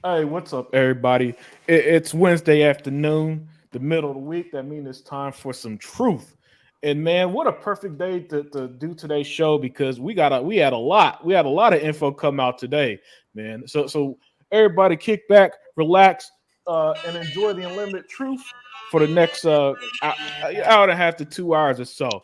Hey, what's up, everybody? It's Wednesday afternoon, the middle of the week. That means it's time for some truth. And man, what a perfect day to do today's show because we had a lot of info come out today, man. So everybody, kick back, relax, and enjoy the unlimited truth for the next hour and a half to 2 hours or so.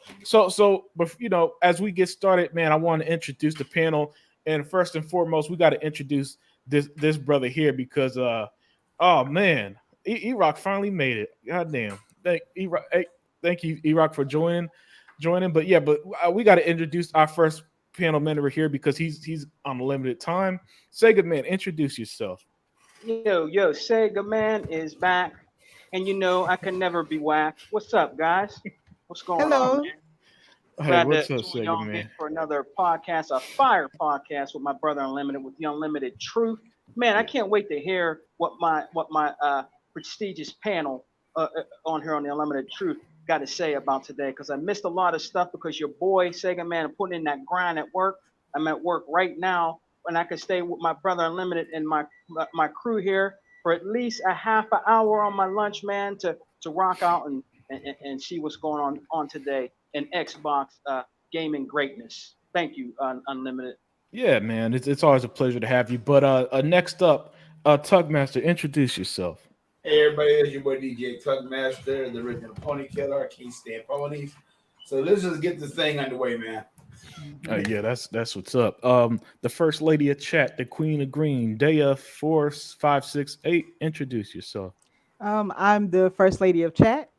But as we get started, man, I want to introduce the panel. And first and foremost, we got to introduce this brother here because oh man, E-Rock finally made it. God damn. Thank you, E-Rock, for joining. But yeah, we got to introduce our first panel member here because he's on a limited time. Sega man, introduce yourself. Yo, Sega Man is back, and I can never be whack. What's up, guys? What's going on, Hello. man? Hey, Glad what's to up, join Sega y'all again man? for another podcast, a fire podcast with my brother Unlimited, with the Unlimited Truth. Man, I can't wait to hear what my prestigious panel on here on the Unlimited Truth got to say about today, because I missed a lot of stuff because your boy Sega Man putting in that grind at work. I'm at work right now, and I can stay with my brother Unlimited and my crew here for at least a half an hour on my lunch, man, to rock out and see what's going on today in Xbox gaming greatness. Thank you, Unlimited. Yeah, man, it's always a pleasure to have you. But next up, Tugmaster, introduce yourself. Hey everybody, it's your boy DJ Tugmaster, the original pony killer. I can't stand ponies. So let's just get this thing underway, man. Yeah, that's what's up. The first lady of chat, the Queen of Green, Daya 4568. Introduce yourself. I'm the first lady of chat,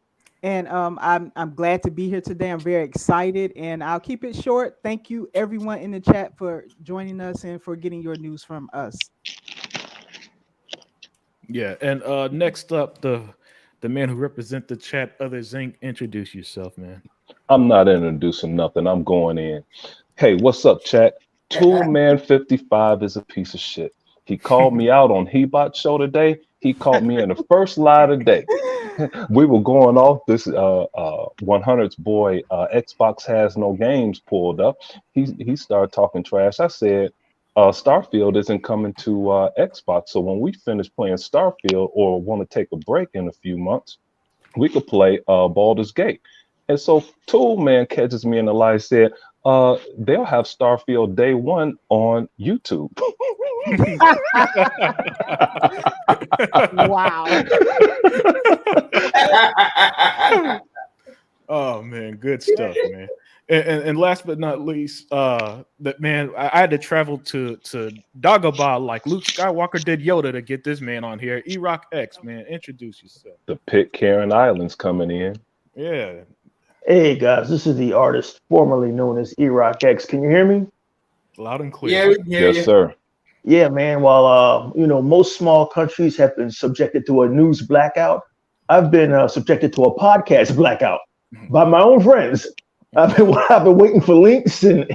and I'm glad to be here today. I'm very excited, and I'll keep it short. Thank you, everyone in the chat, for joining us and for getting your news from us. Yeah, and next up, the man who represent the chat, other Zinc. Introduce yourself, man. I'm not introducing nothing. I'm going in. Hey, what's up, chat? Toolman 55 is a piece of shit. He called me out on Hebot show today. He caught me in the first lie today. We were going off this 100's boy Xbox has no games pulled up. He started talking trash. I said Starfield isn't coming to Xbox. So when we finish playing Starfield or want to take a break in a few months, we could play Baldur's Gate. And so Tool Man catches me in the lie, said, they'll have Starfield day one on YouTube. Wow. Oh man, good stuff, man. And last but not least, that man, I had to travel to Dagobah like Luke Skywalker did Yoda to get this man on here. E-Rock X, man, introduce yourself. The Pitcairn Islands coming in. Yeah, Hey guys, this is the artist formerly known as E-Rock X. Can you hear me? loud and Yeah, clear. we can hear Yes, you. sir. Yeah, man. While most small countries have been subjected to a news blackout, I've been subjected to a podcast blackout by my own friends. I've been waiting for links and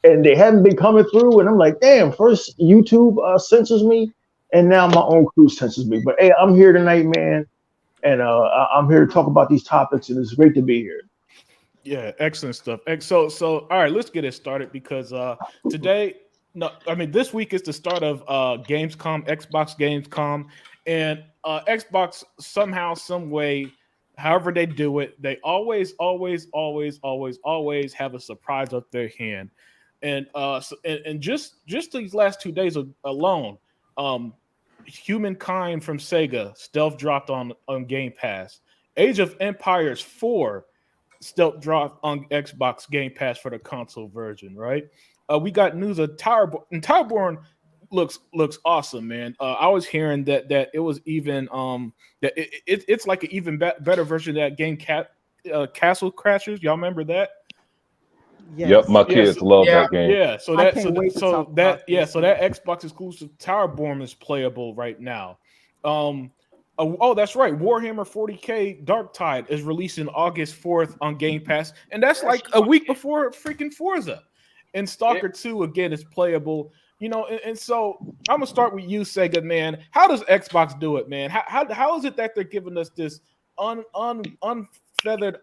they haven't been coming through. And I'm like, damn, first YouTube censors me, and now my own crew censors me. But hey, I'm here tonight, man, and I'm here to talk about these topics, and it's great to be here. Yeah, excellent stuff. So all right, let's get it started because today, no, I mean this week is the start of Gamescom, Xbox Gamescom, and Xbox somehow, some way, however they do it, they always have a surprise up their hand, and just these last 2 days alone, um, Humankind from Sega stealth dropped on Game Pass. Age of Empires 4 stealth drop on Xbox Game Pass for the console version, right? We got news of Towerborn looks awesome, man. I was hearing that it was even that it's like an even better version of that game Castle Crashers. Y'all remember that? Yep, Yes. my Yes. kids love Yeah. that game. Yeah, so I that can't wait to talk about this. so that Xbox exclusive Towerborn is playable right now. Um, oh, that's right. Warhammer 40K Dark Tide is releasing August 4th on Game Pass, and that's That's like a week before freaking Forza. And yeah. Stalker 2 again is playable. And so I'm gonna start with you, Sega, man. How does Xbox do it, man? How is it that they're giving us this unfeathered,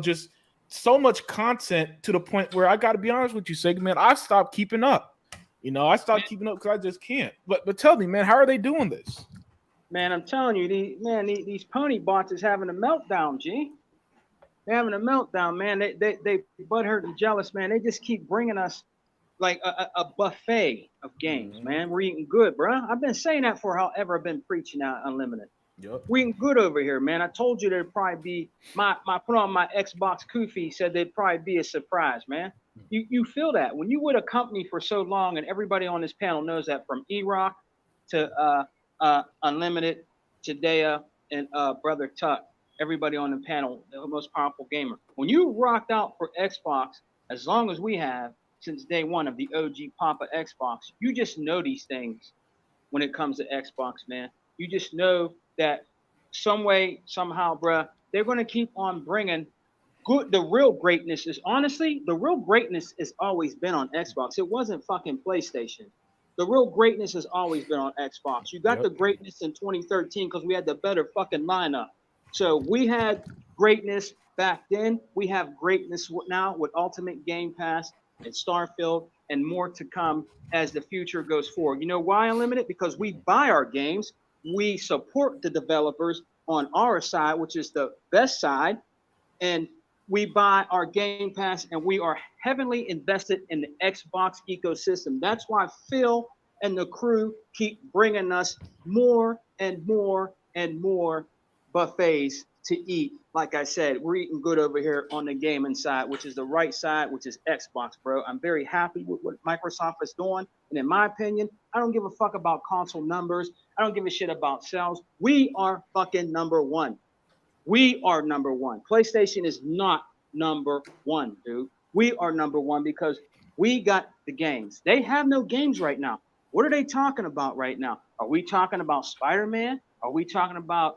just so much content to the point where I got to be honest with you, Sega, man, I stopped keeping up. You know, I stopped keeping up because I just can't. But tell me, man, how are they doing this? Man, I'm telling you, these pony bots is having a meltdown, G. They're having a meltdown, man. They butthurt and jealous, man. They just keep bringing us like a buffet of games, man. We're eating good, bro. I've been saying that for however I've been preaching out Unlimited. Yep. We're eating good over here, man. I told you there'd probably be my put on my Xbox Koofy said there'd probably be a surprise, man. You feel that when you with a company for so long, and everybody on this panel knows that, from E-Rock to Unlimited to Dea and Brother Tuck, everybody on the panel, the most powerful gamer. When you rocked out for Xbox as long as we have since day one of the OG Papa Xbox, you just know these things when it comes to Xbox, man. You just know that some way, somehow, bruh, they're going to keep on bringing good. The real greatness is, honestly, the real greatness has always been on Xbox. It wasn't fucking PlayStation. The real greatness has always been on Xbox. You got the greatness in 2013 because we had the better fucking lineup. So we had greatness back then. We have greatness now with Ultimate Game Pass and Starfield and more to come as the future goes forward. You know why, Unlimited? Because we buy our games. We support the developers on our side, which is the best side. And we buy our Game Pass, and we are heavily invested in the Xbox ecosystem. That's why Phil and the crew keep bringing us more and more and more buffets to eat. Like I said, we're eating good over here on the gaming side, which is the right side, which is Xbox, bro. I'm very happy with what Microsoft is doing. And in my opinion, I don't give a fuck about console numbers. I don't give a shit about sales. We are fucking number one. We are number one. PlayStation is not number one, dude. We are number one because we got the games. They have no games right now. What are they talking about right now? Are we talking about Spider-Man? Are we talking about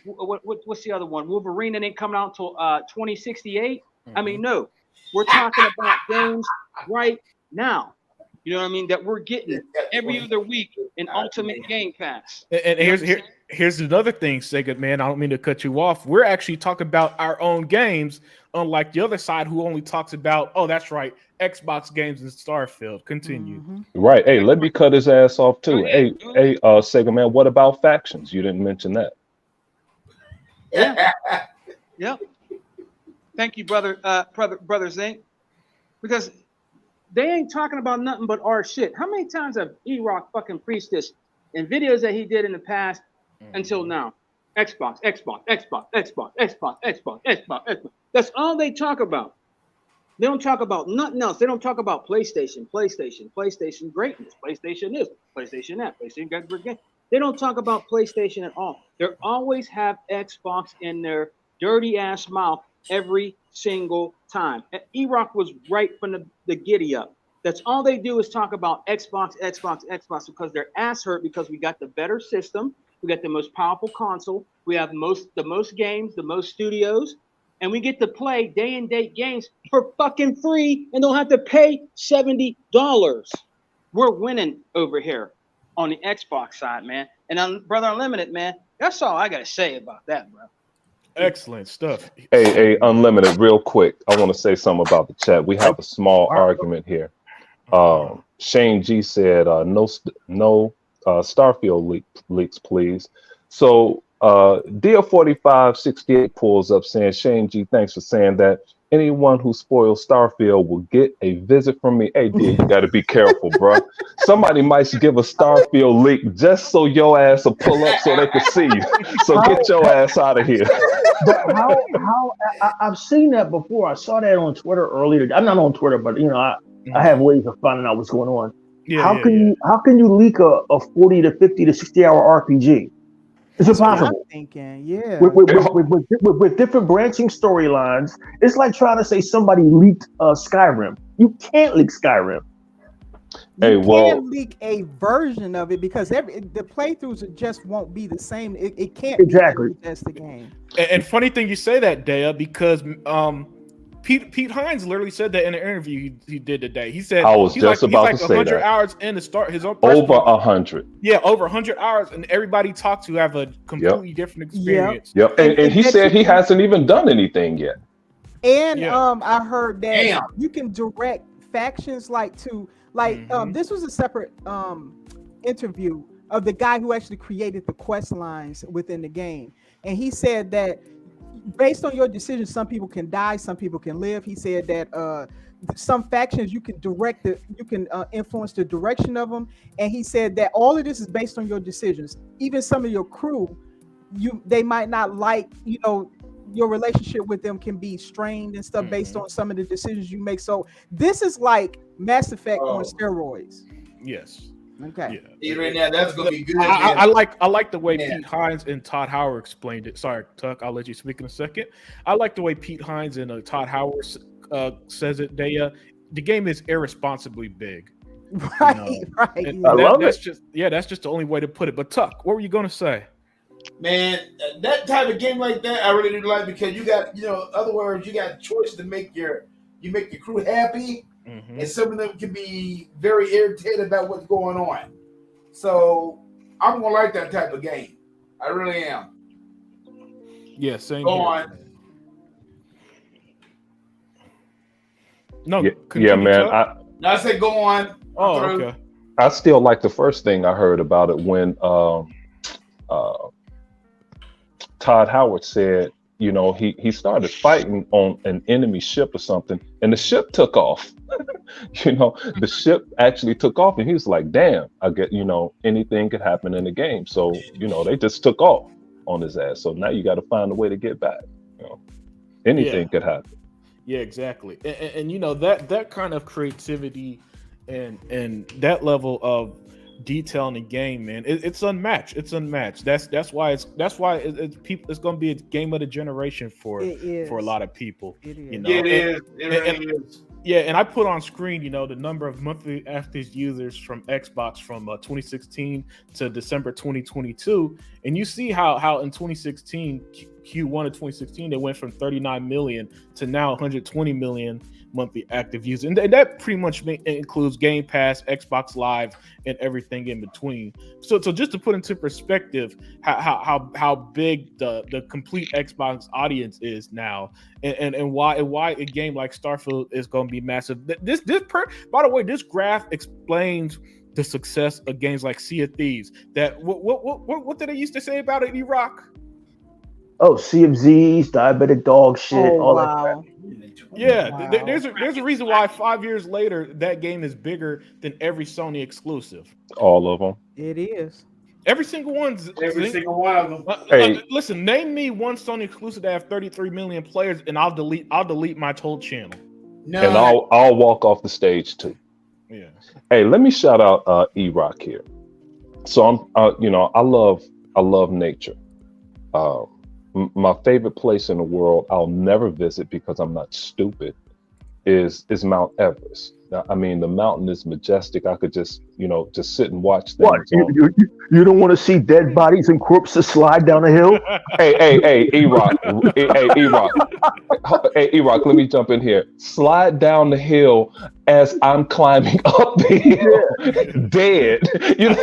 what's the other one? Wolverine ain't coming out until 2068. I mean, no, we're talking about games right now. You know what I mean? That we're getting every other week in Ultimate Game Pass. And here's another thing, Sega, man. I don't mean to cut you off. We're actually talking about our own games, unlike the other side who only talks about, oh, that's right, Xbox games and Starfield. Continue. Right. Hey, let me cut his ass off too. Hey, Sega, man, what about factions? You didn't mention that. Yeah. Yep. Thank you, brother Zink. Because they ain't talking about nothing but our shit. How many times have E-Rock fucking preached this in videos that he did in the past until now? Xbox. That's all they talk about. They don't talk about nothing else. They don't talk about PlayStation greatness, PlayStation this, PlayStation that, PlayStation got great game. They don't talk about PlayStation at all. They always have Xbox in their dirty ass mouth every single time. E-Rock was right from the giddy up. That's all they do is talk about Xbox, because their ass hurt because we got the better system, we got the most powerful console, we have the most games, the most studios, and we get to play day and date games for fucking free and don't have to pay $70. We're winning over here on the Xbox side, man. And Brother Unlimited, man, that's all I gotta say about that, bro. Excellent stuff. Hey, Unlimited, real quick. I want to say something about the chat. We have a small argument here. Shane G said, no Starfield leaks, please. So Dia4568 pulls up saying, Shane G, thanks for saying that. Anyone who spoils Starfield will get a visit from me. Hey, Dia, you got to be careful, bro. Somebody might give a Starfield leak just so your ass will pull up so they can see you. So get your ass out of here. But I've seen that before. I saw that on Twitter earlier. I'm not on Twitter, but I have ways of finding out what's going on. How can you leak a 40 to 50 to 60 hour RPG? It's impossible. I'm thinking, yeah. With different branching storylines, it's like trying to say somebody leaked Skyrim. You can't leak Skyrim. You can leak a version of it because the playthroughs just won't be the same. It can't exactly. be just the game. And funny thing you say that, Dea, because Pete Hines literally said that in an interview he did today. He said I was just about to say 100 that. hours in to start his own over 100. Yeah, over 100 hours, and everybody talked to have a completely different experience. Yep. And he said he hasn't even done anything yet. And I heard that you can direct factions like to Like this was a separate interview of the guy who actually created the quest lines within the game, and he said that based on your decisions, some people can die, some people can live. He said that some factions you can influence the direction of them, and he said that all of this is based on your decisions. Even some of your crew, they might not like, your relationship with them can be strained and stuff based on some of the decisions you make. So this is like Mass Effect on steroids. Yes. Okay. Yeah. Right now, that's gonna be good. I like the way Pete Hines and Todd Howard explained it. Sorry, Tuck, I'll let you speak in a second. I like the way Pete Hines and Todd Howard says it. The game is irresponsibly big. Right. I love that's it. That's just the only way to put it. But Tuck, what were you gonna say? Man, that type of game like that, I really do like, because you got, other words, you got choice to make your crew happy, and some of them can be very irritated about what's going on. So I'm gonna like that type of game. I really am. Yeah, same. Go here. on. No, yeah, man. I said go on. Oh, okay. I still like the first thing I heard about it when Todd Howard said, he started fighting on an enemy ship or something, and the ship took off. The ship actually took off, and he was like, damn, I get, anything could happen in the game. So, they just took off on his ass. So now you got to find a way to get back. Anything could happen. Yeah, exactly. And that kind of creativity and that level of detail in the game, man, it's unmatched. It's unmatched. That's why it's going to be a game of the generation for a lot of people. It is. It is. It really is. Yeah, and I put on screen, the number of monthly active users from Xbox from 2016 to December 2022, and you see how in 2016, Q1 of 2016, they went from 39 million to now 120 million monthly active users, and that pretty much includes Game Pass, Xbox Live, and everything in between. So just to put into perspective how big the complete Xbox audience is now, and why a game like Starfield is going to be massive. By the way, this graph explains the success of games like Sea of Thieves. That what did they used to say about it, E-Rock? Oh, Sea of Z's, diabetic dog shit, all that crap. Yeah, Wow. there's a reason why 5 years later that game is bigger than every Sony exclusive. All of them. It is. Every single one of them. Hey. Listen, name me one Sony exclusive that have 33 million players, and I'll delete my whole channel. No. And I'll walk off the stage too. Yeah. Hey, let me shout out E-Rock here. So I love nature. My favorite place in the world I'll never visit because I'm not stupid is Mount Everest. Now, I mean, the mountain is majestic. I could just sit and watch things. What? You don't want to see dead bodies and corpses slide down a hill? Hey, E-Rock. Hey, E-Rock, let me jump in here. Slide down the hill as I'm climbing up the hill, dead. Did you see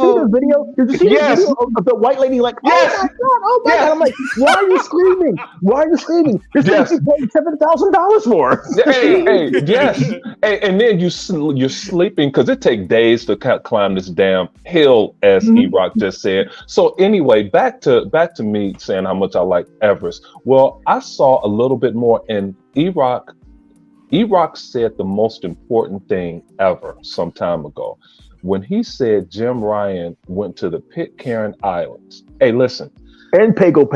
the video? Did you see the video of the white lady like, oh my God. I'm like, why are you screaming? Why are you screaming? This thing you paid $7,000 for. Hey, yes. Hey, and then you're sleeping because it takes days to climb this damn hill, as E-Rock just said. So anyway, back to me saying how much I like Everest. Well, I saw a little bit more, and E-Rock said the most important thing ever some time ago when he said Jim Ryan went to the Pitcairn Islands. Hey, listen. And Pago.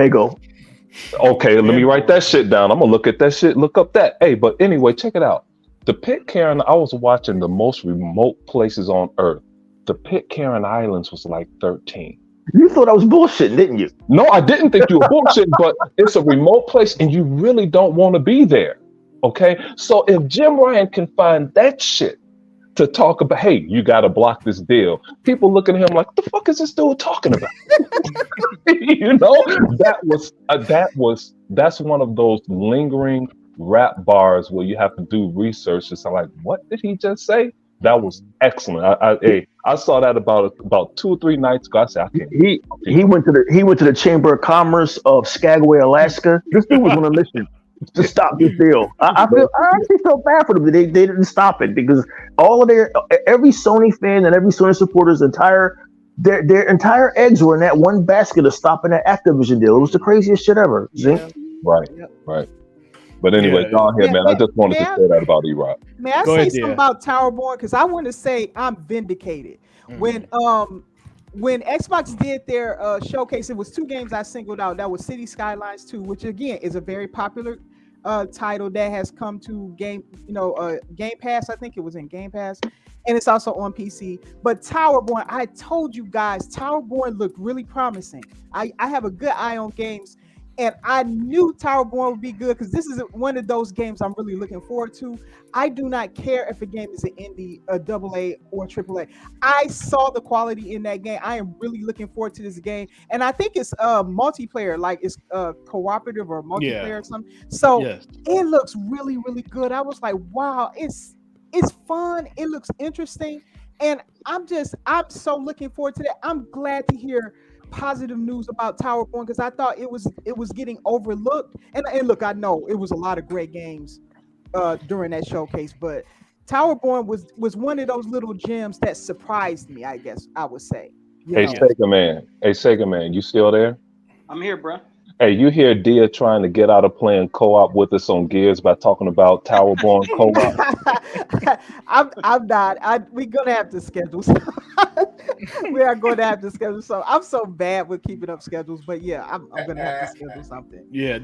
Okay, let me write that shit down. I'm gonna look at that shit, look up that. Hey, but anyway, check it out. The Pitcairn, I was watching the most remote places on Earth. The Pitcairn Islands was like 13. You thought I was bullshitting, didn't you? No, I didn't think you were bullshitting, but it's a remote place and you really don't want to be there. Okay, so if Jim Ryan can find that shit to talk about, hey, you got to block this deal. People look at him like, what the fuck is this dude talking about? That's one of those lingering rap bars where you have to do research. It's like, what did he just say? That was excellent. I saw that about 2 or 3 nights ago. I said, I can't. He went to the Chamber of Commerce of Skagway, Alaska. This dude was on a mission. to stop this deal. I actually felt bad for them. They didn't stop it because every Sony fan and every Sony supporter's their entire eggs were in that one basket of stopping that Activision deal. It was the craziest shit ever. Yeah. Right, Yep. right. But anyway, Yeah. go ahead, man. I just wanted to May I- say that about E-Rock. May I Go say ahead, something Dia. about Towerborn? Because I want to say I'm vindicated. When Xbox did their showcase, it was two games I singled out. That was City Skylines 2, which again is a very popular title that has come to Game Pass. I think it was in Game Pass, and it's also on PC. But Towerborn, I told you guys, Towerborn looked really promising. I have a good eye on games, and I knew Towerborn would be good because this is one of those games I'm really looking forward to. I do not care if a game is an indie, a AA, or AAA. I saw the quality in that game. I am really looking forward to this game, and I think it's multiplayer, like it's cooperative or multiplayer or something. So Yes. it looks really, really good. I was like, wow, it's fun. It looks interesting, and I'm so looking forward to that. I'm glad to hear positive news about Towerborn because I thought it was getting overlooked. And look, I know it was a lot of great games during that showcase, but Towerborn was one of those little gems that surprised me, I guess I would say. Hey, Sega Man, you still there? I'm here, bro. Hey, you hear Dia trying to get out of playing co-op with us on Gears by talking about Towerborn co-op? I'm not. We're gonna have to schedule. We are going to have to schedule. So I'm so bad with keeping up schedules, but yeah, I'm gonna have to schedule something. Yeah,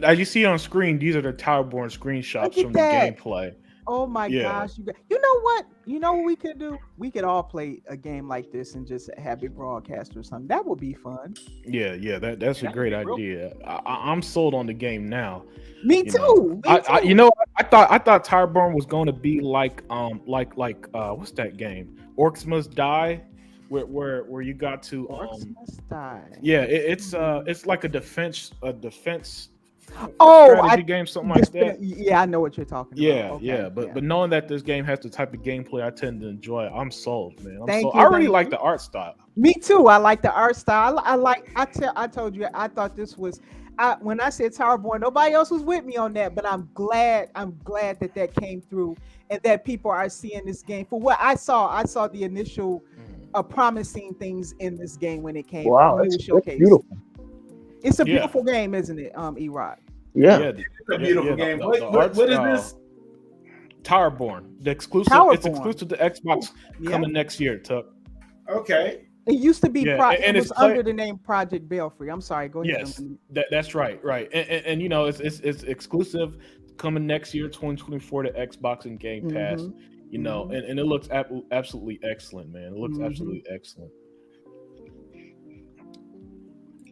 as you see on screen, these are the Towerborn screenshots Look at from that. the gameplay. Oh my Yeah. gosh, you know what? You know what we could do? We could all play a game like this and just have it broadcast or something. That would be fun. Yeah, that's a great idea. I'm sold on the game now. Me You too. know, Me too. I thought Towerborn was going to be like what's that game? Orcs Must Die, where you got to Orcs Must Die. yeah, it's like a defense Oh, strategy game, something like that. Yeah, I know what you're talking about. Yeah, Okay, yeah, but knowing that this game has the type of gameplay I tend to enjoy, I'm sold, man. Thank you, I really thank like you. the art style. Me too. I like the art style. I told you I thought this was when I said Towerborn, nobody else was with me on that, but I'm glad that came through and that people are seeing this game for what I saw. I saw the initial promising things in this game when it came Wow, when it that's was showcased. beautiful. It's a Yeah. beautiful game, isn't it? E-Rock. Yeah. It's a beautiful game. The What is art this? style. Towerborn, the exclusive. It's Towerborn. exclusive to Xbox Yeah. coming next year, Tuck. Okay. It used to be Yeah, and it it's was under the name Project Belfry. I'm sorry, go ahead. Yes, that's right, and you know it's exclusive coming next year, 2024 to Xbox and Game Pass. Mhm. You know, and it looks absolutely excellent, man. It looks absolutely excellent.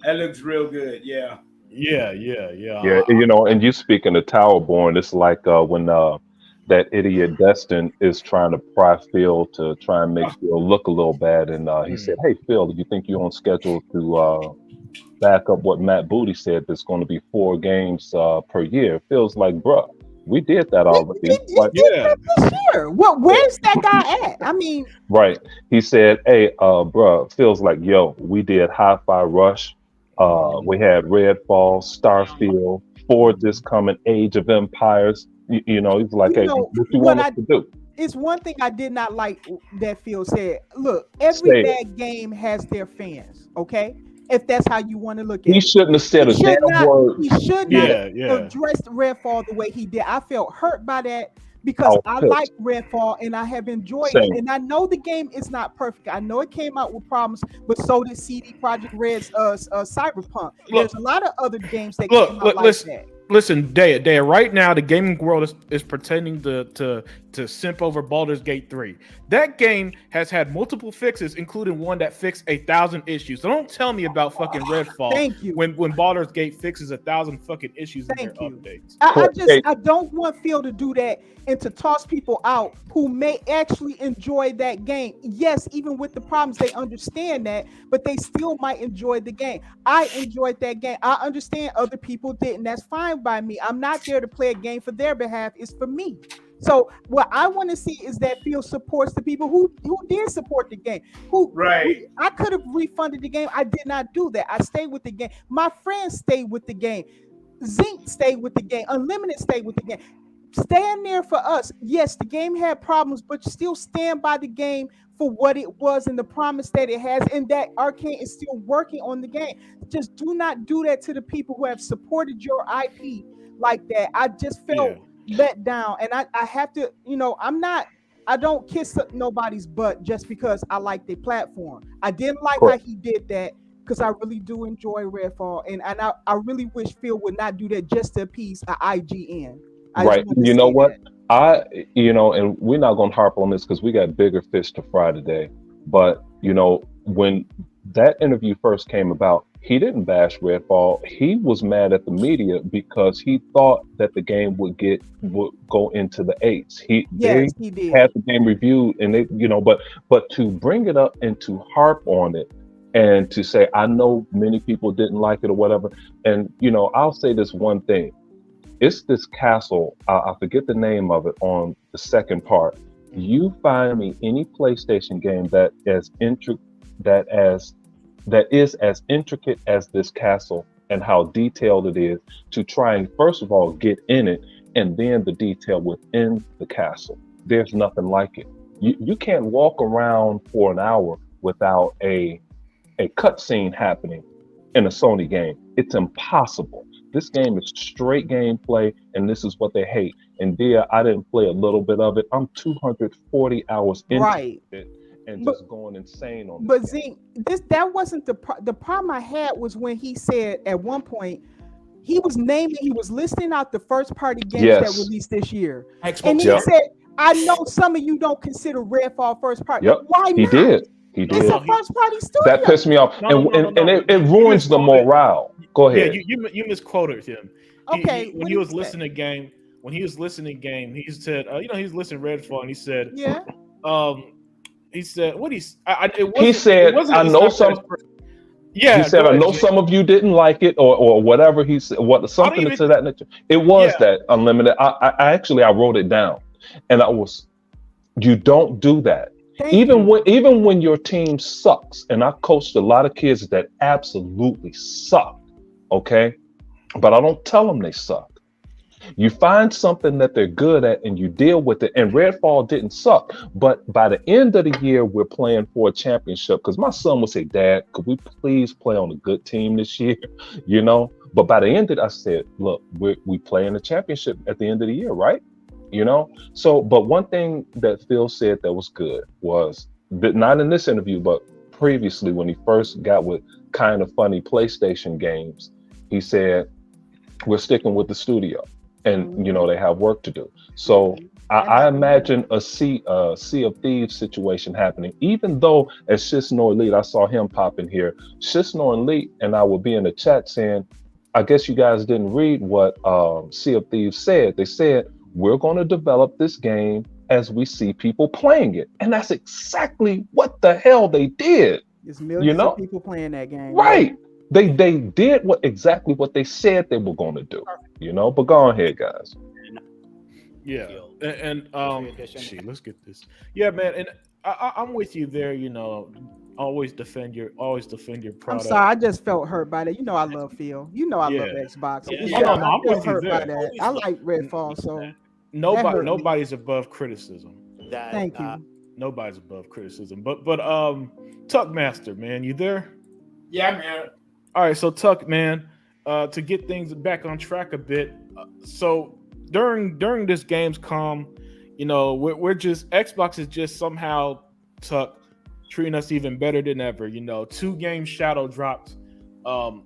That looks real good. Yeah. Yeah. Yeah, you know, and you speaking of Towerborn, it's like when that idiot Destin is trying to pry Phil to try and make Phil look a little bad, and he said, "Hey, Phil, do you think you're on schedule to back up what Matt Booty said? There's going to be 4 games per year." Phil's like, "Bruh, we did that already." Like, Yeah. This year. Where's that guy at? I mean, right. He said, "Hey, bruh," Phil's like, "Yo, we did Hi-Fi Rush. We had Redfall, Starfield, Ford this coming, Age of Empires." You know, he's like, You "Hey, know, what you what want us to do?" it's one thing I did not like that Phil said. Look, every Say it. bad game has their fans, okay? If that's how you want to look at He it. shouldn't have said a He should damn not, word. he should not Yeah, yeah. address Redfall the way he did. I felt hurt by that because was I pissed. like Redfall and I have enjoyed Same. it. And I know the game is not perfect. I know it came out with problems, but so did CD Projekt Red's Cyberpunk. There's a lot of other games that came out like that. Listen, Daya, right now the gaming world is pretending to simp over Baldur's Gate 3. That game has had multiple fixes, including one that fixed 1,000 issues. So don't tell me about fucking Redfall. Thank you. When Baldur's Gate fixes 1,000 fucking issues in their updates. I don't want Phil to do that and to toss people out who may actually enjoy that game. Yes, even with the problems, they understand that, but they still might enjoy the game. I enjoyed that game. I understand other people didn't. That's fine by me. I'm not there to play a game for their behalf. It's for me. So what I want to see is that Phil supports the people who did support the game. I could have refunded the game. I did not do that. I stayed with the game. My friends stayed with the game. Zinc stayed with the game. Unlimited stayed with the game. Stand there for us. Yes, the game had problems, but still stand by the game for what it was and the promise that it has, and that Arcane is still working on the game. Just do not do that to the people who have supported your IP like that. I just Yeah. felt let down, and I have to, I don't kiss up nobody's butt just because I like their platform. I didn't like how Correct. he did that because I really do enjoy Redfall, and I really wish Phil would not do that just to appease a IGN. I just Right. want to You know say what? that. And we're not going to harp on this because we got bigger fish to fry today. But, when that interview first came about, he didn't bash Redfall. He was mad at the media because he thought that the game would go into the eights. They Yes, he did. had the game reviewed and but to bring it up and to harp on it and to say, I know many people didn't like it or whatever. And, I'll say this one thing. It's this castle. I forget the name of it on the second part. You find me any PlayStation game that is as intricate as this castle and how detailed it is to try and first of all get in it and then the detail within the castle. There's nothing like it. You can't walk around for an hour without a cutscene happening in a Sony game. It's impossible. This game is straight gameplay, and this is what they hate. And I didn't play a little bit of it. I'm 240 hours into Right. it and But just going insane on but this game. that wasn't the problem I had was when he said at one point he was listing out the first party games that Yes. released this year. Xbox. And he Yep. said, I know some of you don't consider Redfall first party. Yep. Why He not? did. He It's did. a first party studio. That pissed me off. No, And it You ruins the misquoted. morale. Go Yeah, ahead. you misquoted him. Okay, When what he did was he say? listening game, he said, he was listening Redfall, and he said, Yeah. he said, what he's, I, it wasn't, He said, it wasn't, I it's know not some. that it's- Yeah, He said, go I ahead, know Jay. some of you didn't like it or whatever he said, something even- to that nature. It was Yeah. that Unlimited. I wrote it down and you don't do that. Thank Even you. when your team sucks, and I coached a lot of kids that absolutely suck, okay? But I don't tell them they suck. You find something that they're good at and you deal with it. And Redfall didn't suck. But by the end of the year, we're playing for a championship. Because my son would say, Dad, could we please play on a good team this year? But by the end of it, I said, look, we play in the championship at the end of the year, right? So, but one thing that Phil said that was good was that not in this interview, but previously when he first got with kind of funny PlayStation games, he said, we're sticking with the studio and, they have work to do. So I imagine a Sea of Thieves situation happening, even though as Shisnor Elite, I saw him pop in here. Shisnor Elite and I will be in the chat saying, I guess you guys didn't read what Sea of Thieves said. They said, we're going to develop this game as we see people playing it. And that's exactly what the hell they did. There's millions of people playing that game. Right. They did exactly what they said they were going to do, but go ahead, guys. Yeah. And let's get this. Yeah, man. And I'm with you there, always defend your I'm product. sorry, I just felt hurt by that. I love Phil. I love Xbox. I'm I with feel you hurt there. by that. I like Redfall, so Nobody's above criticism. thank you. Nobody's above criticism. But Tuckmaster, man, you there? Yeah, man. All right, so Tuck, man, to get things back on track a bit. So during this Gamescom, we're just Xbox is just somehow Tuck treating us even better than ever. 2 games shadow dropped on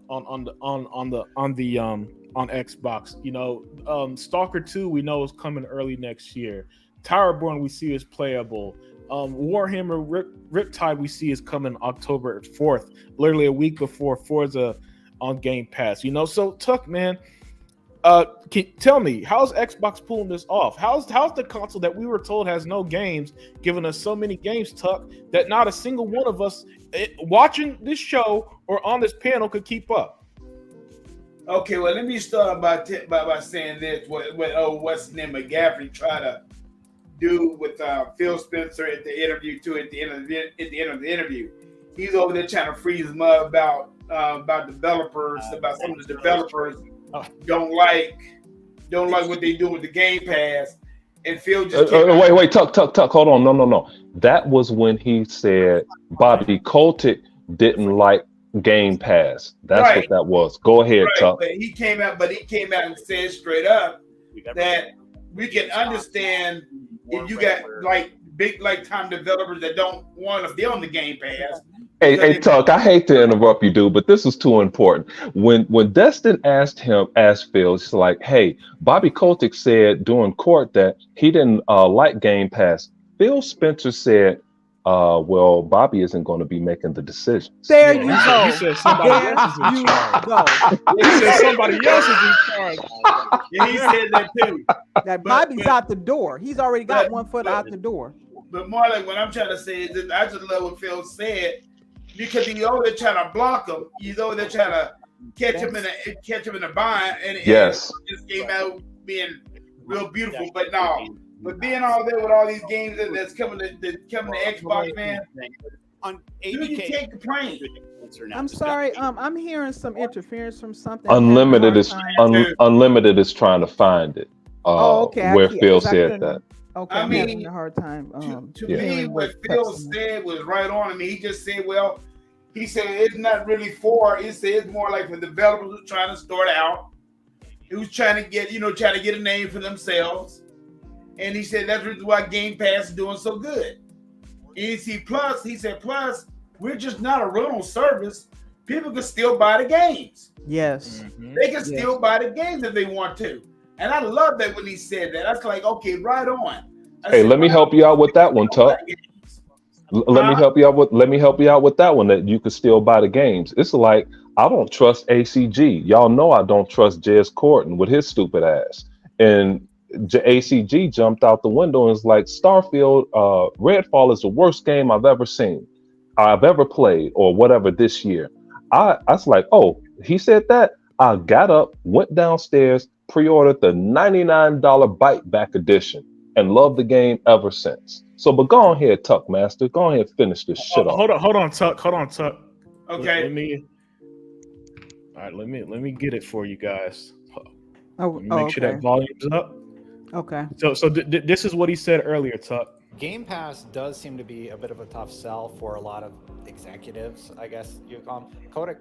Xbox. Stalker 2 we know is coming early next year. Towerborn we see is playable. Warhammer Riptide we see is coming October 4th, literally a week before Forza on Game Pass. So Tuck, man, tell me, how's Xbox pulling this off? How's the console that we were told has no games giving us so many games, Tuck, that not a single one of us watching this show or on this panel could keep up? Okay, well, let me start by saying this. What's his name? McGaffrey tried to do with Phil Spencer at the interview too. At the end of the interview, he's over there trying to freeze mud about developers, about some of the developers don't like what they do with the Game Pass, and Phil just came out. wait, Tuck, hold on, no. That was when he said Bobby Kotick didn't like Game Pass. That's Right. what that was. Go ahead, Right, Tuck. but he came out and said straight up that we can understand if you got like big like time developers that don't want to be on the Game Pass. Hey, Tuck, I hate to interrupt you, dude, but this is too important. When Destin asked Phil, it's like, hey, Bobby Kotick said during court that he didn't like Game Pass. Phil Spencer said, well, Bobby isn't going to be making the decisions. There you go. He said somebody else is in You charge. go. He said somebody else is in charge. Yeah, he said that too. That Bobby's out the door. He's already got one foot out the door. But more like what I'm trying to say is that I just love what Phil said, because he's over there trying to block him. He's over there trying to catch him in a bind, and Yes. it just came out being real beautiful. But no, but being all there with all these games that's coming to Xbox, man, On you can't complain. I'm sorry. I'm hearing some interference from something. Unlimited is Time. Unlimited is trying to find it. Okay. Where Phil said that. Okay, I I'm mean, having a hard time. To me, what Phil said was right on. I mean, he just said, well, he said it's not really for. He said it's more like for developers who are trying to start out, who's trying to get a name for themselves. And he said that's the reason why Game Pass is doing so good. And he said, plus, we're just not a rental service. People can still buy the games. Yes. They can still buy the games if they want to. And I love that when he said that. I was like, okay, right on. Hey, let me help you out with that one, Tuck. Let me help you out with that one, that you could still buy the games. It's like, I don't trust ACG. Y'all know I don't trust Jez Corton with his stupid ass. And ACG jumped out the window and was like, Starfield, Redfall is the worst game I've ever seen, I've ever played, or whatever this year. I was like, oh, he said that? I got up, went downstairs, pre-ordered the $99 Bite Back edition, and loved the game ever since. So, but go ahead, Tuck Master. Go ahead and finish this shit off. Hold on, Tuck. Okay. Let me get it for you guys. Oh, Make sure that volume's up. Okay. So this is what he said earlier, Tuck. Game Pass does seem to be a bit of a tough sell for a lot of executives, I guess you would call them.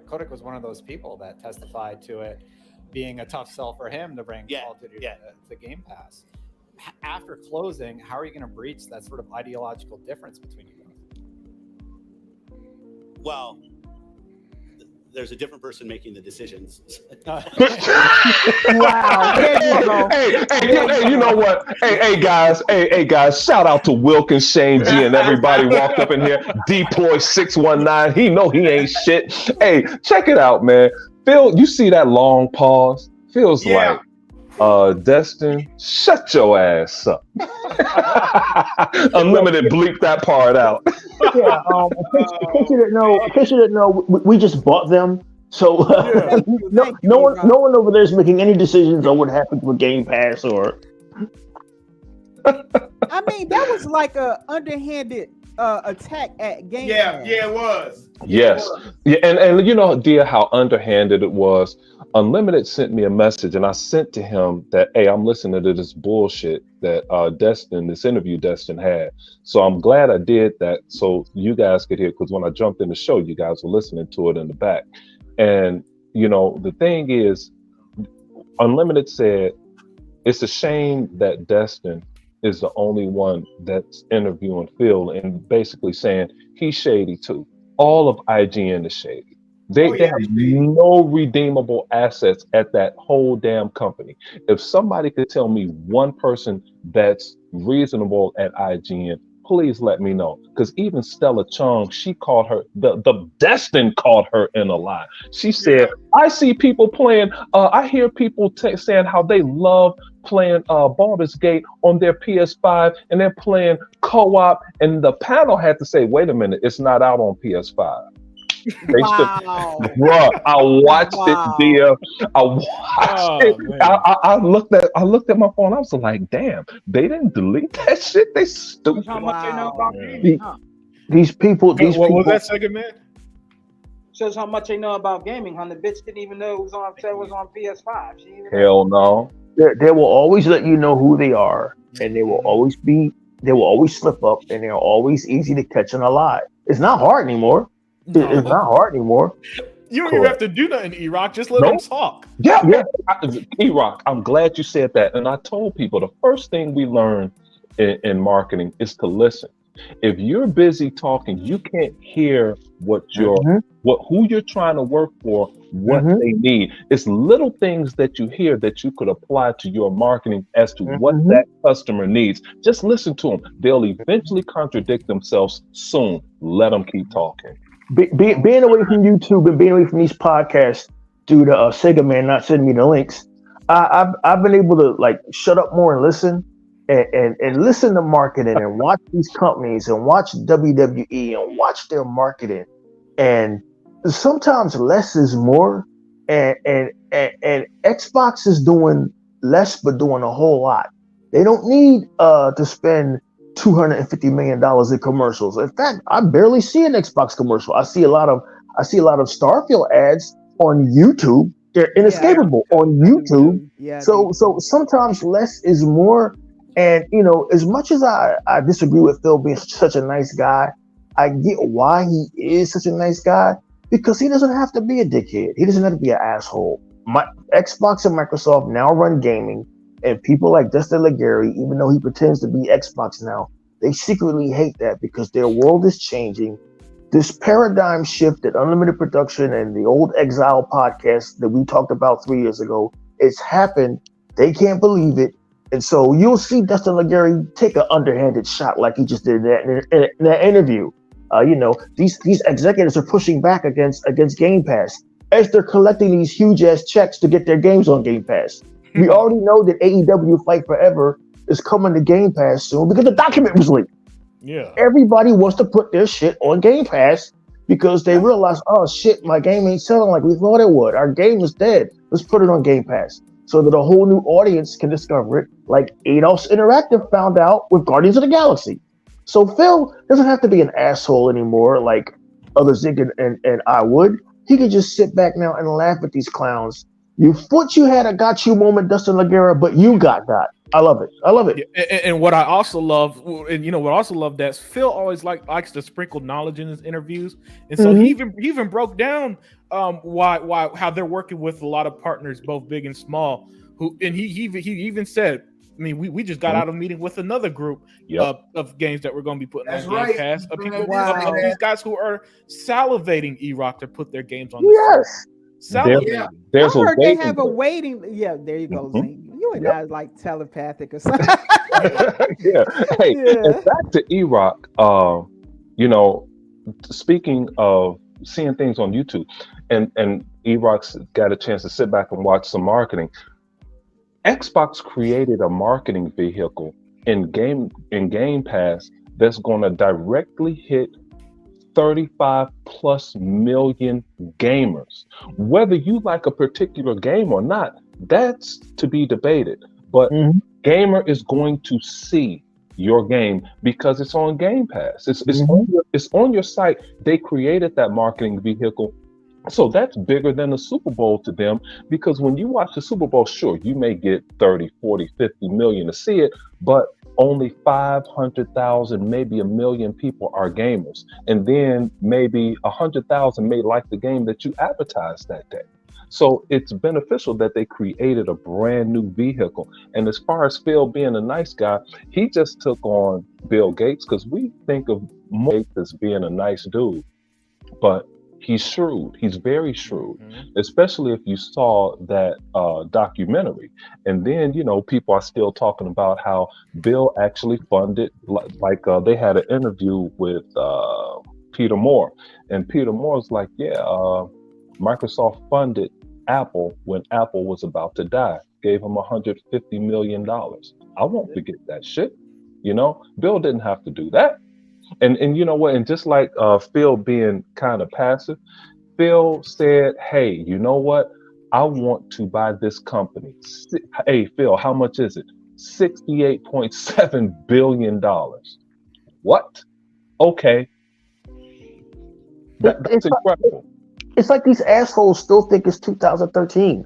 Kotick was one of those people that testified to it being a tough sell for him to bring Call of Duty to Game Pass. After closing, how are you going to breach that sort of ideological difference between you both? Well, there's a different person making the decisions. Wow. There you go. Hey, you know what? Hey, guys. Shout out to Wilkins, Shane G, and everybody walked up in here. Deploy 619. He know he ain't shit. Hey, check it out, man. Phil, you see that long pause? Feels like, Destin, shut your ass up. Unlimited, bleep that part out. Yeah, in case you didn't know, we just bought them. So no one over there is making any decisions on what happened with Game Pass or. I mean, that was like a underhanded attack at Game Pass. Yeah, it was. Yes. Yeah, and you know, dear, how underhanded it was. Unlimited sent me a message, and I sent to him that, hey, I'm listening to this bullshit that this interview Destin had. So I'm glad I did that so you guys could hear, because when I jumped in the show, you guys were listening to it in the back. And, you know, the thing is, Unlimited said, it's a shame that Destin is the only one that's interviewing Phil and basically saying he's shady too. All of IGN is shady. They have no redeemable assets at that whole damn company. If somebody could tell me one person that's reasonable at IGN, please let me know. Because even Stella Chung, she called her, the Destin called her in a lie. She said, I see people playing, I hear people saying how they love playing Baldur's Gate on their PS5, and they're playing co-op, and the panel had to say, wait a minute, it's not out on PS5. Wow. Bruh, I watched it, dear. I watched it. I looked at my phone. I was like, damn, they didn't delete that shit. They stupid. How much they know about These people. What was that second, man? Shows how much they know about gaming. Huh? The bitch didn't even know it was on PS5. She didn't even know. Hell no. They will always let you know who they are, and they will always slip up, and they're always easy to catch in a lie. It's not hard anymore. It's not hard anymore. You don't even have to do nothing, E-Rock. Just let them talk. Yeah. E-Rock, I'm glad you said that. And I told people the first thing we learn in marketing is to listen. If you're busy talking, you can't hear what who you're trying to work for, what they need. It's little things that you hear that you could apply to your marketing as to what that customer needs. Just listen to them. They'll eventually contradict themselves soon. Let them keep talking. Being away from YouTube and being away from these podcasts due to Sega Man not sending me the links, I've been able to like shut up more and listen. And listen to marketing and watch these companies and watch WWE and watch their marketing. And sometimes less is more. And Xbox is doing less but doing a whole lot. They don't need to spend $250 million in commercials. In fact, I barely see an Xbox commercial. I see a lot of Starfield ads on YouTube. They're inescapable on YouTube. Yeah. So sometimes less is more. And, as much as I disagree with Phil being such a nice guy, I get why he is such a nice guy, because he doesn't have to be a dickhead. He doesn't have to be an asshole. Xbox and Microsoft now run gaming, and people like Dustin Legary, even though he pretends to be Xbox now, they secretly hate that because their world is changing. This paradigm shift that Unlimited Production and the old Exile podcast that we talked about 3 years ago, it's happened. They can't believe it. And so you'll see Dustin Legary take an underhanded shot like he just did in that interview. These executives are pushing back against Game Pass as they're collecting these huge ass checks to get their games on Game Pass. We already know that AEW Fight Forever is coming to Game Pass soon because the document was leaked. Yeah. Everybody wants to put their shit on Game Pass because they realize, oh shit, my game ain't selling like we thought it would. Our game is dead. Let's put it on Game Pass, so that a whole new audience can discover it, like Eidos Interactive found out with Guardians of the Galaxy. So Phil doesn't have to be an asshole anymore like other Zig and I would. He could just sit back now and laugh at these clowns. You thought you had a got you moment, Dustin Legara, but you got. I love it. Yeah, and what I also love, and what I also love, that Phil always likes to sprinkle knowledge in his interviews, and so he even broke down why how they're working with a lot of partners, both big and small. He even said, I mean, we just got out of a meeting with another group of games that we're going to be putting on Game Pass. Of these guys who are salivating E-Rock to put their games on the Yes. Salivating. I heard they have a waiting. Yeah, there you go, Zing. You and I like telepathic or something. Yeah. Hey, and back to E-Rock. Speaking of seeing things on YouTube, and E-Rock's got a chance to sit back and watch some marketing. Xbox created a marketing vehicle in Game Pass that's going to directly hit 35 plus million gamers. Whether you like a particular game or not, that's to be debated. But gamer is going to see your game because it's on Game Pass. It's on your site. They created that marketing vehicle. So that's bigger than the Super Bowl to them, because when you watch the Super Bowl, sure, you may get 30, 40, 50 million to see it, but only 500,000, maybe 1 million people are gamers. And then maybe 100,000 may like the game that you advertised that day. So it's beneficial that they created a brand new vehicle. And as far as Phil being a nice guy, he just took on Bill Gates, because we think of Gates as being a nice dude, but he's shrewd. He's very shrewd, especially if you saw that documentary. And then, people are still talking about how Bill actually funded, like they had an interview with Peter Moore. And Peter Moore's like, Microsoft funded Apple when Apple was about to die, gave him $150 million. I won't forget that shit. Bill didn't have to do that. And you know what? And just like Phil being kind of passive, Phil said, hey, you know what? I want to buy this company. Hey, Phil, how much is it? $68.7 billion. What? Okay. That's incredible. it's like these assholes still think it's 2013,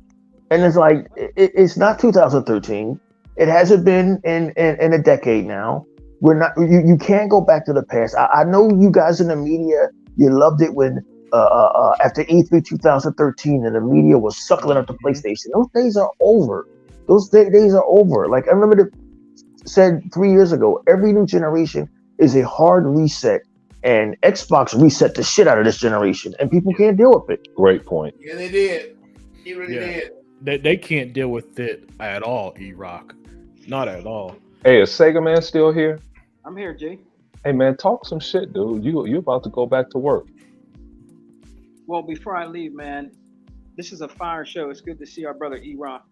and it's like it's not 2013. It hasn't been in a decade now. We're not. You can't go back to the past. I know you guys in the media. You loved it when after E3 2013 and the media was suckling up the PlayStation. Those days are over. Those days are over. Like Unlimited said 3 years ago, every new generation is a hard reset, and Xbox reset the shit out of this generation, and people can't deal with it. Great point. Yeah, they did. He really did. They can't deal with it at all, E-Rock. Not at all. Hey, is Sega Man still here? I'm here, G. Hey man, talk some shit, dude. You about to go back to work. Well, before I leave, man, this is a fire show. It's good to see our brother E-Rock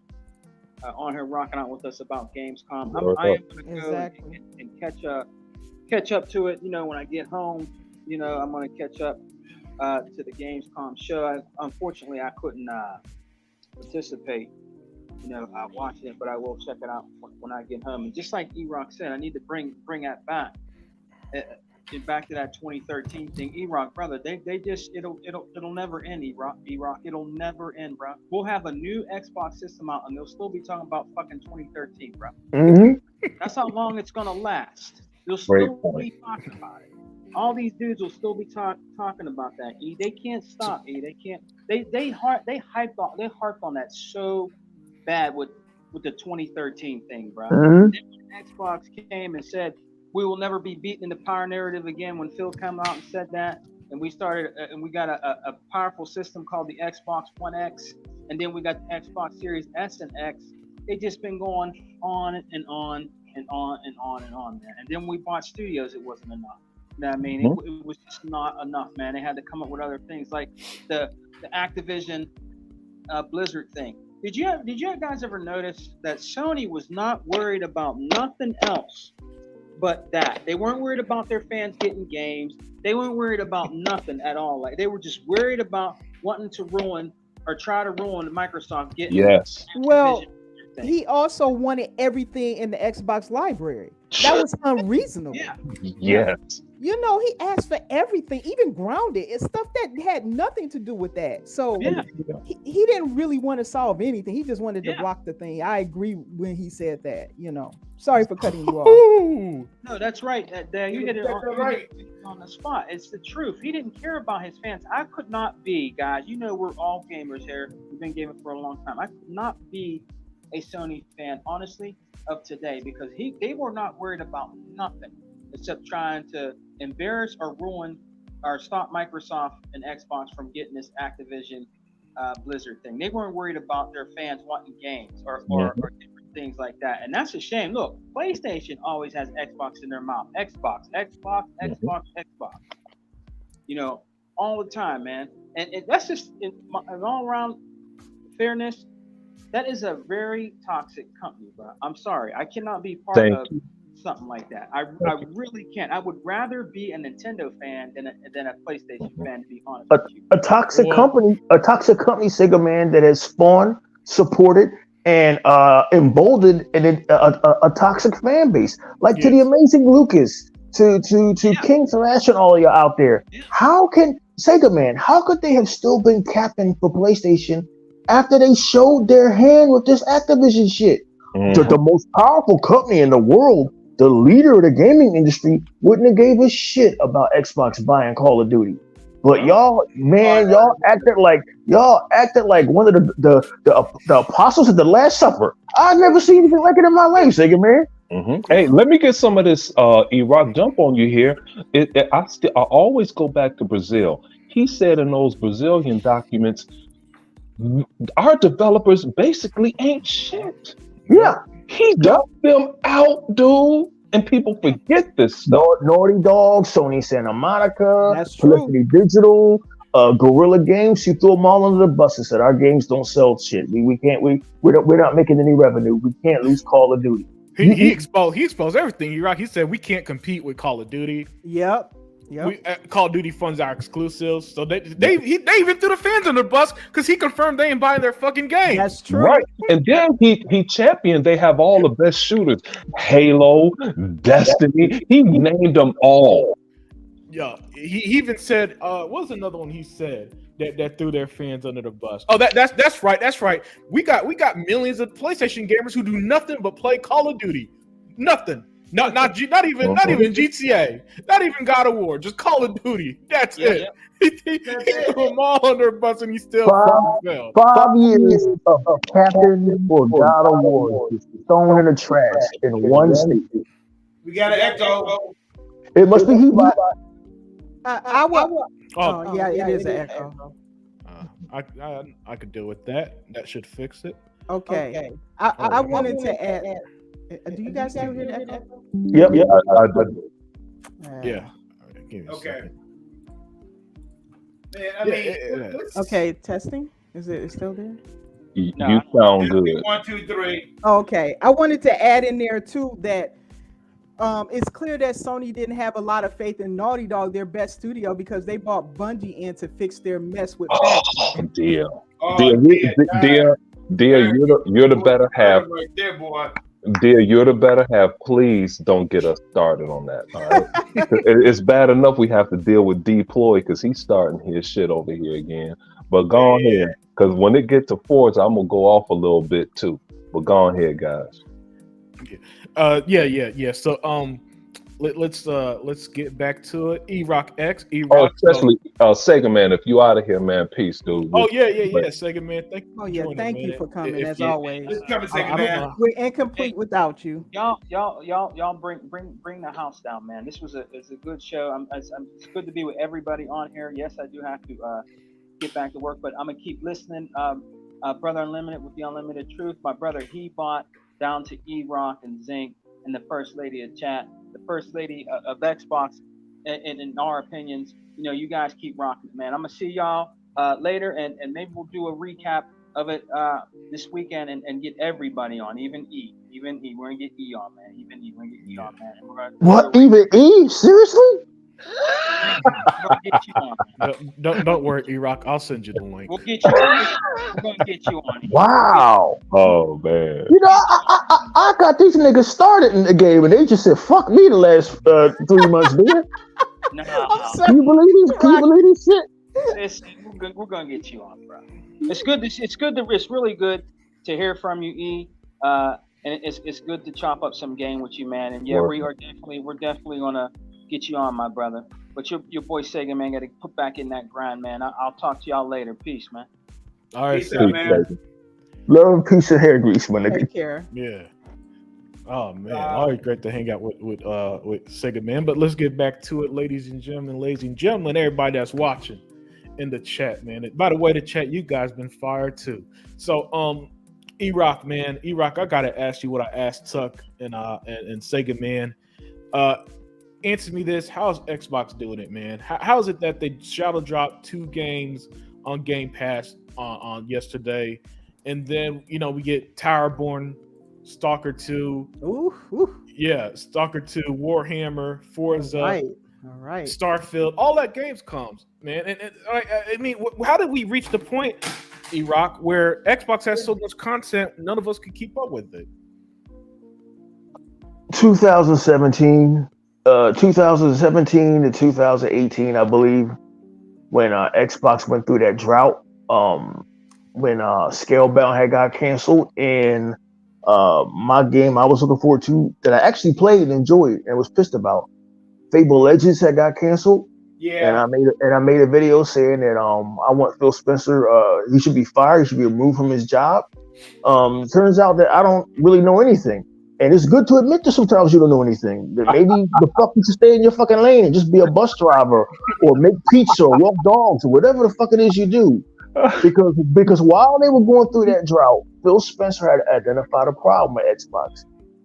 on here rocking out with us about Gamescom. I am going to go and catch up to it. You know, when I get home, you know, I'm going to catch up to the Gamescom show. Unfortunately, I couldn't participate, you know, watching it, but I will check it out when I get home. And just like E-Rock said, I need to bring that back. Get back to that 2013 thing. E-Rock, brother, they just it'll never end. E-Rock, it'll never end, bro. We'll have a new Xbox system out, and they'll still be talking about fucking 2013, bro. Mm-hmm. That's how long it's gonna last. They'll still be talking about it. All these dudes will still be talking about that. E, they can't stop. E, they can't. They harped on that so bad with the 2013 thing, bro. Mm-hmm. Then when Xbox came and said, we will never be beaten in the power narrative again. When Phil came out and said that, and we started, and we got a powerful system called the Xbox One X, and then we got the Xbox Series S and X. They just been going on and on and on and on and on, man. And then we bought studios. It wasn't enough. You know what I mean? It was just not enough, man. They had to come up with other things like the Activision Blizzard thing. Did you guys ever notice that Sony was not worried about nothing else but that? They weren't worried about their fans getting games. They weren't worried about nothing at all. Like, they were just worried about wanting to ruin or try to ruin Microsoft getting. Yes. Well, he also wanted everything in the Xbox library. That was unreasonable. Yeah. Yes. You know, he asked for everything, even Grounded. It's stuff that had nothing to do with that. So he didn't really want to solve anything. He just wanted to block the thing. I agree when he said that, you know. Sorry for cutting you off. No, that's right. You hit it on the spot. It's the truth. He didn't care about his fans. I could not be, guys, you know, we're all gamers here. We've been gaming for a long time. I could not be a Sony fan, honestly, of today, because they were not worried about nothing except trying to embarrass or ruin or stop Microsoft and Xbox from getting this Activision Blizzard thing. They weren't worried about their fans wanting games or different things like that. And that's a shame. Look, PlayStation always has Xbox in their mouth. Xbox. You know, all the time, man. And that's just in all around fairness. That is a very toxic company, bro. I'm sorry. I cannot be part of something like that. I really can't. I would rather be a Nintendo fan than a PlayStation fan, to be honest with you. A toxic company, Sega Man, that has spawned, supported, and emboldened a toxic fan base. Like to the amazing Lucas, to King Thrash and all of you out there. How can Sega Man, how could they have still been captain for PlayStation after they showed their hand with this Activision shit? The most powerful company in the world, the leader of the gaming industry, wouldn't have gave a shit about Xbox buying Call of Duty. But y'all acted like one of the apostles at the Last Supper. I've never seen anything like it in my life, Sega Man. Hey, let me get some of this E-Rock jump on you here. I always go back to Brazil. He said in those Brazilian documents, our developers basically ain't shit. Yeah. He dumped them out, dude. And people forget this stuff. Naughty Dog, Sony Santa Monica, That's true. Felicity Digital, Guerrilla Games. She threw them all under the bus and said, our games don't sell shit. We're not making any revenue. We can't lose Call of Duty. He exposed everything. You're right. He said we can't compete with Call of Duty. Yep. Call of Duty funds our exclusives, so they even threw the fans on the bus because he confirmed they ain't buying their fucking game. That's true. Right, and then he championed. They have all the best shooters: Halo, Destiny. He named them all. Yeah, he even said, what was another one he said that threw their fans under the bus? Oh, that's right. We got millions of PlayStation gamers who do nothing but play Call of Duty. Nothing. Not even GTA, not even God of War, just Call of Duty. That's it. He threw them all under the bus and he still fell. 5 years of Captain or God of War just thrown in the trash in one state. We got an echo. It must be Hebot. I will. Oh, Oh, yeah, it is an echo. I could deal with that. That should fix it. Okay. I wanted to add. Do you guys still hear that echo? Yep. I do. Yeah. Give me a Okay. second. Man, I mean, Okay, testing. Is it still there? You sound good. 1, 2, 3. Okay. I wanted to add in there too that it's clear that Sony didn't have a lot of faith in Naughty Dog, their best studio, because they bought Bungie in to fix their mess with Batman. Dear, Oh, dear, you're the better half. Right there, boy. Dear, you're the better half. Please don't get us started on that. All right? It's bad enough we have to deal with Deploy because he's starting his shit over here again. But go ahead, because when it gets to Forza, I'm gonna go off a little bit too. But go ahead, guys. Yeah. So let's get back to it. E-Rock X. Oh, especially Sega Man. If you out of here, man, peace, dude. Oh yeah. Sega Man, thank you. Oh yeah, joining, thank you man. for coming If as you- always. Let's come and I take a don't man. know. We're incomplete without you. Y'all bring the house down, man. This was it's a good show. It's good to be with everybody on here. Yes, I do have to get back to work, but I'm gonna keep listening. Brother Unlimited with the Unlimited Truth. My brother Hebot, down to E-Rock and Zinc, and the First Lady of Chat, the First Lady of Xbox. And in our opinions, you guys keep rocking it, man. I'm gonna see y'all later, and maybe we'll do a recap of it this weekend and get everybody on, even E. We're gonna get E on, man. We're gonna get E on, man. And we're gonna, What? Even E? Seriously? we're gonna get you on, man. Don't worry, E-Rock. I'll send you the link. We'll get you. We're gonna get you on. Wow. Oh man. I got these niggas started in the game and they just said fuck me the last 3 months, dude. Nah, Can you believe this shit? we're gonna get you on, bro. It's really good to hear from you, E. And it's good to chop up some game with you, man. And yeah, we're definitely gonna get you on, my brother. But your boy Sega Man got to put back in that grind, man. I'll talk to y'all later. Peace, man. All right, Peace out, man. Love and peace and hair grease, my nigga. Take care. Yeah. Oh man, always great to hang out with Sega Man. But let's get back to it, ladies and gentlemen, everybody that's watching in the chat, man. By the way, the chat, you guys been fired too. So E-Rock, man, I gotta ask you what I asked Tuck and Sega Man. Answer me this: how's Xbox doing it, man? How is it that they shadow dropped 2 games on Game Pass on yesterday, and then we get Towerborn, Stalker 2, Stalker 2, Warhammer, Forza, All right. Starfield, all that games comes, man. And I mean, how did we reach the point, E-Rock, where Xbox has so much content, none of us could keep up with it? 2017 to 2018, I believe, when Xbox went through that drought, when Scalebound had got canceled, and my game I was looking forward to that I actually played and enjoyed and was pissed about, Fable Legends, had got canceled. Yeah. And I made a video saying that I want Phil Spencer, he should be fired, he should be removed from his job. Turns out that I don't really know anything. And it's good to admit that sometimes you don't know anything. That maybe the fuck you should stay in your fucking lane and just be a bus driver or make pizza or walk dogs or whatever the fuck it is you do. Because while they were going through that drought, Phil Spencer had identified a problem at Xbox.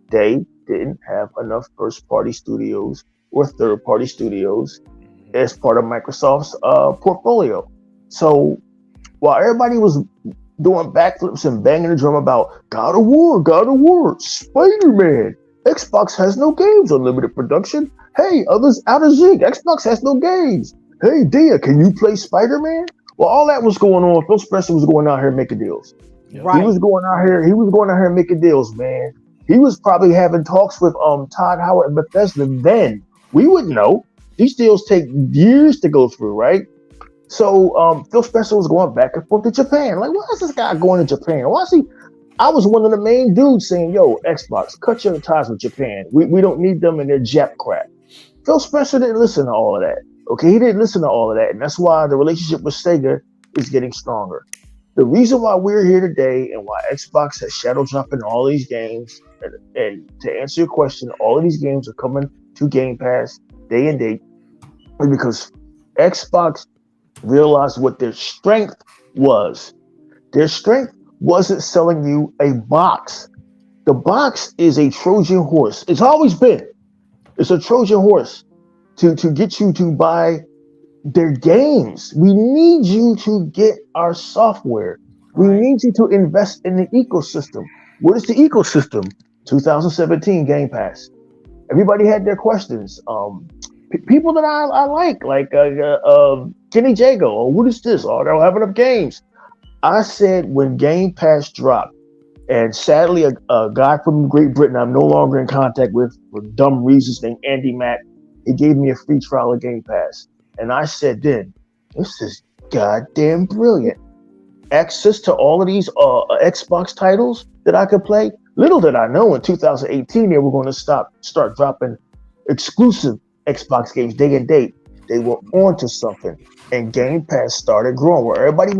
They didn't have enough first-party studios or third-party studios as part of Microsoft's portfolio. So while everybody was doing backflips and banging the drum about God of War, Spider-Man, Xbox has no games, unlimited production. Hey, others out of Zig, Xbox has no games. Hey, Dia, can you play Spider-Man? Well, all that was going on. Phil Spencer was going out here making deals. Right. He was going out here making deals, man. He was probably having talks with Todd Howard and Bethesda then. We wouldn't know. These deals take years to go through, right? So Phil Spencer was going back and forth to Japan. Like, why is this guy going to Japan? Why is he? I was one of the main dudes saying, "Yo, Xbox, cut your ties with Japan. We don't need them in their Jap crap." Phil Spencer didn't listen to all of that. Okay, he didn't listen to all of that, and that's why the relationship with Sega is getting stronger. The reason why we're here today and why Xbox has shadow dropping all these games, and to answer your question, all of these games are coming to Game Pass day and date, is because Xbox realized what their strength was. Their strength wasn't selling you a box. The box is a Trojan horse. It's always been. It's a Trojan horse to get you to buy their games. We need you to get our software. We need you to invest in the ecosystem. What is the ecosystem? 2017 Game Pass. Everybody had their questions. People that I like Kenny Jago, or what is this? Oh, they don't have enough games. I said when Game Pass dropped, and sadly, a guy from Great Britain I'm no longer in contact with for dumb reasons named Andy Mack, he gave me a free trial of Game Pass. And I said then, this is goddamn brilliant. Access to all of these Xbox titles that I could play. Little did I know in 2018 they were going to start dropping exclusive Xbox games day and date. They were onto something. And Game Pass started growing, where everybody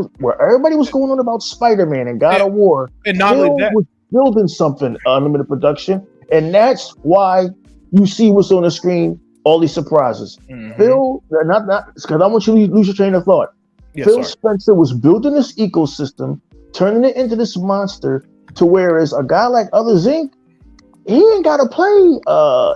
was going on about Spider-Man and God of War. And not Phil only that, was building something, unlimited production, and that's why you see what's on the screen. All these surprises. Phil, not because I want you to lose your train of thought. Yes, Phil sir. Spencer was building this ecosystem, turning it into this monster. To whereas a guy like Others Inc., he ain't got to play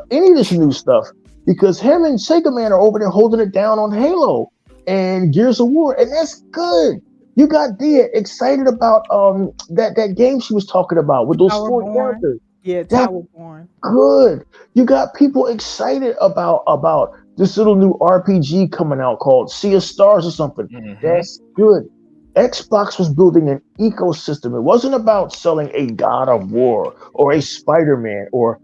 any of this new stuff because him and Sega Man are over there holding it down on Halo and Gears of War, and that's good. You got Dia excited about that game she was talking about with those four characters. Yeah, Towerborn. Good. You got people excited about this little new RPG coming out called Sea of Stars or something. That's good. Xbox was building an ecosystem. It wasn't about selling a God of War or a Spider-Man or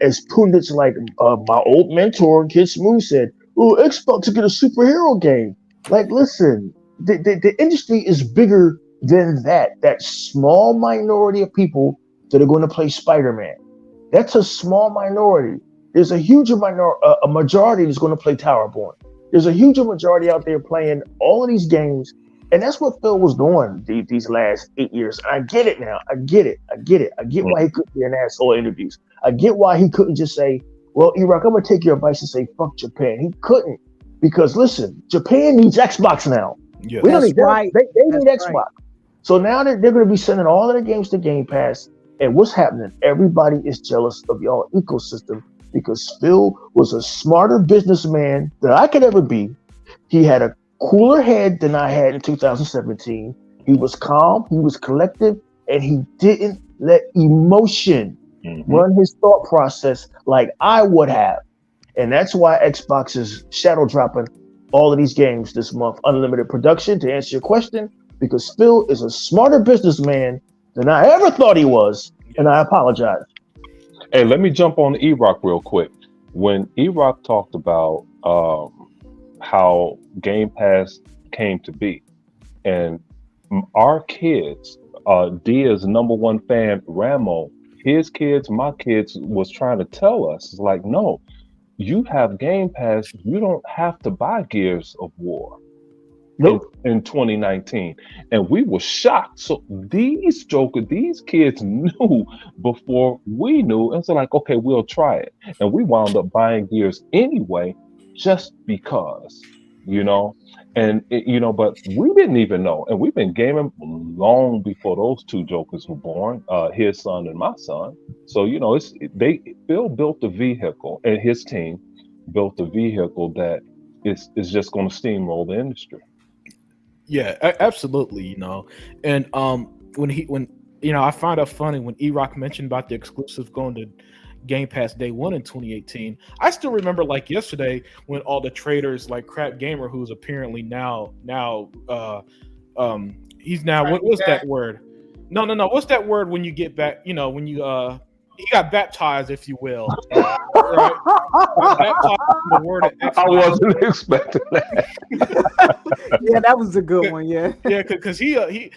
as pundits like my old mentor Kid Smooth said, "Oh, Xbox to get a superhero game." Like, listen, the industry is bigger than that. That small minority of people that are going to play Spider-Man. That's a small minority. There's a huge a majority that's going to play Towerborn. There's a huge majority out there playing all of these games, and that's what Phil was doing these last 8 years. And I get it now. I get it. I get why he couldn't be an asshole in interviews. I get why he couldn't just say, "Well, Iraq, I'm going to take your advice and say fuck Japan." He couldn't because listen, Japan needs Xbox now. Yes. We don't need right. They need That's Xbox. right. So now they're going to be sending all of their games to Game Pass. And what's happening? Everybody is jealous of y'all ecosystem because Phil was a smarter businessman than I could ever be. He had a cooler head than I had in 2017. He was calm, he was collective, and he didn't let emotion run his thought process like I would have. And that's why Xbox is shadow dropping all of these games this month. Unlimited production, to answer your question, because Phil is a smarter businessman than I ever thought he was, and I apologize. Hey, let me jump on E-Rock real quick. When E-Rock talked about how Game Pass came to be, and our kids, Dia's number one fan, Ramo, his kids, my kids, was trying to tell us, it's like, no, you have Game Pass, you don't have to buy Gears of War. Nope. In 2019, and we were shocked. So these kids knew before we knew, and so like, okay, we'll try it, and we wound up buying Gears anyway, just because, and but we didn't even know, and we've been gaming long before those two jokers were born, his son and my son. So Phil built a vehicle, and his team built a vehicle that is just going to steamroll the industry. Yeah, absolutely. And when I find it funny when E-Rock mentioned about the exclusive going to Game Pass day one in 2018. I still remember like yesterday when all the traders like Crap Gamer, who's apparently now he's now what's that word? No. What's that word when you get back? When you he got baptized, if you will. Right? Got baptized in the word of I Xbox. wasn't expecting that. Yeah, that was a good one. Yeah. Yeah, because he a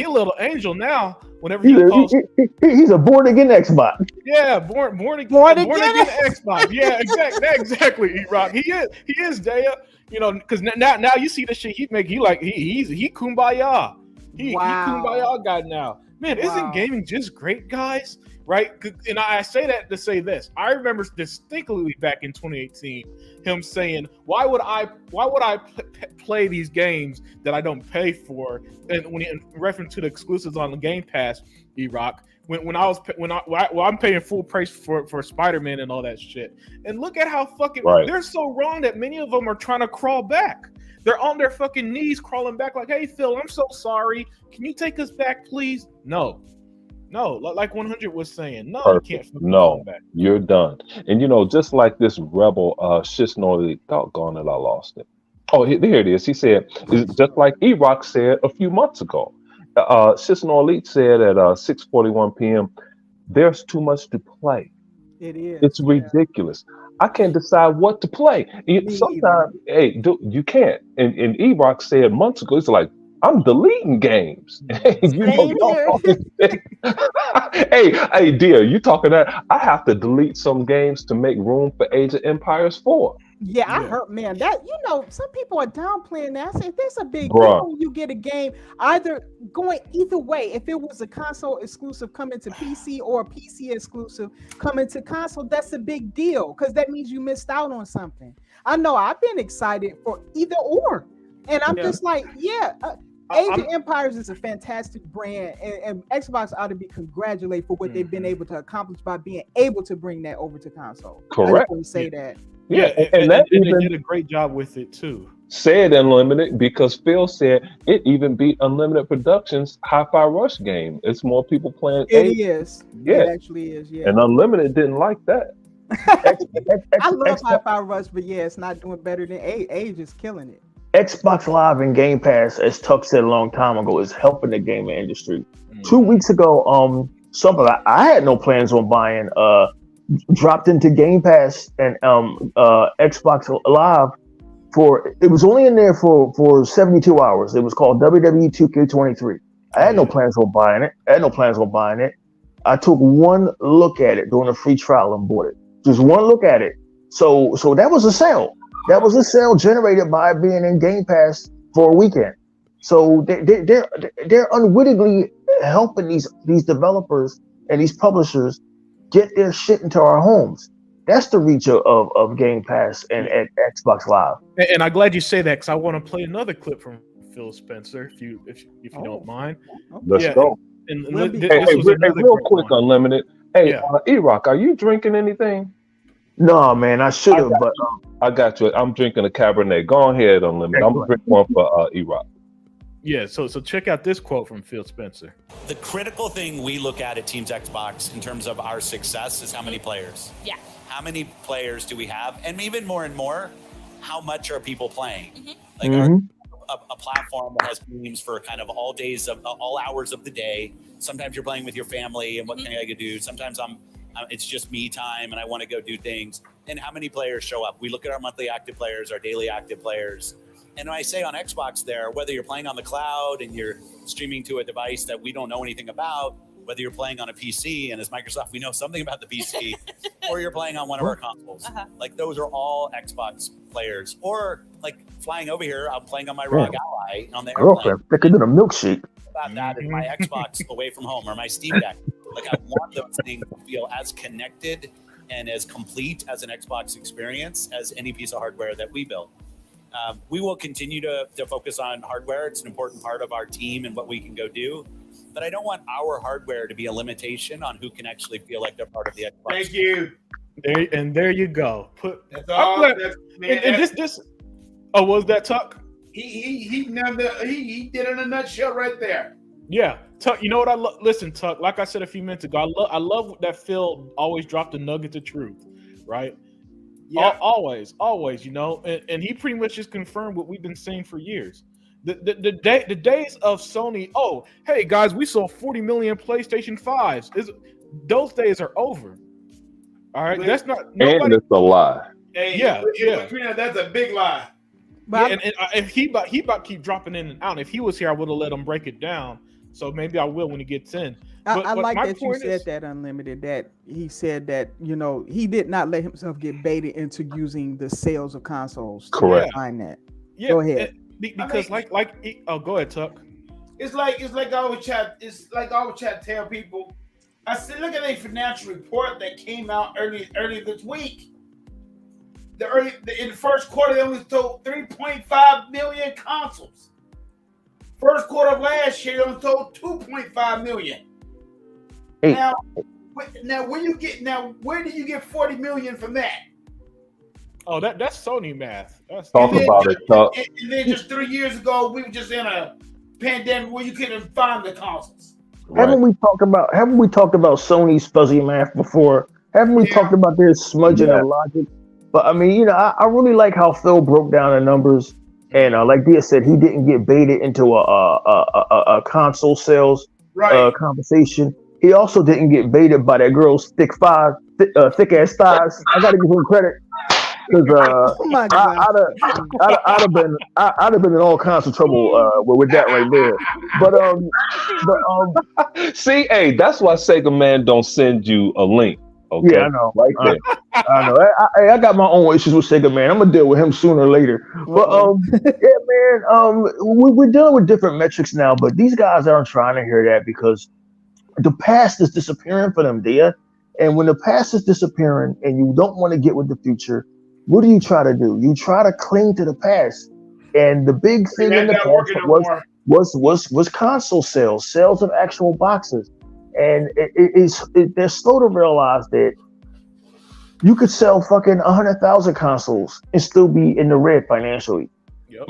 little angel now. Whenever He's he a, posts, he's a born again Xbox. yeah, born again Xbox. Yeah, exactly. E-Rock. He is there. You know, because now you see the shit he make. He kumbaya. He kumbaya guy now. Man, isn't gaming just great, guys? Right? And I say that to say this. I remember distinctly back in 2018 him saying, "Why would I play these games that I don't pay for?" And when in reference to the exclusives on the Game Pass, E-Rock, I'm paying full price for Spider-Man and all that shit. And look at how fucking they're so wrong that many of them are trying to crawl back. They're on their fucking knees crawling back like, "Hey Phil, I'm so sorry. Can you take us back, please?" No, like 100 was saying, no, Perfect. you can't. No, you're done. And just like this rebel Shisnori, doggone it, I lost it. Oh, here it is. He said, it's just like E-Rock said a few months ago. Shisnori said at 6:41 p.m., there's too much to play. It is. It's ridiculous. I can't decide what to play. Sometimes, you can't. And E-Rock said months ago, it's like, I'm deleting games. Hey, dear, you talking that? I have to delete some games to make room for Age of Empires 4. Yeah, I heard, man, that some people are downplaying that. I say there's a big deal when you get a game going either way. If it was a console exclusive coming to PC or a PC exclusive coming to console, that's a big deal because that means you missed out on something. I know I've been excited for either or, and I'm just like, Age of Empires is a fantastic brand, and Xbox ought to be congratulated for what they've been able to accomplish by being able to bring that over to console. Correct. I just want to say that. Yeah, and they did a great job with it too. Said Unlimited because Phil said it even beat Unlimited Productions' Hi-Fi Rush game. It's more people playing. It is. Yeah. It actually is. Yeah. And Unlimited didn't like that. I love Hi-Fi Rush, but it's not doing better than Age is killing it. Xbox Live and Game Pass, as Tuck said a long time ago, is helping the gaming industry. 2 weeks ago, something I had no plans on buying, dropped into Game Pass and Xbox Live it was only in there for 72 hours. It was called WWE 2K23. I had no plans on buying it. I took one look at it during a free trial and bought it. Just one look at it. So that was a sale. That was a sale generated by being in Game Pass for a weekend. So they're unwittingly helping these developers and these publishers get their shit into our homes. That's the reach of Game Pass and at Xbox Live. And I'm glad you say that because I want to play another clip from Phil Spencer, if you don't mind. Let's go. And real quick, Unlimited. Hey, E-Rock, are you drinking anything? No, man, I should have, but I got you. I'm drinking a Cabernet. Go ahead, Unlimited. I'm gonna drink one for E-Rock. Yeah, so check out this quote from Phil Spencer. The critical thing we look at Teams Xbox in terms of our success is how many players. Yeah. How many players do we have? And even more and more, how much are people playing? Mm-hmm. Like a platform that has games for kind of all hours of the day. Sometimes you're playing with your family and what can I do? Sometimes it's just me time and I want to go do things. And how many players show up? We look at our monthly active players, our daily active players. And when I say on Xbox there, whether you're playing on the cloud and you're streaming to a device that we don't know anything about, whether you're playing on a PC, and as Microsoft, we know something about the PC, or you're playing on one of our consoles. Like those are all Xbox players. Or like flying over here, I'm playing on my ROG Ally on the airplane. They could do a milkshake. About that is my Xbox away from home or my Steam Deck. Like I want those things to feel as connected and as complete as an Xbox experience as any piece of hardware that we build. We will continue to focus on hardware. It's an important part of our team and what we can go do. But I don't want our hardware to be a limitation on who can actually feel like they're part of the Xbox. Thank you. There you go. That's all. This. Oh, was that Tuck? He did it in a nutshell right there. Yeah, Tuck. You know what I love? Listen, Tuck. Like I said a few minutes ago, I love that Phil always dropped a nugget of truth, right? Yeah, always. You know, and he pretty much just confirmed what we've been saying for years. The days of Sony. Oh, hey guys, we sold 40 million PlayStation 5s. those days are over. All right, Wait. that's not And nobody. it's a lie. Hey, Yeah. Trina, that's a big lie. But Yeah, and if he about to keep dropping in and out. If he was here, I would have let him break it down. So maybe I will when he gets in. But I like my that you point said is, that, Unlimited, that he said that, he did not let himself get baited into using the sales of consoles to Correct. find that. yeah, Go ahead. because go ahead, Tuck. It's like I always chat tell people. I said, look at a financial report that came out early this week. In the first quarter, they only sold 3.5 million consoles. First quarter of last year, they only sold 2.5 million. Hey. Now, where do you get 40 million from that? Oh, that's Sony math. Talk about it, Tuck. And then just 3 years ago, we were just in a pandemic where you couldn't find the consoles. Right. Haven't we talked about Sony's fuzzy math before? Haven't we talked about their smudging of logic? But I mean, I really like how Phil broke down the numbers, and like Dia said, he didn't get baited into a console sales conversation. He also didn't get baited by that girl's thick ass thighs. I gotta give him credit because Oh my God. I'd have been in all kinds of trouble with that right there. But See, hey, that's why Sega Man don't send you a link. Okay, yeah, I know. right there. I know. I got my own issues with Sega Man. I'm gonna deal with him sooner or later. But yeah, man. We're dealing with different metrics now, but these guys aren't trying to hear that because the past is disappearing for them, Dia. And when the past is disappearing and you don't want to get with the future, what do you try to do? You try to cling to the past. And the big thing in the past was console sales of actual boxes. And they're slow to realize that you could sell fucking 100,000 consoles and still be in the red financially. Yep.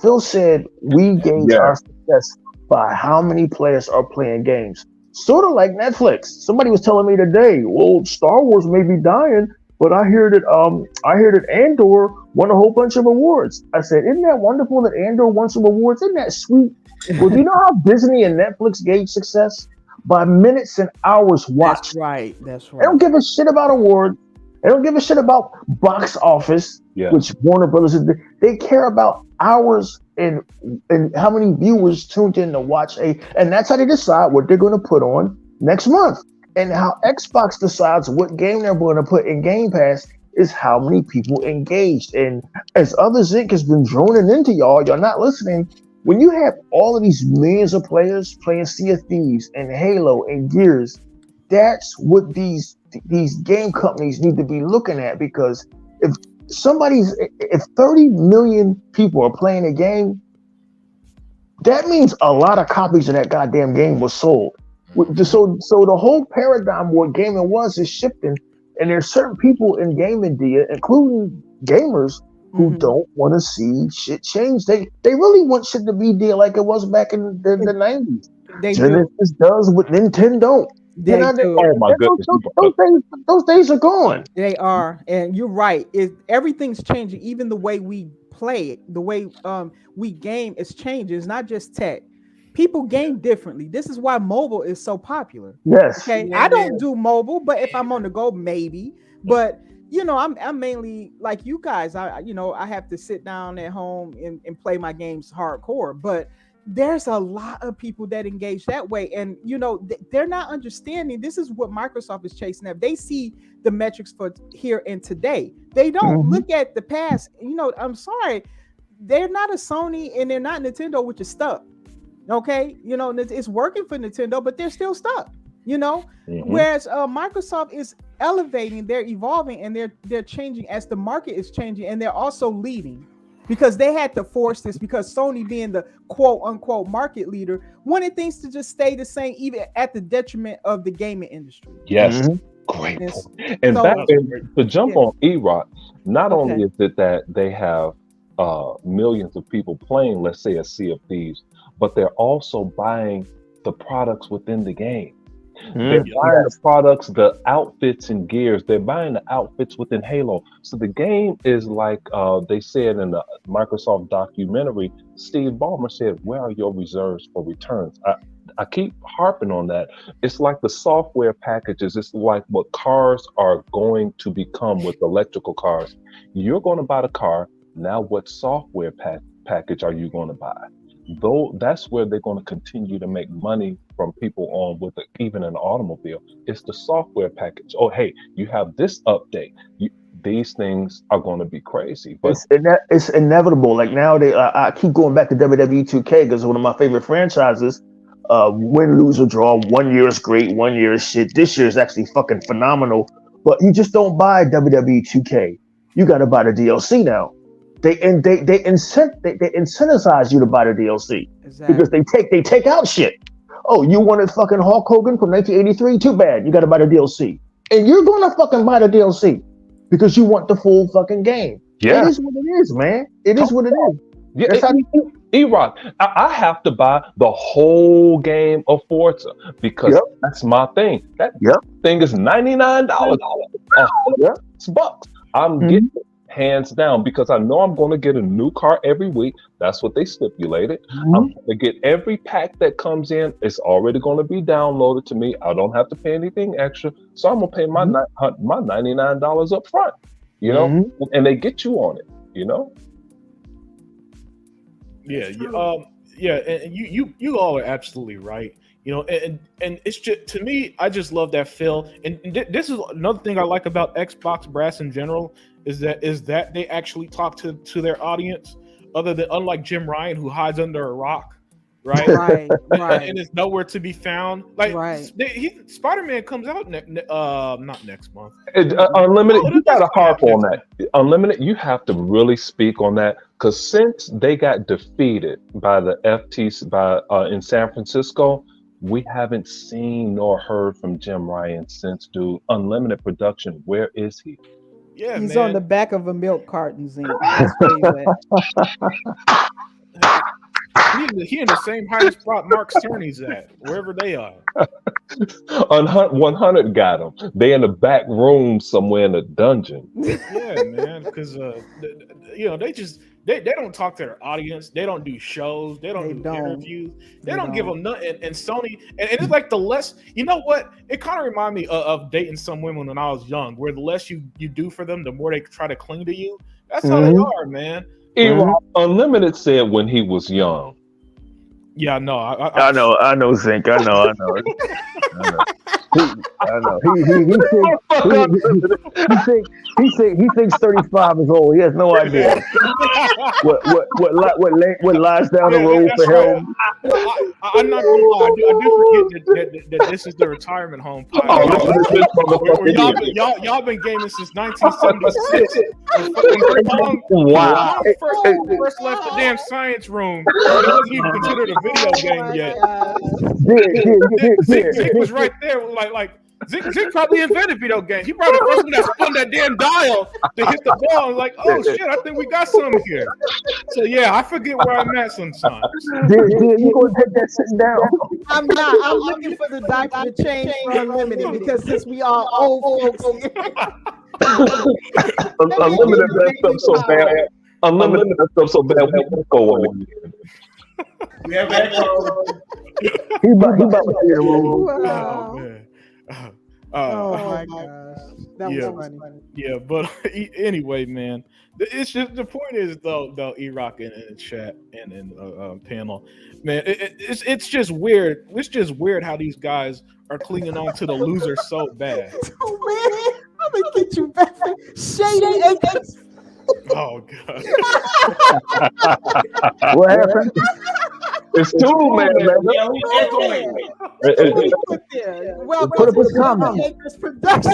Phil said we gauge our success by how many players are playing games. Sort of like Netflix. Somebody was telling me today, well, Star Wars may be dying, but I hear that Andor won a whole bunch of awards. I said, isn't that wonderful that Andor won some awards? Isn't that sweet? Well, do you know how Disney and Netflix gauge success? By minutes and hours watched. That's right. They don't give a shit about awards. They don't give a shit about box office, which Warner Brothers is. They care about hours and how many viewers tuned in to watch and that's how they decide what they're going to put on next month. And how Xbox decides what game they're going to put in Game Pass is how many people engaged. And as Other Zinc has been droning into y'all not listening. When you have all of these millions of players playing Sea of Thieves and Halo and Gears, that's what these game companies need to be looking at, because if 30 million people are playing a game, that means a lot of copies of that goddamn game was sold. So the whole paradigm what gaming was is shifting, and there's certain people in gaming, including gamers, who don't want to see shit change. They really want shit to be there like it was back in the 90s. Genesis does what Nintendo. Oh my goodness. Those days are gone. They are, and you're right. Everything's changing. Even the way we play it, the way we game is changing. It's not just tech. People game differently. This is why mobile is so popular. Yes. Okay. I don't do mobile, but if I'm on the go, maybe. But I'm mainly like you guys. I have to sit down at home and play my games hardcore. But there's a lot of people that engage that way, and they're not understanding. This is what Microsoft is chasing at. They see the metrics for here and today. They don't look at the past. I'm sorry, they're not a Sony and they're not Nintendo, which is stuck. Okay, it's working for Nintendo, but they're still stuck. Whereas Microsoft is elevating, they're evolving, and they're changing as the market is changing, and they're also leading. Because they had to force this, because Sony, being the quote unquote market leader, wanted things to just stay the same, even at the detriment of the gaming industry. Yes, great point. And to jump on E-Rock, not only is it that they have millions of people playing, let's say, a Sea of Thieves, but they're also buying the products within the game. They're buying the products, the outfits and gears. They're buying the outfits within Halo. So the game is like they said in the Microsoft documentary, Steve Ballmer said, where are your reserves for returns? I keep harping on that. It's like the software packages. It's like what cars are going to become with electrical cars. You're going to buy the car. Now, what software package are you going to buy? Though that's where they're going to continue to make money from people on with even an automobile. It's the software package. Oh, hey, you have this update. These things are going to be crazy, but it's inevitable. Like nowadays, I keep going back to WWE 2K because it's one of my favorite franchises. Win, lose, or draw. 1 year is great. 1 year is shit. This year is actually fucking phenomenal. But you just don't buy WWE 2K. You got to buy the DLC now. They incentivize you to buy the DLC because they take out shit. Oh, you wanted fucking Hulk Hogan from 1983? Too bad. You got to buy the DLC, and you're gonna fucking buy the DLC because you want the full fucking game. Yeah, it is what it is, man. It is what it is. Yeah, E-Rock, I have to buy the whole game of Forza because that's my thing. That thing is $99. $100. I'm getting it hands down because I know I'm going to get a new car every week. That's what they stipulated. I'm going to get every pack that comes in. It's already going to be downloaded to me. I don't have to pay anything extra. So I'm going to pay my $99 up front, you know, and they get you on it, you know? Yeah, and you all are absolutely right. You know, and it's just, to me, I just love that feel. And this is another thing I like about Xbox brass in general is that they actually talk to their audience, unlike Jim Ryan, who hides under a rock, right? Right. And is nowhere to be found. Like Spider-Man comes out not next month. Unlimited, you gotta harp on that. Unlimited, you have to really speak on that because since they got defeated by the FTC in San Francisco, we haven't seen nor heard from Jim Ryan since. Dude, Unlimited Production, where is he? Yeah, he's man. on the back of a milk carton, Zink. That's where he's He in the same hiding spot Mark Cerny's at, wherever they are. 100 got him. They in the back room somewhere in a dungeon. Yeah, man, because they don't talk to their audience. They don't do shows. They don't do interviews. They don't give them nothing. And Sony, and it's like the less, you know what? It kind of remind me of dating some women when I was young, where the less you do for them, the more they try to cling to you. That's how they are, man. Unlimited said when he was young. Yeah, no, I know, Zink. I know. He thinks 35 is old. He has no idea what lies down the road for him. I'm not gonna lie. I do forget that this is the retirement home podcast. Y'all been gaming since 1976. Wow. First left the damn science room. It wasn't even considered a video game yet. Zink was right there. Like Zink probably invented video games. He probably the first one that spun that damn dial to hit the ball. Like, oh shit, I think we got something here. So yeah, I forget where I'm at sometimes. You gonna take that sitting down? I'm not. I'm looking for the diaper to change for Unlimited because since we are old folks here. Unlimited messed up so bad. Unlimited messed up so bad. We won't go on. We have echo. He about to see the room. Wow. Oh man. Oh my gosh, that was funny. Yeah, but anyway, man, it's just the point is though E-Rock in the chat and in panel, man, it's just weird. It's just weird how these guys are clinging on to the loser so bad. Oh man, I'm gonna get you back, shady acres. Oh god. What happened? It's two, man. Yeah, who's echoing? Well, put up his comment. Acres Production.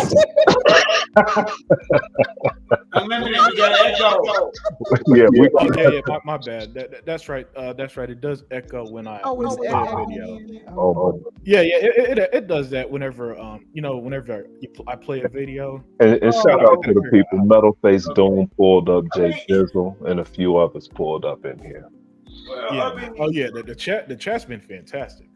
Unlimited, you got echo. Yeah, my bad. That's right. That's right. It does echo when I It's play a video. Oh, Yeah. It does that whenever whenever I play a video. and shout out to the people. Metal Face Doom pulled up, Jay Dizzle, and a few others pulled up in here. Yeah. Oh yeah. The chat's been fantastic.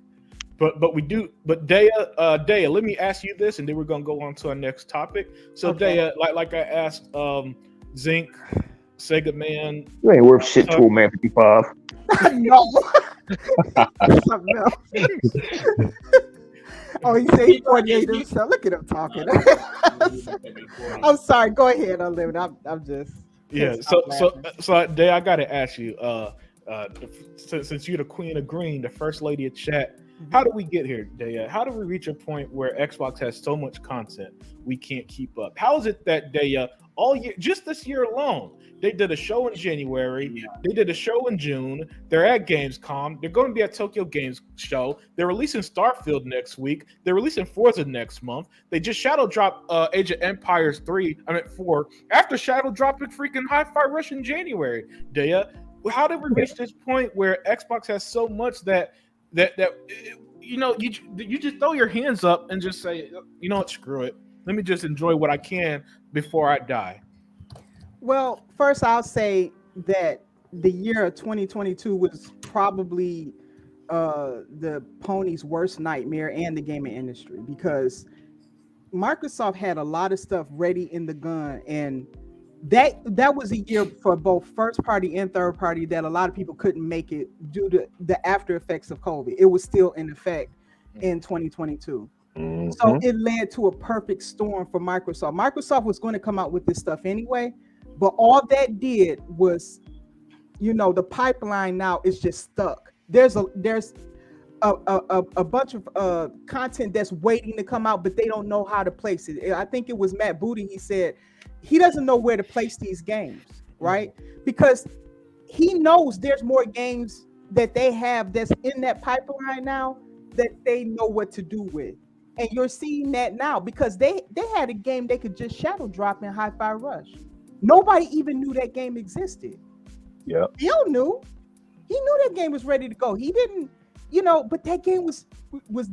But Daya, let me ask you this, and then we're gonna go on to our next topic. So Daya, like I asked Zink, Sega Man. You ain't worth shit to a man 55. No. Something else. Oh, he said he 48 himself. Look at him talking. I'm sorry. Go ahead, Unlimited. I'm just. Yeah. So, Day, I gotta ask you. Since you're the queen of green, the first lady of chat, how do we get here, Day? How do we reach a point where Xbox has so much content we can't keep up? How is it that Day, all year, just this year alone, they did a show in January, they did a show in June, they're at Gamescom, they're going to be at Tokyo Games Show, they're releasing Starfield next week, they're releasing Forza next month, they just shadow dropped Age of Empires 4 after shadow dropping freaking Hi-Fi Rush in January. Daya, how did we reach this point where Xbox has so much that you just throw your hands up and just say, you know what, screw it, let me just enjoy what I can before I die? Well, first I'll say that the year of 2022 was probably the pony's worst nightmare and the gaming industry, because Microsoft had a lot of stuff ready in the gun, and that was a year for both first party and third party that a lot of people couldn't make it due to the after effects of COVID. It was still in effect in 2022. So it led to a perfect storm for Microsoft. Microsoft was going to come out with this stuff anyway, but all that did was, the pipeline now is just stuck. There's a bunch of content that's waiting to come out, but they don't know how to place it. I think it was Matt Booty. He said he doesn't know where to place these games, right? Because he knows there's more games that they have that's in that pipeline now that they know what to do with. And you're seeing that now because they had a game they could just shadow drop in Hi-Fi Rush. Nobody even knew that game existed. Yeah. Bill knew. He knew that game was ready to go. He didn't, but that game was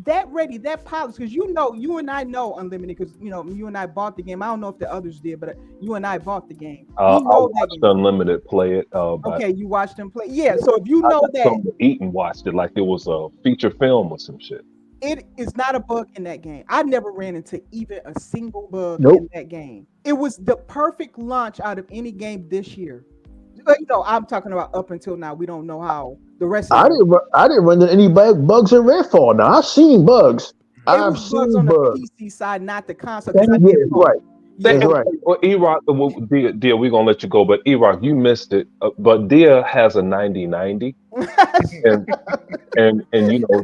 that ready, that polished. Because you and I know Unlimited, because you and I bought the game. I don't know if the others did, but you and I bought the game. I watched Unlimited play it. Okay, you watched them play. Yeah, so if you know that, Eaton watched it like it was a feature film or some shit. It is not a bug in that game. I never ran into even a single bug in that game. It was the perfect launch out of any game this year. I'm talking about up until now. We don't know how the rest of I didn't run into any bugs in Redfall. Now I've seen bugs. I've seen bugs on bugs. the PC side, not the console. That's right. That's right. Well, E-Rock, Dia, we're gonna let you go, but E-Rock, you missed it. But Dia has a 9090, and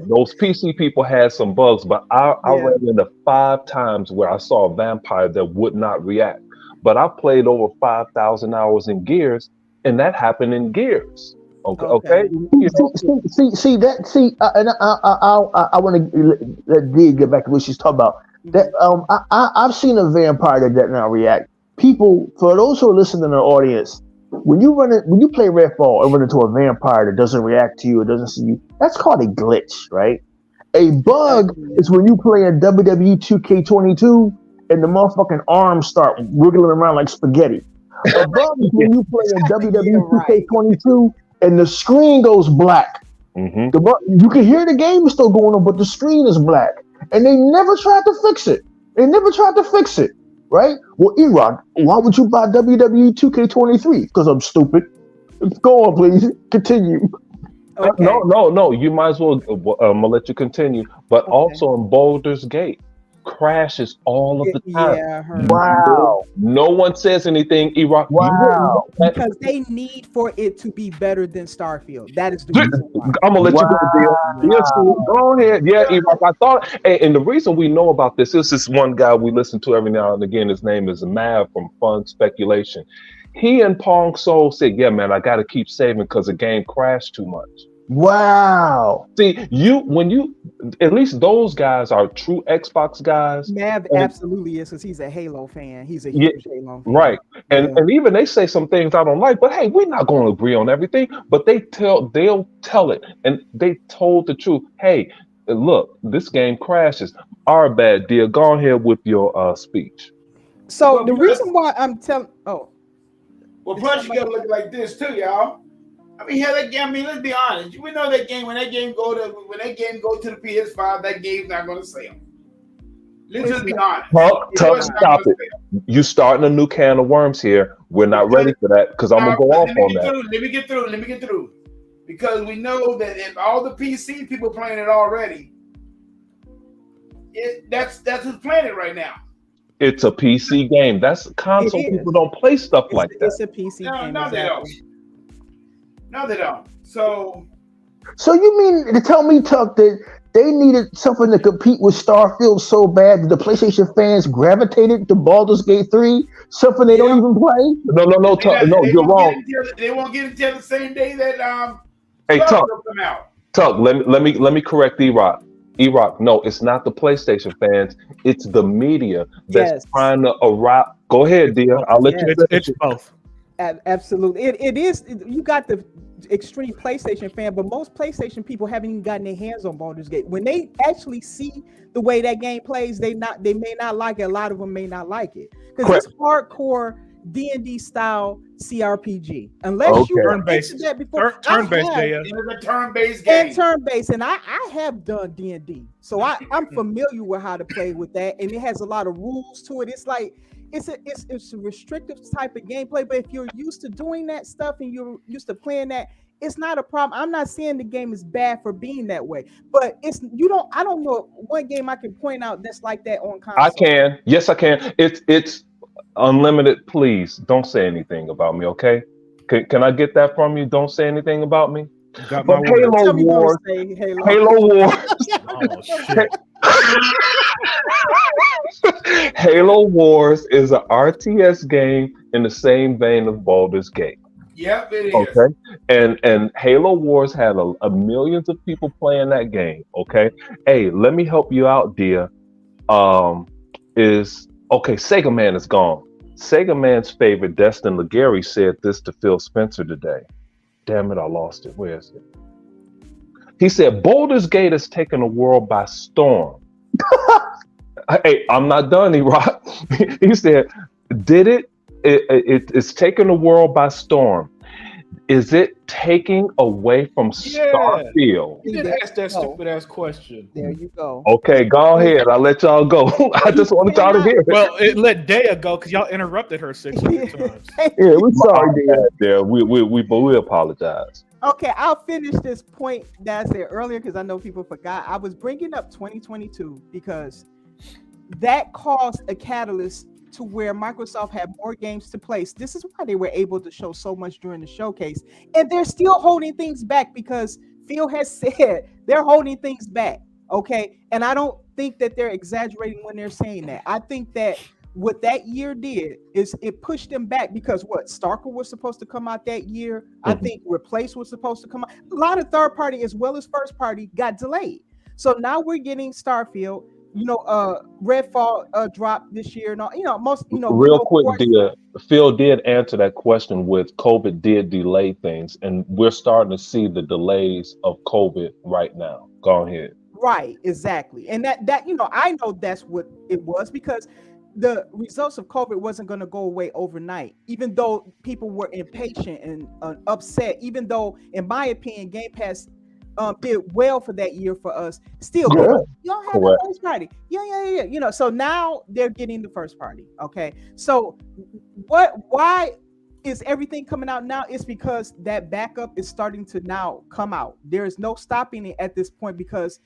those PC people had some bugs. But I ran into 5 times where I saw a vampire that would not react. But I played over 5,000 hours in Gears, and that happened in Gears. Okay. And I want to let Dia get back to what she's talking about. That I've seen a vampire that does not react. People, for those who are listening in the audience, when you play Redfall and run into a vampire that doesn't react to you or doesn't see you, that's called a glitch, right? A bug is when you play in WWE 2K22 and the motherfucking arms start wiggling around like spaghetti. A bug is when you play in WWE 2K22 and the screen goes black. Mm-hmm. You can hear the game still going on, but the screen is black. And they never tried to fix it. Right? Well, E-Rock, why would you buy WWE 2K23? Because I'm stupid. Go on, please. Continue. Okay. No. You might as well. I'm gonna let you continue. But also in Baldur's Gate, crashes all of the time. Yeah, I heard. Wow. No one says anything. E-Rock. Wow. Because they need for it to be better than Starfield. That is the reason why. I'm gonna let you go, Deal. Yes, go ahead. Yeah, E-Rock. I thought, and the reason we know about this is this one guy we listen to every now and again. His name is Mav from Fun Speculation. He and Pong Soul said, "Yeah, man, I got to keep saving because the game crashed too much." Wow. See, at least those guys are true Xbox guys. Mav absolutely is, because he's a Halo fan. He's a huge Halo fan. Right. And even they say some things I don't like, but hey, we're not going to agree on everything. But they'll tell it. And they told the truth. Hey, look, this game crashes. Our bad, dear. Go ahead with your speech. So the reason why I'm telling well, plus you gotta look like this too, y'all. I mean, hell, that game. I mean, let's be honest. We know that game. When that game go to the PS5, that game's not going to sell. Let's just be honest. Tuck, stop it. You starting a new can of worms here. We're not ready for that because I'm gonna go off on that. Let me get through. because we know that if all the PC people playing it already, that's who's playing it right now. It's a PC game. That's console. People don't play stuff like that. It's a PC game. No, they don't. No, they don't. So you mean to tell me, Tuck, that they needed something to compete with Starfield so bad that the PlayStation fans gravitated to Baldur's Gate 3, something they don't even play? No, Tuck. No, you're wrong. They won't get it until the same day that Hey, Tuck. Starfield come out. Tuck, let me correct E-Rock. E-Rock, no, it's not the PlayStation fans. It's the media that's trying to arrive. Go ahead, dear. I'll let you. It's both. Absolutely, it is. You got the extreme PlayStation fan, but most PlayStation people haven't even gotten their hands on Baldur's Gate. When they actually see the way that game plays, they may not like it. A lot of them may not like it because it's hardcore D&D style CRPG. Unless you turn-based, that before, turn-based, It was a turn-based game. And turn-based, and I have done D&D, so I'm familiar with how to play with that, and it has a lot of rules to it. It's like it's a restrictive type of gameplay, but if you're used to doing that stuff and you're used to playing that, it's not a problem. I'm not saying the game is bad for being that way, but I don't know one game I can point out that's like that on console. I can. Yes, I can. It's Unlimited. Please don't say anything about me, okay? Can I get that from you? Don't say anything about me. Got but Halo Wars. Halo Wars. Oh, shit. Halo Wars is an RTS game in the same vein of Baldur's Gate. Yep, it is. Okay, and Halo Wars had a millions of people playing that game. Okay, hey, let me help you out, dear. Sega Man is gone. Sega Man's favorite, Destin Legary, said this to Phil Spencer today. Damn it, I lost it. Where is it? He said, Baldur's Gate has taken the world by storm. Hey, I'm not done, E-Rock. He said, it's taken the world by storm. Is it taking away from Starfield? You didn't ask that stupid ass question. There you go. Okay, go ahead. I'll let y'all go. I just wanted y'all to hear it. Well, let Dea go because y'all interrupted her 600 times. Yeah, we're sorry, Dea. Yeah, we apologize. Okay, I'll finish this point that I said earlier because I know people forgot. I was bringing up 2022 because that caused a catalyst to where Microsoft had more games to place. This is why they were able to show so much during the showcase. And they're still holding things back because Phil has said they're holding things back. Okay. And I don't think that they're exaggerating when they're saying that. I think that what that year did is it pushed them back because Stalker was supposed to come out that year. I think Replace was supposed to come out. A lot of third party as well as first party got delayed. So now we're getting Starfield. Redfall dropped this year. Real quick, dear, Phil did answer that question with COVID did delay things, and we're starting to see the delays of COVID right now. Go ahead. Right, exactly, and that I know that's what it was because the results of COVID wasn't going to go away overnight. Even though people were impatient and upset, even though, in my opinion, Game Pass did well for that year for us. Still, you don't have the first party. Yeah. So now they're getting the first party. Okay. So why is everything coming out now? It's because that backup is starting to now come out. There is no stopping it at this point because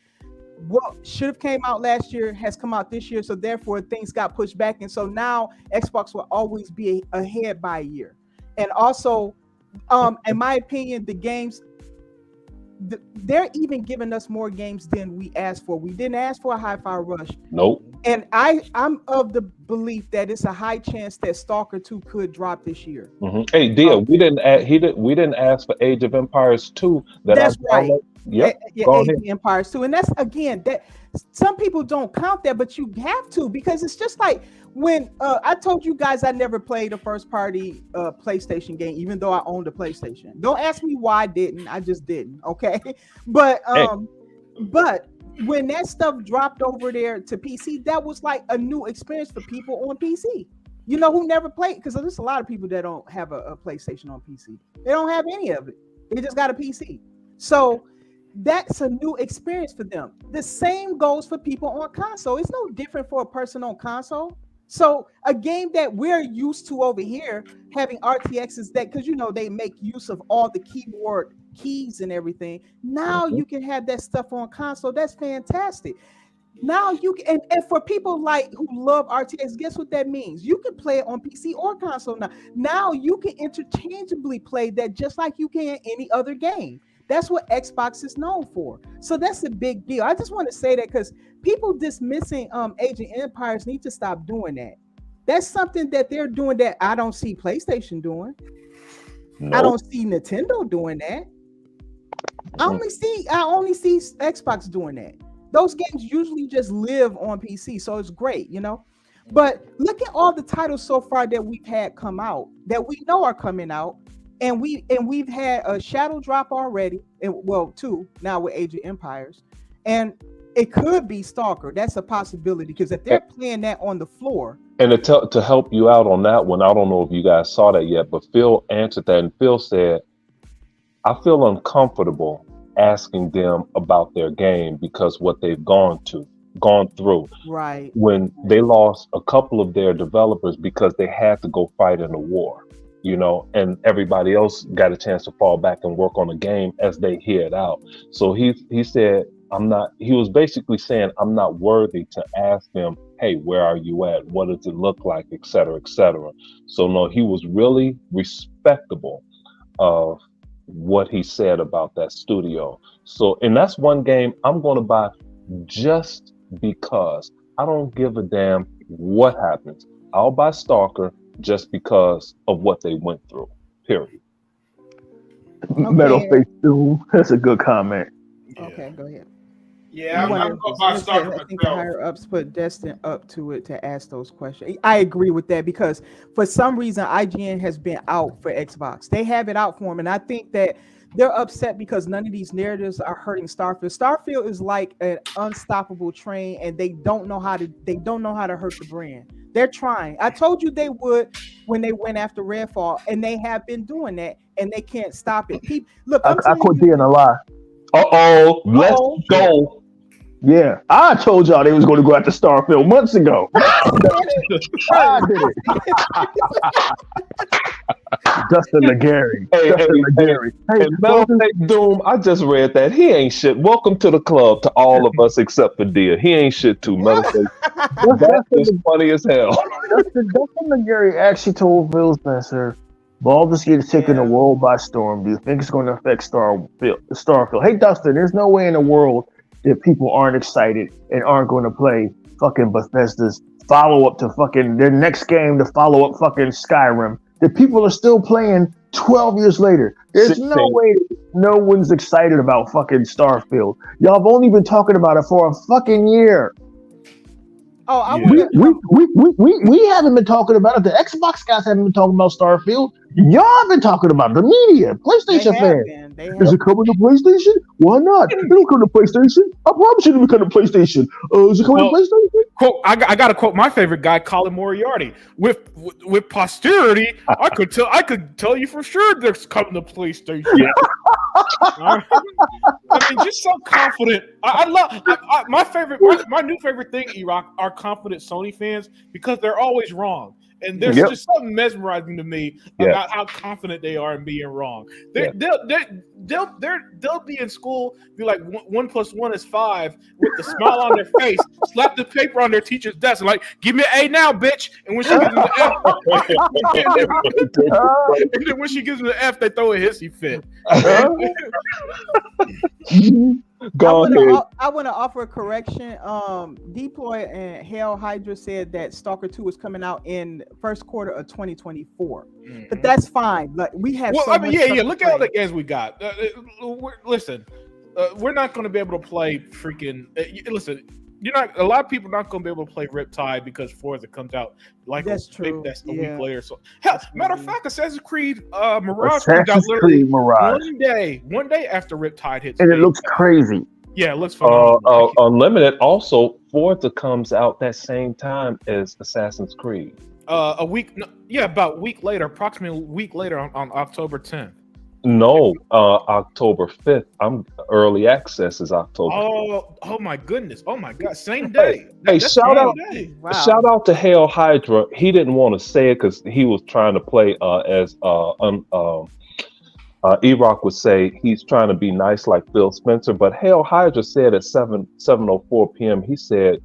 what should have came out last year has come out this year. So therefore things got pushed back. And so now Xbox will always be ahead by a year. And also, in my opinion, the games, they're even giving us more games than we asked for. We didn't ask for a Hi-Fi Rush. Nope. And I'm of the belief that it's a high chance that Stalker 2 could drop this year. Hey, dear, we didn't ask for Age of Empires 2. That's right. Yep. Age of Empires 2. And that's, again, that some people don't count that, but you have to, because it's just like when I told you guys I never played a first party PlayStation game, even though I owned a PlayStation. Don't ask me why I didn't. I just didn't. Okay. But when that stuff dropped over there to PC, that was like a new experience for people on PC. Who never played, because there's a lot of people that don't have a PlayStation on PC. They don't have any of it. They just got a PC. So that's a new experience for them. The same goes for people on console. It's no different for a person on console. So a game that we're used to over here having RTX is that because they make use of all the keyboard keys and everything. Now you can have that stuff on console. That's fantastic. Now you can, and for people like who love RTX, guess what that means? You can play it on PC or console now. Now you can interchangeably play that just like you can any other game. That's what Xbox is known for. So that's a big deal. I just want to say that because people dismissing Age of Empires need to stop doing that. That's something that they're doing that I don't see PlayStation doing. I don't see Nintendo doing that. I only see Xbox doing that. Those games usually just live on PC, so it's great, But look at all the titles so far that we've had come out that we know are coming out, and we've had a Shadow drop already, and two now with Age of Empires, and it could be Stalker. That's a possibility because if they're playing that on the floor. And to help you out on that one, I don't know if you guys saw that yet, but Phil answered that, and Phil said, "I feel uncomfortable asking them about their game because what they've gone through. Right. When they lost a couple of their developers because they had to go fight in a war, and everybody else got a chance to fall back and work on a game as they head out. So he said, he was basically saying, I'm not worthy to ask them, hey, where are you at? What does it look like, et cetera, et cetera. So no, he was really respectable of what he said about that studio. So, and that's one game I'm going to buy just because I don't give a damn what happens. I'll buy Stalker just because of what they went through, period. Metal Face Doom. That's a good comment. Okay, go ahead. Yeah, I'm going to buy Stalker I think the higher ups put Destin up to it to ask those questions. I agree with that because for some reason IGN has been out for Xbox. They have it out for them, and I think that they're upset because none of these narratives are hurting Starfield. Starfield is like an unstoppable train, and they don't know how to hurt the brand. They're trying. I told you they would when they went after Redfall, and they have been doing that, and they can't stop it. Look, I quit being a lie. Let's go. Yeah, I told y'all they was going to go after Starfield months ago. I did it. Dustin Legary. Hey, Metal Face Doom, I just read that. He ain't shit. Welcome to the club to all of us except for Dia. He ain't shit too, Metal Face. That is funny as hell. Dustin Legary actually told Phil Spencer, Baldur's Gate is taking the world by storm. Do you think it's going to affect Starfield? Hey, Dustin, there's no way in the world that people aren't excited and aren't going to play fucking Bethesda's follow-up to fucking their next game to follow up fucking Skyrim. That people are still playing 12 years later. There's no way no one's excited about fucking Starfield. Y'all have only been talking about it for a fucking year. We haven't been talking about it. The Xbox guys haven't been talking about Starfield. Y'all have been talking about the media, PlayStation fans. Is it coming to PlayStation? Why not? It don't come to PlayStation. I promise you it come to PlayStation. Is it coming to PlayStation? Quote, I got to quote my favorite guy, Colin Moriarty. With posterity, I could tell you for sure there's coming to PlayStation. I mean, just so confident. I love my new favorite thing, E-Rock, are confident Sony fans because they're always wrong. And there's just something mesmerizing to me about how confident they are in being wrong. They'll be in school, be like 1 + 1 is 5 with the smile on their face, slap the paper on their teacher's desk, and like, give me an A now, bitch. And when she gives them the F, and then when she gives them the F, they throw a hissy fit. I want to offer a correction. Deploy and Hell Hydra said that Stalker 2 is coming out in first quarter of 2024, but that's fine. Like we have. Well, I mean, look at all the games we got. Listen, we're not going to be able to play freaking. Listen, a lot of people are not going to be able to play Riptide because Forza comes out like a week later. So, hell, matter of fact, Assassin's Creed Mirage comes out literally one day after Riptide hits, and it looks crazy. Yeah, it looks fun. Unlimited also Forza comes out that same time as Assassin's Creed. About a week later, approximately a week later on October 10th. No, October 5th. I'm early access is October. Oh my goodness. Oh my God. Same Hey, day. hey, That's shout the out, same day. Wow. shout out to Hail Hydra. He didn't want to say it because he was trying to play as E-Rock would say he's trying to be nice like Phil Spencer, but Hail Hydra said at 7:04 p.m. he said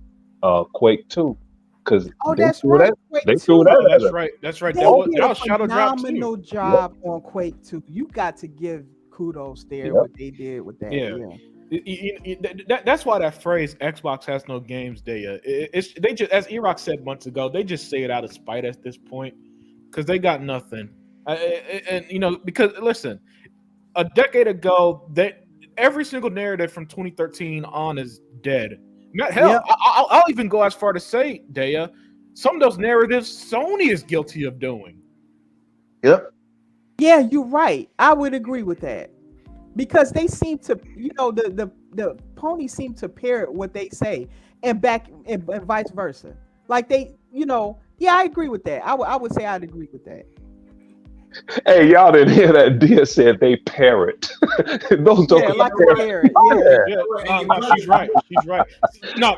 Quake 2 because Oh, that's right. Quake they 2. threw that Oh, at that's him. right. That's right. They That was did a Shadow Drop too. phenomenal job on Quake 2. You got to give kudos there. Yep. What they did with that. Yeah. Yeah. That's why that phrase "Xbox has no games day." It's they just, as E-Rock said months ago, they just say it out of spite at this point because they got nothing. And because listen, a decade ago, that every single narrative from 2013 on is dead. Hell, Yep. I'll even go as far to say, Daya, some of those narratives Sony is guilty of doing. Yep. Yeah, you're right. I would agree with that. Because they seem to, the ponies seem to parrot what they say and vice versa. Like they, yeah, I agree with that. I would say I'd agree with that. Hey, y'all didn't hear that? Dia said they parrot. Those don't Yeah, like a parrot. Yeah. No, she's right. She's right. No,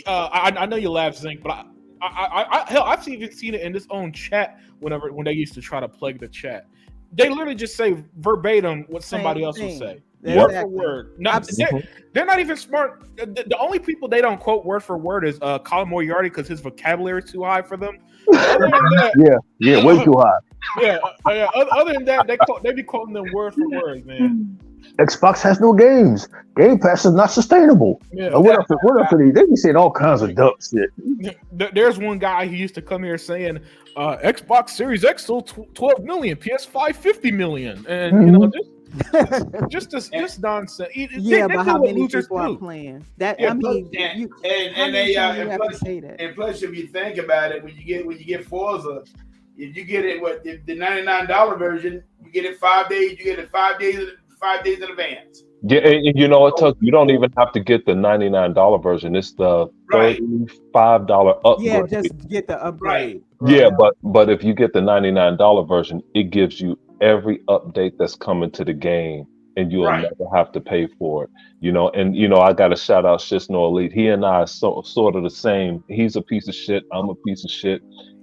I know you laugh, Zink, but hell, I've even seen it in this own chat when they used to try to plug the chat. They literally just say verbatim what somebody Same else will thing. say. That's Word for exactly. word. Absolutely. They're not even smart. The only people they don't quote word for word is Colin Moriarty because his vocabulary is too high for them. Other than that, Yeah, way too high. yeah. Other than that, they be quoting them word for word, man. Xbox has no games. Game Pass is not sustainable. Yeah. What else are they be saying all kinds of dumb shit. There's one guy who used to come here saying Xbox Series X sold 12 million, PS5 50 million, and just nonsense. Yeah, but how many losers people are do. playing? That Yeah, I mean, plus, say that. and plus, if you think about it, when you get Forza, if you get it the $99 version, you get it 5 days. You get it 5 days in advance. Yeah, and you know what, Tuck? You don't even have to get the $99 version. It's the $35 upgrade. Yeah, just get the upgrade. Yeah, but if you get the $99 version, it gives you every update that's coming to the game, and you'll never have to pay for it. And I got to shout out Shisno Elite. He and I are sort of the same. He's a piece of shit. I'm a piece of shit,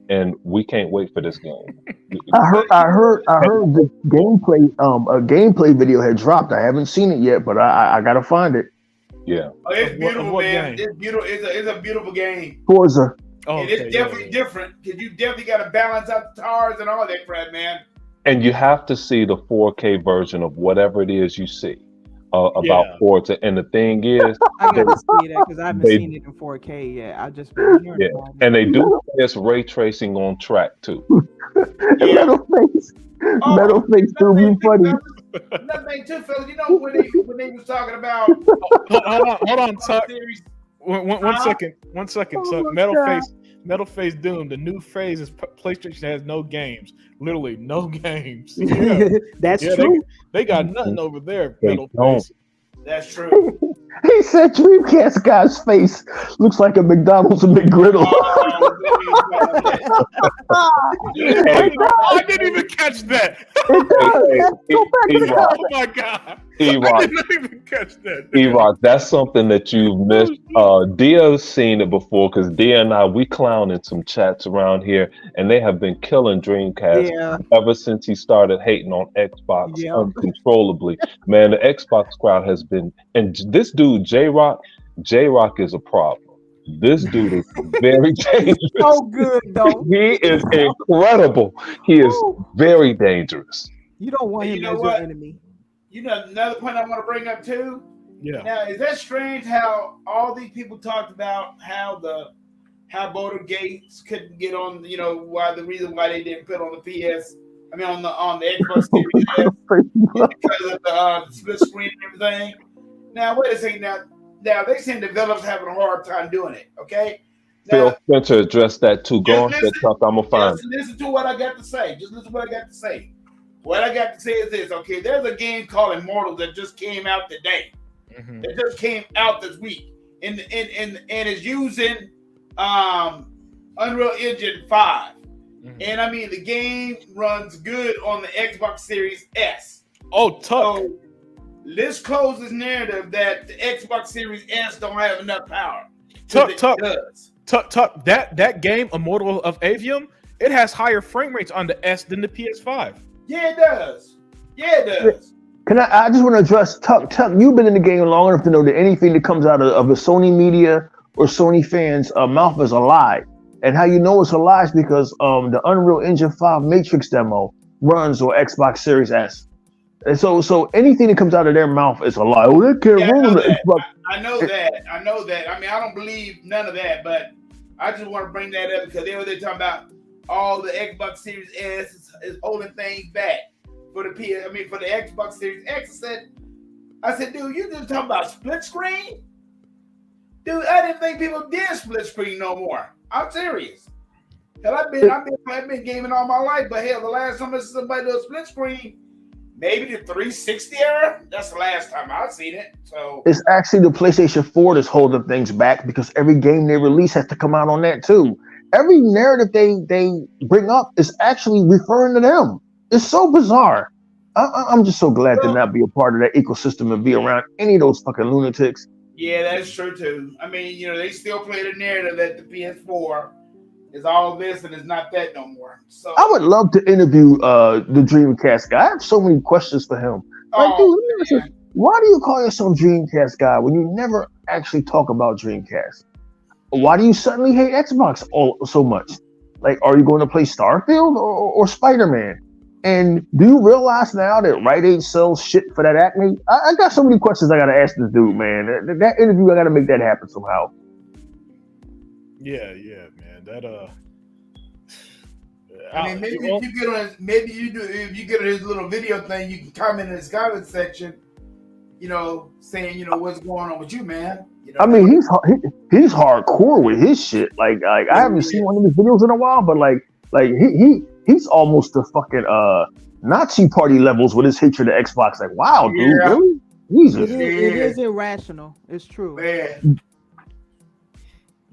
and we can't wait for this game. I heard the gameplay a gameplay video had dropped. I haven't seen it yet, but I gotta find it. Yeah. Oh, it's beautiful, what man. game? It's beautiful. It's a beautiful game. Forza. Oh, and it's definitely different because you definitely got to balance out the tires and all that crap, man. And you have to see the 4K version of whatever it is you see about Forza. And the thing is, I got to see that because I haven't seen it in 4K yet. I've just been hearing about it. And they do this ray tracing on track too. Metalface still be funny. Another thing too, fellas. You know when they was talking about hold on, Tuck. One second, Tuck. Metal Face Doom. The new phase is PlayStation has no games. Literally no games. Yeah. That's true. They got nothing over there. Metal Face. That's true. He said Dreamcast guy's face looks like a McDonald's McGriddle. I didn't even catch that. Oh my God. I didn't even catch that. E-Rock, that's something that you missed. Dia's seen it before because Dia and I, we clown in some chats around here, and they have been killing Dreamcast ever since he started hating on Xbox uncontrollably. Man, the Xbox crowd has been, and this dude, J-Rock is a problem. This dude is very dangerous. So good, though. He is incredible. He is very dangerous. You don't want him as your enemy. You know, another point I want to bring up too. Yeah. Now, is that strange how all these people talked about how Boulder Gates couldn't get on? Why the reason why they didn't put on the PS. I mean, on the Xbox Series S because of the split screen and everything. Now, wait a second. Now they seem developers having a hard time doing it. Okay. Now, Phil Spencer addressed that too. Go on, I'm gonna find. Just listen to what I got to say. What I got to say is this. Okay, there's a game called Immortals that just came out today. Mm-hmm. It just came out this week, and it's using Unreal Engine 5. Mm-hmm. And I mean, the game runs good on the Xbox Series S. Oh, Tuck. So let's close this narrative that the Xbox Series S don't have enough power. Tuck. It does. Tuck. That game, Immortal of Avium, it has higher frame rates on the S than the PS5. Yeah, it does. Yeah, it does. Can I just want to address Tuck. You've been in the game long enough to know that anything that comes out of a Sony media or Sony fans' mouth is a lie. And how you know it's a lie is because the Unreal Engine 5 Matrix demo runs on Xbox Series S. And so anything that comes out of their mouth is a lie. Oh, they can't run on the Xbox. I know that. I mean, I don't believe none of that, but I just want to bring that up because they're talking about all the Xbox Series S is holding things back for the for the Xbox Series X. I said, dude, you just talking about split screen? Dude, I didn't think people did split screen no more. I'm serious. Hell, I've been gaming all my life, but hell, the last time I saw somebody do a split screen, maybe the 360 era. That's the last time I've seen it. So it's actually the PlayStation 4 that's holding things back because every game they release has to come out on that too. Every narrative they bring up is actually referring to them. It's so bizarre. I'm just so glad to not be a part of that ecosystem and be around any of those fucking lunatics. Yeah, that's true too. I mean, they still play the narrative that the PS4 is all this and it's not that no more. So I would love to interview the Dreamcast guy. I have so many questions for him. Like, dude, why do you call yourself Dreamcast guy when you never actually talk about Dreamcast? Why do you suddenly hate Xbox so much? Like, are you going to play Starfield or Spider-Man? And do you realize now that Rite Aid sells shit for that acne? I got so many questions I got to ask this dude, man. That interview, I got to make that happen somehow. Yeah, man. That I mean, maybe if you get on his, if you get on his little video thing, you can comment in his comment section, saying, what's going on with you, man. I mean, he's hardcore with his shit. Like I haven't seen one of his videos in a while, but like he's almost the fucking Nazi party levels with his hatred of Xbox. Like, wow, dude, really? Jesus. It is irrational. It's true. Man.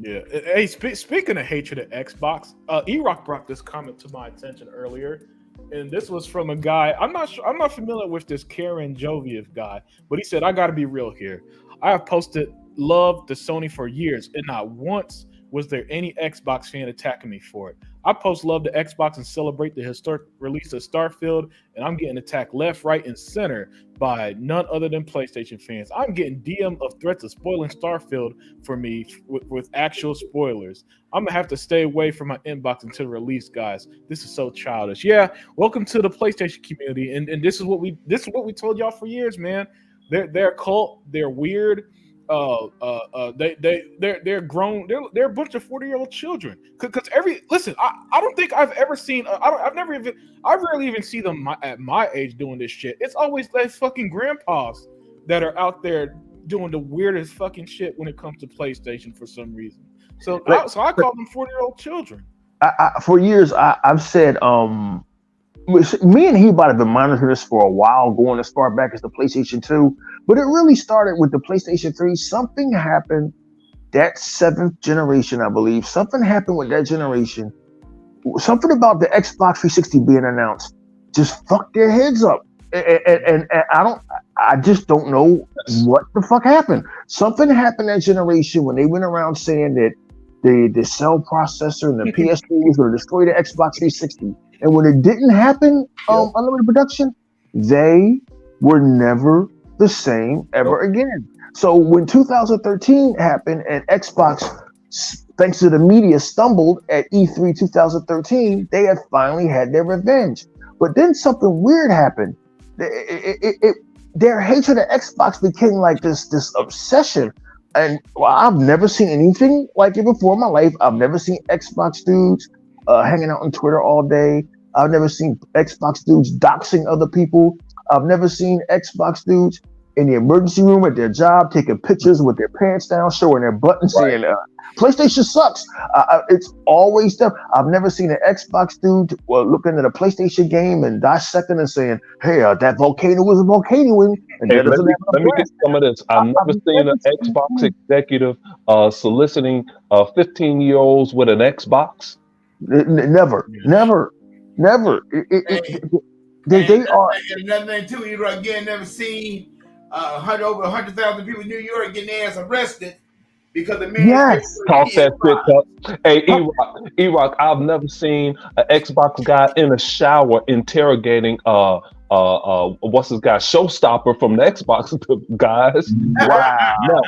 Yeah. Hey, speaking of hatred of Xbox, E-Rock brought this comment to my attention earlier, and this was from a guy. I'm not familiar with this Karen Joviev guy, but he said, "I got to be real here. I have posted love to Sony for years, and not once was there any Xbox fan attacking me for it. I post love to Xbox and celebrate the historic release of Starfield, and I'm getting attacked left, right, and center by none other than PlayStation fans. I'm getting DM of threats of spoiling Starfield for me with actual spoilers. I'm gonna have to stay away from my inbox until release, guys. This is so childish." Yeah, welcome to the PlayStation community, and this is what we told y'all for years, man. They're a cult. They're weird. They're grown. They're a bunch of 40-year-old children. Because I don't think I've ever seen. I rarely even see them at my age doing this shit. It's always like fucking grandpas that are out there doing the weirdest fucking shit when it comes to PlayStation for some reason. So I call them 40-year-old children. For years, I've said, me and Hebot have been monitoring this for a while, going as far back as the PlayStation 2. But it really started with the PlayStation 3. Something happened that 7th generation, I believe. Something happened with that generation. Something about the Xbox 360 being announced just fucked their heads up. And I just don't know what the fuck happened. Something happened that generation when they went around saying that the cell processor and the PS3 was going to destroy the Xbox 360. And when it didn't happen, unlimited production, they were never the same ever again. So when 2013 happened and Xbox, thanks to the media, stumbled at E3 2013, they had finally had their revenge. But then something weird happened. Their hatred of Xbox became like this obsession. And I've never seen anything like it before in my life. I've never seen Xbox dudes hanging out on Twitter all day. I've never seen Xbox dudes doxing other people. I've never seen Xbox dudes in the emergency room at their job taking pictures with their pants down, showing their buttons, saying PlayStation sucks. It's always them. I've never seen an Xbox dude looking at a PlayStation game and dissecting and saying, "Hey, that volcano was a volcano." And hey, let me get some of this. I've never seen an Xbox executive soliciting 15-year-olds with an Xbox. Never. They are. And another thing too, you again never seen over 100,000 people in New York getting their ass arrested because the man Yes. Talk that shit up. Hey, E-Rock, I've never seen an Xbox guy in a shower interrogating what's his guy, Showstopper from the Xbox guys. Wow. No.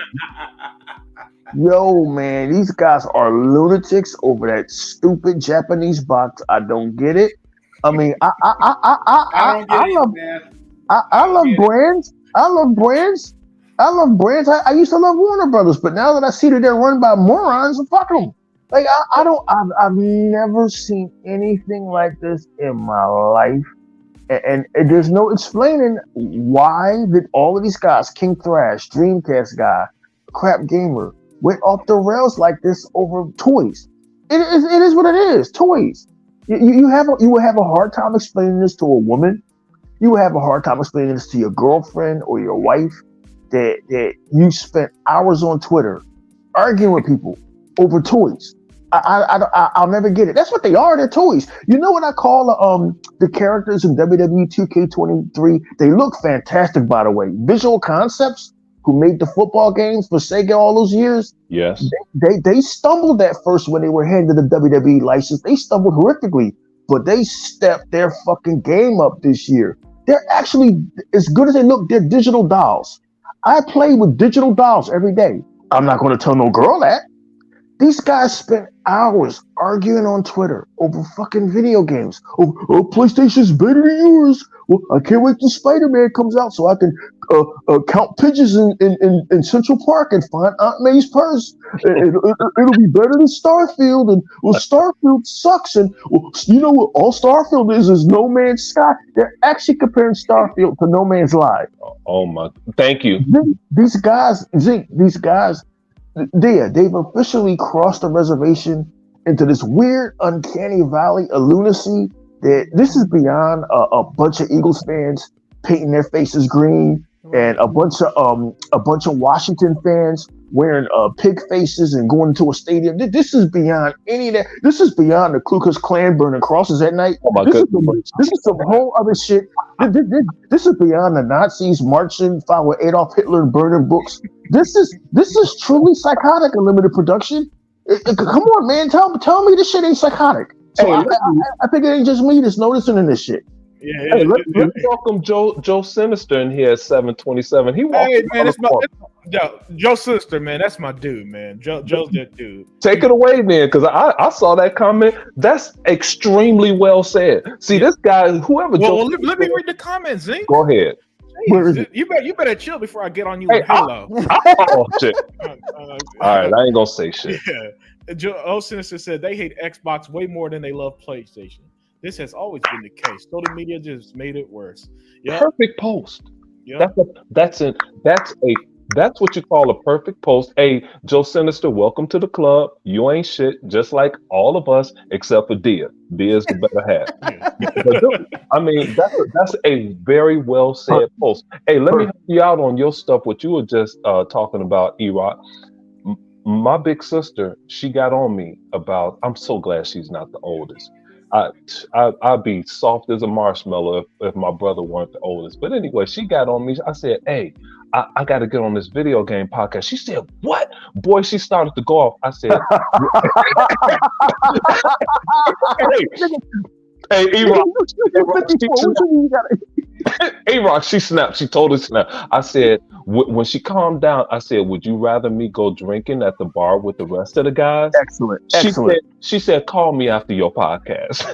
Yo, man, these guys are lunatics over that stupid Japanese box. I don't get it. I mean, I don't get it, love, man. I love brands. I love brands. I used to love Warner Brothers, but now that I see that they're run by morons, fuck them. Like I've never seen anything like this in my life, and there's no explaining why did all of these guys, King Thrash, Dreamcast guy, Crap Gamer, went off the rails like this over toys. It is what it is. Toys. You will have a hard time explaining this to a woman. You will have a hard time explaining this to your girlfriend or your wife. That you spent hours on Twitter arguing with people over toys. I'll never get it. That's what they are. They're toys. You know what I call the characters in WWE 2K23? They look fantastic, by the way. Visual Concepts, who made the football games for Sega all those years. Yes. They stumbled at first when they were handed the WWE license. They stumbled horrifically, but they stepped their fucking game up this year. They're actually, as good as they look, they're digital dolls. I play with digital dolls every day. I'm not going to tell no girl that. These guys spent hours arguing on Twitter over fucking video games. Oh, PlayStation's better than yours. Well, I can't wait till Spider-Man comes out so I can count pigeons in Central Park and find Aunt May's purse. It'll be better than Starfield. And well, Starfield sucks. And well, you know what? All Starfield is No Man's Sky. They're actually comparing Starfield to No Man's Life. Oh my! Thank you. These guys, Zeke. These guys. They've officially crossed the reservation into this weird, uncanny valley of lunacy. That this is beyond a bunch of Eagles fans painting their faces green and a bunch of Washington fans wearing pig faces and going to a stadium. This is beyond any of that. This is beyond the Ku Klux Klan burning crosses at night. Oh my goodness! This is some whole other shit. This is beyond the Nazis marching, following Adolf Hitler and burning books. This is truly psychotic. Unlimited production. Come on, man. Tell me this shit ain't psychotic. So hey, I think it ain't just me that's noticing in this shit. Yeah, hey, let's welcome Joe Sinister in here at 727. He walked. Hey man, Joe Sinister, man. That's my dude, man. Joe's that dude. Take it away, man, because I saw that comment. That's extremely well said. See, this guy, whoever. Well, let me read the comments, Zink. Go ahead. You better chill before I get on you with hello. Oh shit! All right, I ain't gonna say shit. Yeah. Joe Sinister said they hate Xbox way more than they love PlayStation. This has always been the case. Social media just made it worse. Yep. Perfect post. Yep. That's what you call a perfect post. Hey, Joe Sinister, welcome to the club. You ain't shit, just like all of us, except for Dia. Dia's the better half. I mean, that's a very well said post. Hey, let me help you out on your stuff. What you were just talking about, E-Rock. My big sister, she got on me about. I'm so glad she's not the oldest. I'd be soft as a marshmallow if my brother weren't the oldest. But anyway, she got on me. I said, hey, I got to get on this video game podcast. She said, what? Boy, she started to go off. I said, hey, E-Rock, she snapped. She totally snapped. I said, when she calmed down, I said, would you rather me go drinking at the bar with the rest of the guys? Excellent. She said, call me after your podcast.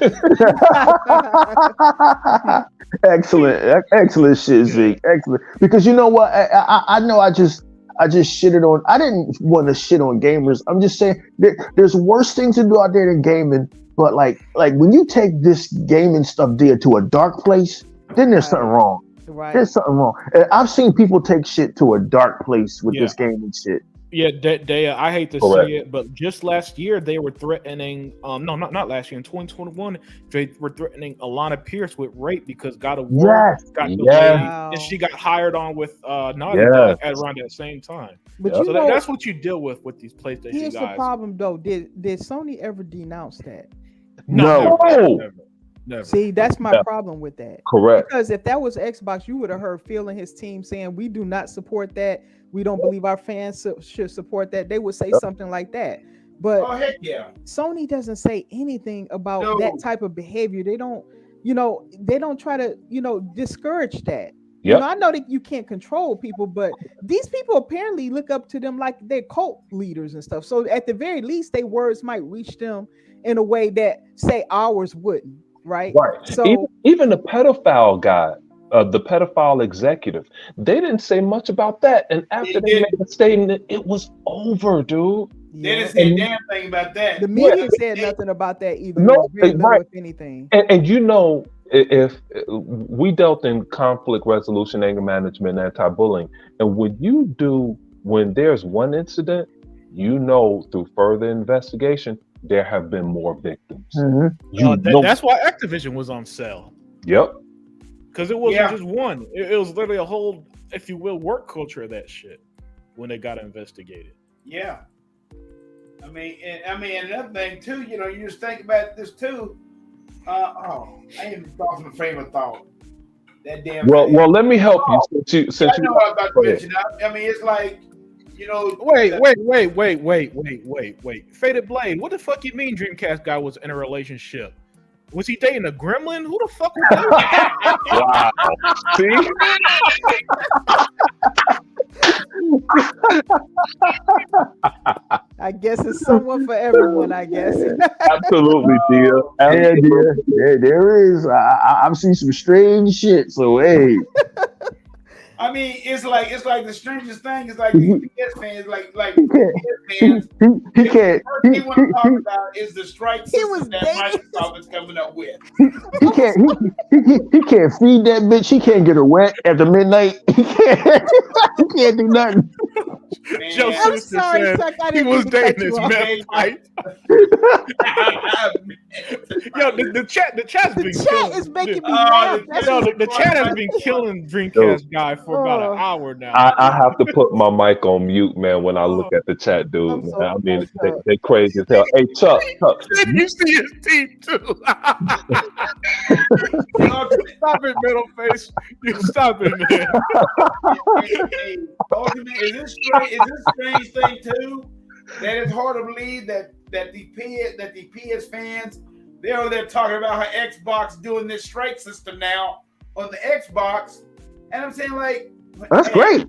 Excellent shit, Zeke. Excellent. Because you know what? I know I just shitted on. I didn't want to shit on gamers. I'm just saying there's worse things to do out there than gaming. But like when you take this gaming stuff there to a dark place, then there's something wrong. Right. There's something wrong. I've seen people take shit to a dark place with this gaming shit. Yeah, I hate to say it, but just last year they were threatening. No, not last year. In 2021, they were threatening Alana Pierce with rape because God of War got delayed, and she got hired on with Naughty Dog at around that same time. But so that's what you deal with these PlayStation guys. Here's the problem, though. Did Sony ever denounce that? No. Never. See, that's my Yeah. problem with that. Correct. Because if that was Xbox, you would have heard Phil and his team saying, "We do not support that. We don't believe our fans should support that." They would say something like that. But Oh heck yeah. Sony doesn't say anything about No. that type of behavior. They don't, they don't try to, discourage that. Yep. I know that you can't control people, but these people apparently look up to them like they're cult leaders and stuff. So at the very least, their words might reach them in a way that, say, ours wouldn't, right? Right. So Even the pedophile guy, the pedophile executive, they didn't say much about that. And after they made a statement, it was over, dude. They didn't say a damn thing about that. The media said nothing about that either. No, It was very little, right. if anything. And if we dealt in conflict resolution, anger management, anti-bullying, and when there's one incident, through further investigation, there have been more victims. Mm-hmm. That's why Activision was on sale. Yep. Because it wasn't just one. It was literally a whole, if you will, work culture of that shit when they got investigated. Yeah. I mean, another thing too, you just think about this too. I ain't even thought of a frame of thought. That damn. Well, let me help you. Since I know what I'm about to mention. I mean, it's like, Wait. Faded Blade, what the fuck you mean Dreamcast guy was in a relationship? Was he dating a gremlin? Who the fuck was that? Wow. See? I guess it's someone for everyone, I guess. Absolutely, dear. Yeah, dear. There is. I've seen some strange shit. So hey. I mean, it's like the strangest thing is like these PS fans, like he can't. the first thing they want to talk about is the strike system that Microsoft is coming up with. He can't. He can't feed that bitch. He can't get her wet after midnight. He can't do nothing. Joe I'm sorry, said Chuck, I he didn't was mean to cut dating his you off. meth pipe. Yo, the chat's been The chat killing. is making me laugh. The chat has been killing Dreamcast guy for about an hour now. I have to put my mic on mute, man, when I look at the chat, dude. Man. I mean, they crazy as hell. Hey, Chuck. You see his teeth too. Stop it, middle face. You stop it, man. Hey, Ultimate, is this strange thing too? That it's hard to believe that the PS fans, they're talking about how Xbox doing this strike system now on the Xbox, and I'm saying like that's great.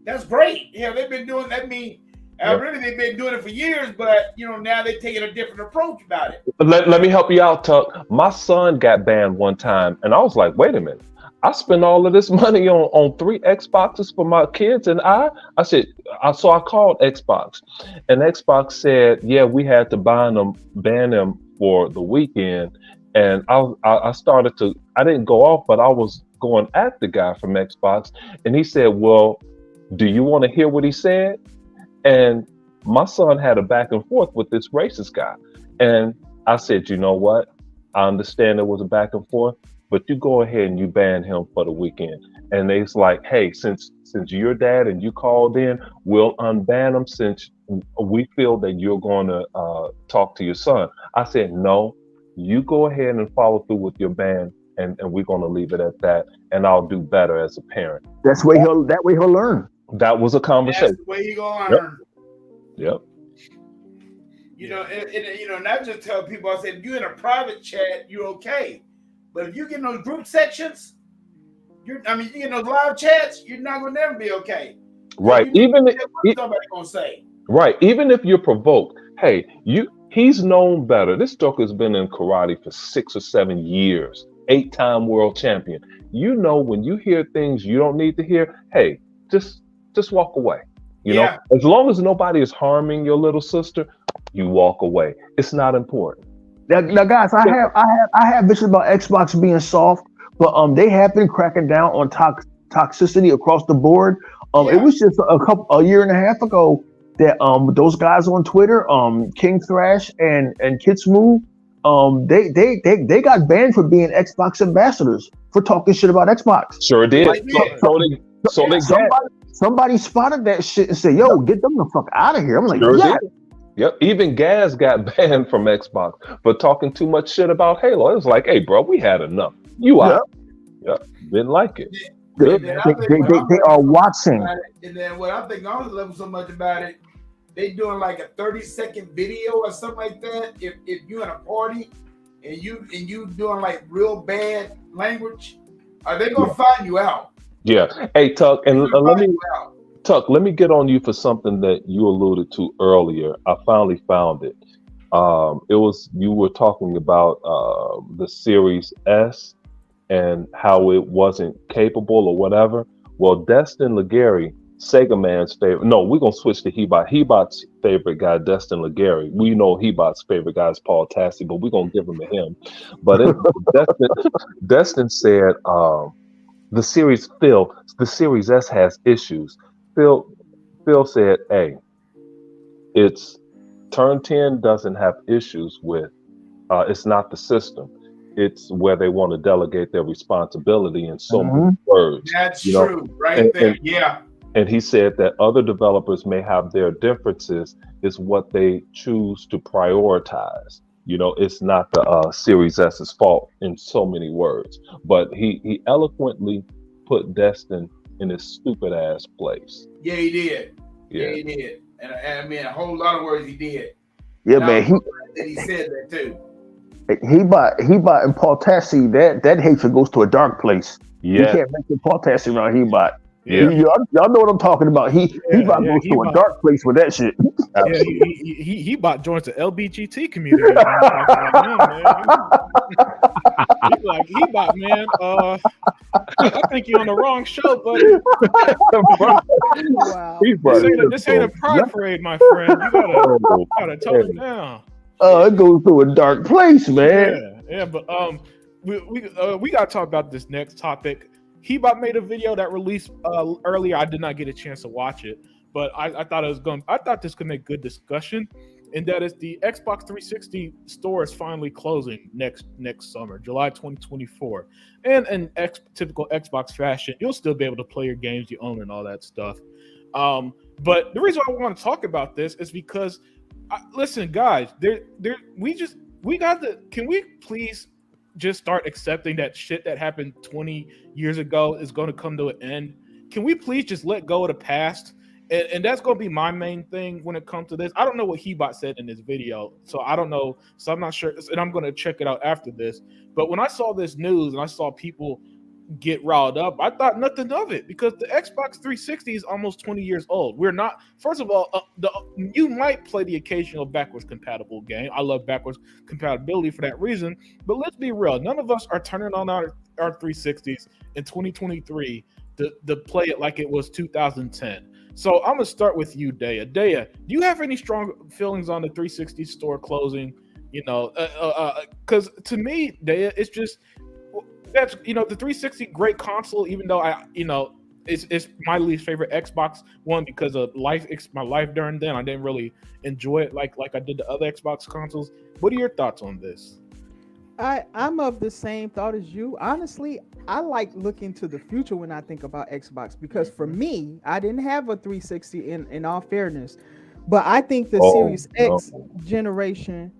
That's great. Yeah, they've been doing that. I mean, really they've been doing it for years, but now they're taking a different approach about it. Let me help you out, Tuck. My son got banned one time, and I was like, wait a minute. I spent all of this money on 3 Xboxes for my kids, and I said, so I called Xbox, and Xbox said, yeah, we had to ban them for the weekend, and I started to, I didn't go off, but I was going at the guy from Xbox, and he said, well, do you want to hear what he said? And my son had a back and forth with this racist guy, and I said, you know what? I understand there was a back and forth, but you go ahead and you ban him for the weekend. And it's like, hey, since you're dad and you called in, we'll unban him since we feel that you're going to talk to your son. I said, no, you go ahead and follow through with your ban, and we're going to leave it at that. And I'll do better as a parent. That way he'll learn. That was a conversation. That's the way you're going to learn. Yep. And I just tell people, I said, if you're in a private chat, you're okay. But if you get in those group sections, you get in those live chats, you're not gonna never be okay. Right. What's somebody gonna say? Right. Even if you're provoked, hey, he's known better. This joker's been in karate for 6 or 7 years, 8-time world champion. When you hear things you don't need to hear, hey, just walk away. You know, as long as nobody is harming your little sister, you walk away. It's not important. Now, guys, I have bitches about Xbox being soft, but they have been cracking down on toxicity across the board. It was just a year and a half ago that those guys on Twitter, King Thrash and Kid Smooth, they got banned for being Xbox ambassadors for talking shit about Xbox. Sure did. Somebody spotted that shit and said, "Yo, get them the fuck out of here." I'm like, sure yeah. Did. Yep. Even Gaz got banned from Xbox for talking too much shit about Halo. It was like, hey, bro, we had enough. You Yeah. out. Yep. Didn't like it. They, And then I think what I'm they are watching. about it, and then what I think I love so much about it, they doing like a 30-second video or something like that. If you in a party and you doing like real bad language, they gonna find you out. Yeah. Hey, Tuck, and They gonna let find me you out. Tuck, let me get on you for something that you alluded to earlier. I finally found it. It was you were talking about the Series S and how it wasn't capable or whatever. Well, Destin Legary, Sega Man's favorite. No, we're gonna switch to Hebot. Hebot's favorite guy, Destin Legary. We know Hebot's favorite guy is Paul Tassi, but we're gonna give him to him. But Destin said the Series S has issues. Phil Phil said, "Hey, it's Turn 10 doesn't have issues with. It's not the system. It's where they want to delegate their responsibility in so many words. That's You know, true, right and, there. and Yeah. and he said that other developers may have their differences. Is what they choose to prioritize. You know, it's not the Series S's fault in so many words. But he eloquently put Destin in his stupid ass place. Yeah, he did. Yeah, Yeah. he did. And I mean, a whole lot of words he did. Yeah, And I man. was glad that he said that too. Hebot and Paul Tassi, that hatred goes to a dark place. You Yeah. can't mention Paul Tassi around Hebot. Yeah. Y'all know what I'm talking about. Hebot goes to a dark place with that shit. Yeah, he bought joins the LBGT community. He bought, man. I think you're on the wrong show, buddy. Wow. This ain't a pride parade, my friend. You gotta tone it down. It goes to a dark place, man. Yeah, but we gotta talk about this next topic. Hebot made a video that released earlier. I did not get a chance to watch it, but I thought this could make good discussion. And that is the Xbox 360 store is finally closing next summer, July 2024. And in typical Xbox fashion, you'll still be able to play your games you own and all that stuff. But the reason I want to talk about this is because, listen, guys, can we please just start accepting that shit that happened 20 years ago is going to come to an end? Can we please just let go of the past? And that's going to be my main thing when it comes to this. I don't know what Hebot said in this video, so I don't know. So I'm not sure, and I'm going to check it out after this. But when I saw this news and I saw people get riled up, I thought nothing of it because the Xbox 360 is almost 20 years old. We're not, first of all, you might play the occasional backwards compatible game. I love backwards compatibility for that reason. But let's be real. None of us are turning on our 360s in 2023 to play it like it was 2010. So I'm gonna start with you, Daya. Daya, do you have any strong feelings on the 360 store closing? You know, because to me, Daya, it's just that's the 360 great console. Even though it's my least favorite Xbox One because of my life during then. I didn't really enjoy it like I did the other Xbox consoles. What are your thoughts on this? I'm of the same thought as you. Honestly, I like looking to the future when I think about Xbox because for me, I didn't have a 360 in all fairness. But I think the Series X generation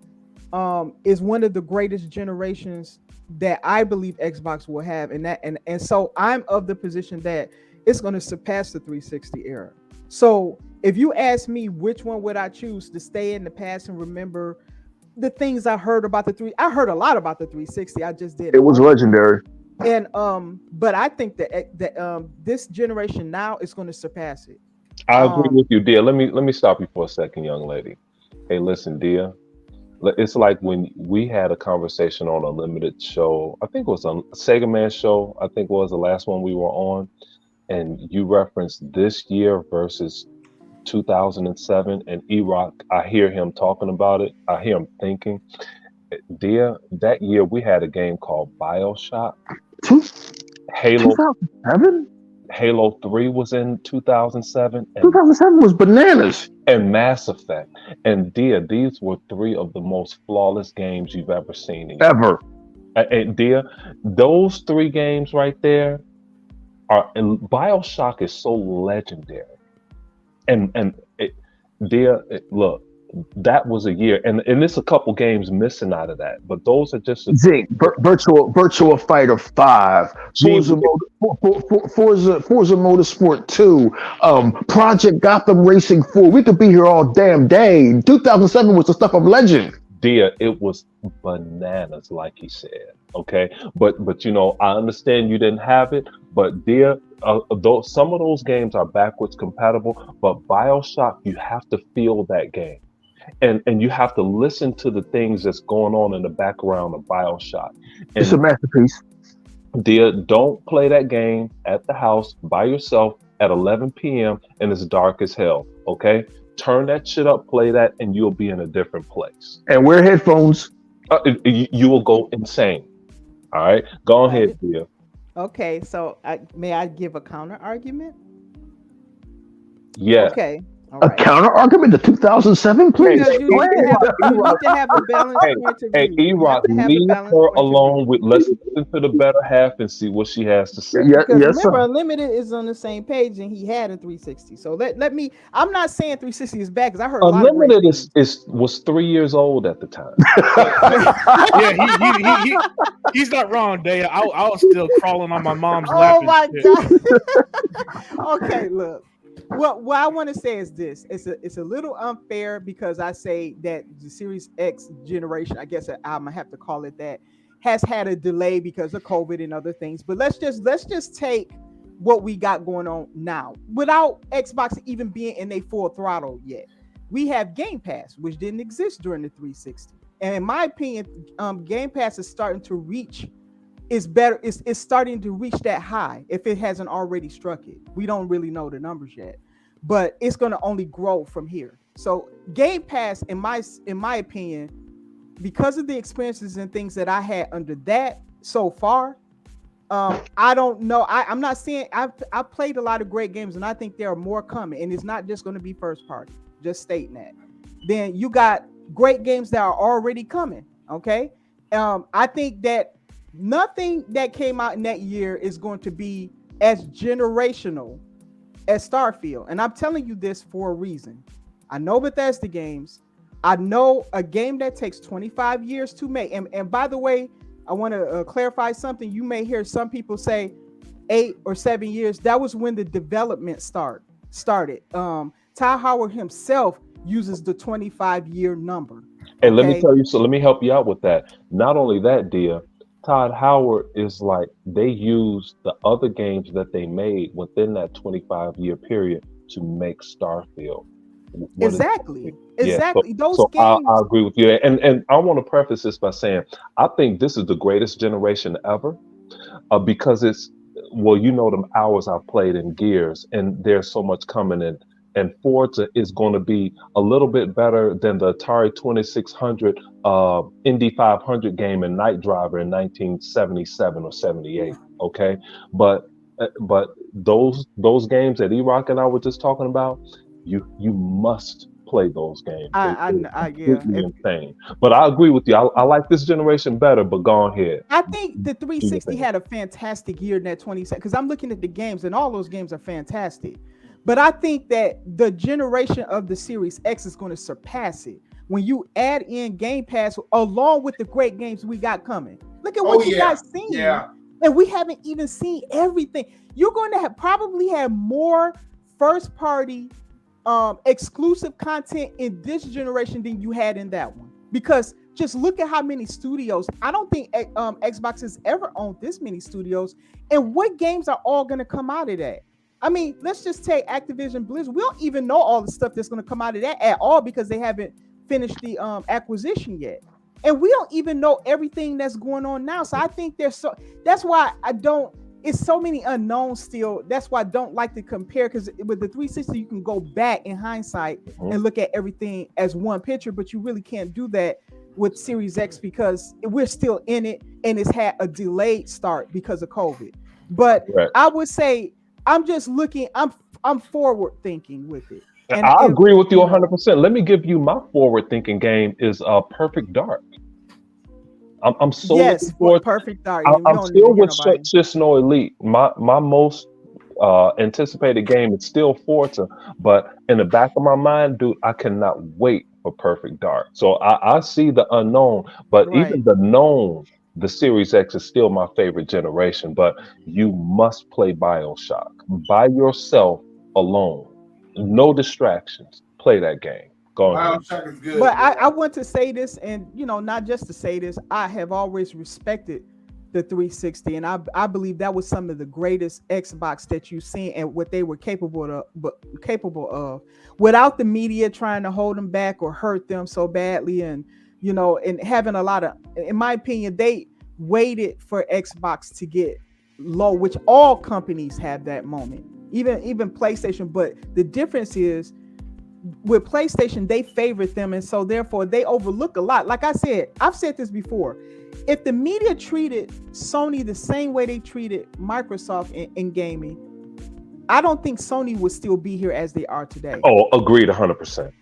is one of the greatest generations that I believe Xbox will have. And so I'm of the position that it's going to surpass the 360 era. So if you ask me which one would I choose to stay in the past and remember the things I heard about I heard a lot about the 360. I just did. It was legendary. And but I think that this generation now is going to surpass it. I agree with you, dear. Let me stop you for a second, young lady. Hey, listen, dear. It's like when we had a conversation on a limited show. I think it was a Sega Man show. I think it was the last one we were on, and you referenced this year versus 2007 and E-Rock. I hear him talking about it. I hear him thinking, dear, that year we had a game called BioShock. Halo 2007? Halo 3 was in 2007. 2007 was bananas. And Mass Effect. And dear, these were three of the most flawless games you've ever seen. Ever. And dear, those three games right there and BioShock is so legendary. Look, that was a year, and there's a couple games missing out of that, but those are just Zing, Virtual Fighter 5, Forza Motorsport 2, Project Gotham Racing 4. We could be here all damn day. 2007 was the stuff of legend. Dear, it was bananas, like he said. Okay, but you know, I understand you didn't have it, but dear, though some of those games are backwards compatible, but BioShock, you have to feel that game. And you have to listen to the things that's going on in the background of BioShock. It's a masterpiece. Dear, don't play that game at the house by yourself at 11 p.m. and it's dark as hell. Okay, turn that shit up, play that, and you'll be in a different place. And wear headphones. You will go insane. All right, go ahead, dear. Okay, so may I give a counter argument? Yeah. Okay. A counter argument to 2007, please. Because you need to have a balanced point of view. E-Rock, leave her alone. Let's listen to the better half and see what she has to say. Because remember, Unlimited is on the same page, and he had a 360. So let me. I'm not saying 360 is bad because I heard Unlimited was 3 years old at the time. Yeah, he's not wrong, Dave. I was still crawling on my mom's lap. Oh my God. Okay, look. Well, what I want to say is this: it's a little unfair because I say that the Series X generation, I guess I'm gonna have to call it that, has had a delay because of COVID and other things. But let's just take what we got going on now, without Xbox even being in a full throttle yet. We have Game Pass, which didn't exist during the 360, and in my opinion, Game Pass is starting to reach. It's better. It's starting to reach that high if it hasn't already struck it. We don't really know the numbers yet, but it's going to only grow from here. So Game Pass, in my opinion, because of the experiences and things that I had under that so far, I don't know. I'm not saying I've played a lot of great games, and I think there are more coming. And it's not just going to be first party. Just stating that. Then you got great games that are already coming. Okay, I think that. Nothing that came out in that year is going to be as generational as Starfield. And I'm telling you this for a reason. I know Bethesda games. I know a game that takes 25 years to make. And by the way, I want to clarify something. You may hear some people say 8 or 7 years. That was when the development started. Ty Howard himself uses the 25-year number. Hey, let me tell you, so let me help you out with that. Not only that, dear, Todd Howard is like, they used the other games that they made within that 25-year period to make Starfield. Exactly. Those so games. I agree with you. And I want to preface this by saying, I think this is the greatest generation ever because it's, well, you know, them hours I've played in Gears, and there's so much coming in. And Forza is going to be a little bit better than the Atari 2600 Indy 500 game in Night Driver in 1977 or 78. Okay, but those games that E-Rock and I were just talking about, you must play those games. Insane. But I agree with you. I like this generation better. But go ahead. I think the 360 had a fantastic year in that 27 because I'm looking at the games and all those games are fantastic. But I think that the generation of the Series X is going to surpass it when you add in Game Pass along with the great games we got coming. Look at what you guys seen. Yeah. And we haven't even seen everything. You're going to probably have more first-party exclusive content in this generation than you had in that one. Because just look at how many studios. I don't think Xbox has ever owned this many studios. And what games are all going to come out of that? I mean, let's just take Activision Blizzard. We don't even know all the stuff that's going to come out of that at all because they haven't finished the acquisition yet. And we don't even know everything that's going on now. So I think that's why it's so many unknowns still. That's why I don't like to compare, because with the 360, you can go back in hindsight and look at everything as one picture, but you really can't do that with Series X because we're still in it and it's had a delayed start because of COVID. But I would say, I'm just looking, I'm forward thinking with it. And I agree with you 100%. Let me give you my forward thinking game is Perfect Dark. I'm so looking forward. Perfect Dark. I'm still with Shisno Elite. My most anticipated game is still Forza, but in the back of my mind, dude, I cannot wait for Perfect Dark. So I see the unknown, but Right. even the known, the Series X is still my favorite generation. But you must play BioShock by yourself alone. No distractions. Play that game. Go ahead. BioShock is good. But I want to say this, and not just to say this, I have always respected the 360, and I believe that was some of the greatest Xbox that you've seen, and what they were capable of, without the media trying to hold them back or hurt them so badly, and and having a lot of, in my opinion, they waited for Xbox to get low, which all companies have that moment, even PlayStation. But the difference is, with PlayStation, they favorite them, and so therefore they overlook a lot. Like I said, I've said this before. If the media treated Sony the same way they treated Microsoft in gaming, I don't think Sony would still be here as they are today. Oh, agreed 100%.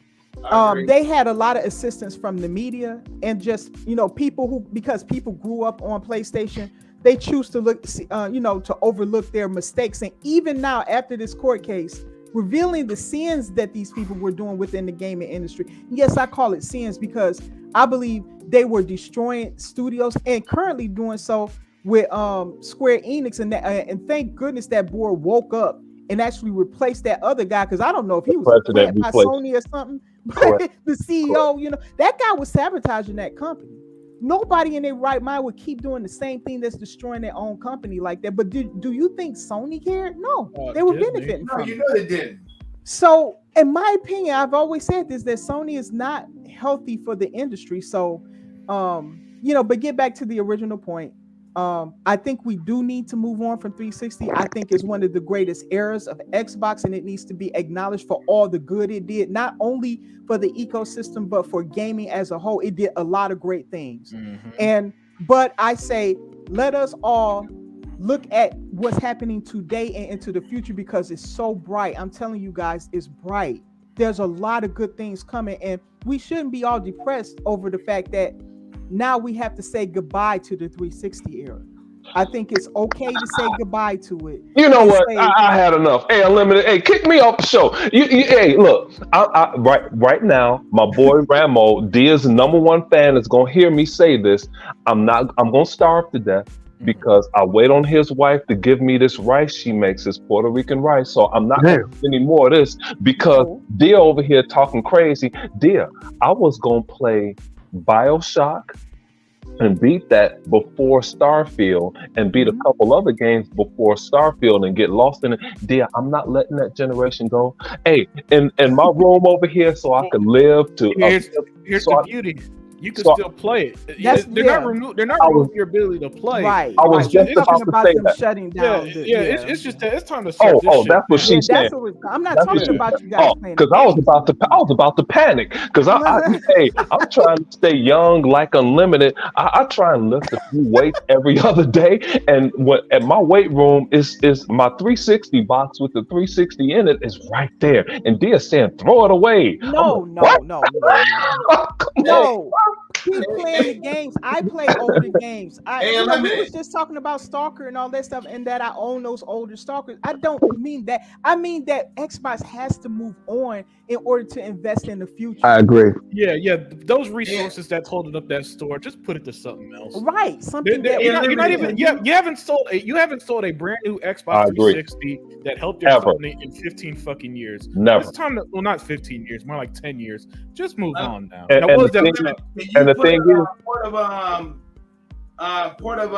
They had a lot of assistance from the media, and just people because people grew up on PlayStation, they choose to look to overlook their mistakes. And even now, after this court case revealing the sins that these people were doing within the gaming industry. Yes, I call it sins because I believe they were destroying studios and currently doing so with Square Enix, and thank goodness that board woke up and actually replaced that other guy, because I don't know if he was played by Sony or something, but the CEO, that guy was sabotaging that company. Nobody in their right mind would keep doing the same thing that's destroying their own company like that. But do you think Sony cared? No, they were benefiting from it. They didn't. So, in my opinion, I've always said this, that Sony is not healthy for the industry. So, but get back to the original point. I think we do need to move on from 360. I think it's one of the greatest eras of Xbox, and it needs to be acknowledged for all the good it did, not only for the ecosystem, but for gaming as a whole. It did a lot of great things. Mm-hmm. But I say, let us all look at what's happening today and into the future, because it's so bright. I'm telling you guys, it's bright. There's a lot of good things coming, and we shouldn't be all depressed over the fact that now we have to say goodbye to the 360 era. I think it's okay to say goodbye to it. You know what? I had enough. Hey, Unlimited. Hey, kick me off the show. Hey, look. Right now, my boy Ramo, Dia's #1 fan, is gonna hear me say this. I'm gonna starve to death because I wait on his wife to give me this rice she makes, this Puerto Rican rice. So I'm not gonna do any more of this because Dia over here talking crazy. Dia, I was gonna play BioShock and beat that before Starfield, and beat a couple other games before Starfield and get lost in it. Dear, I'm not letting that generation go. Hey, in my room over here, so I can live to. Here's the beauty. You can still play it. They're not removing your ability to play. Right. I was just about to say that. Shutting down. It's just that it's time to start this shit. That's what she's saying. I'm not talking about you guys playing. Because I was about to panic. Because I'm trying to stay young, like Unlimited. I try and lift a few weights every other day, and at my weight room is my 360 box with the 360 in it is right there. And Dia's saying, throw it away. No. Keep playing the games. I play older games. We was just talking about Stalker and all that stuff, and that I own those older Stalkers. I don't mean that. I mean that Xbox has to move on in order to invest in the future. I agree. Yeah. Those resources that's holding up that store, just put it to something else. Right. Something you're not even. You haven't sold a brand new Xbox 360 that helped your company in 15 fucking years. Never. It's time to, well, not 15 years, more like 10 years. Just move on now. And the thing is, part of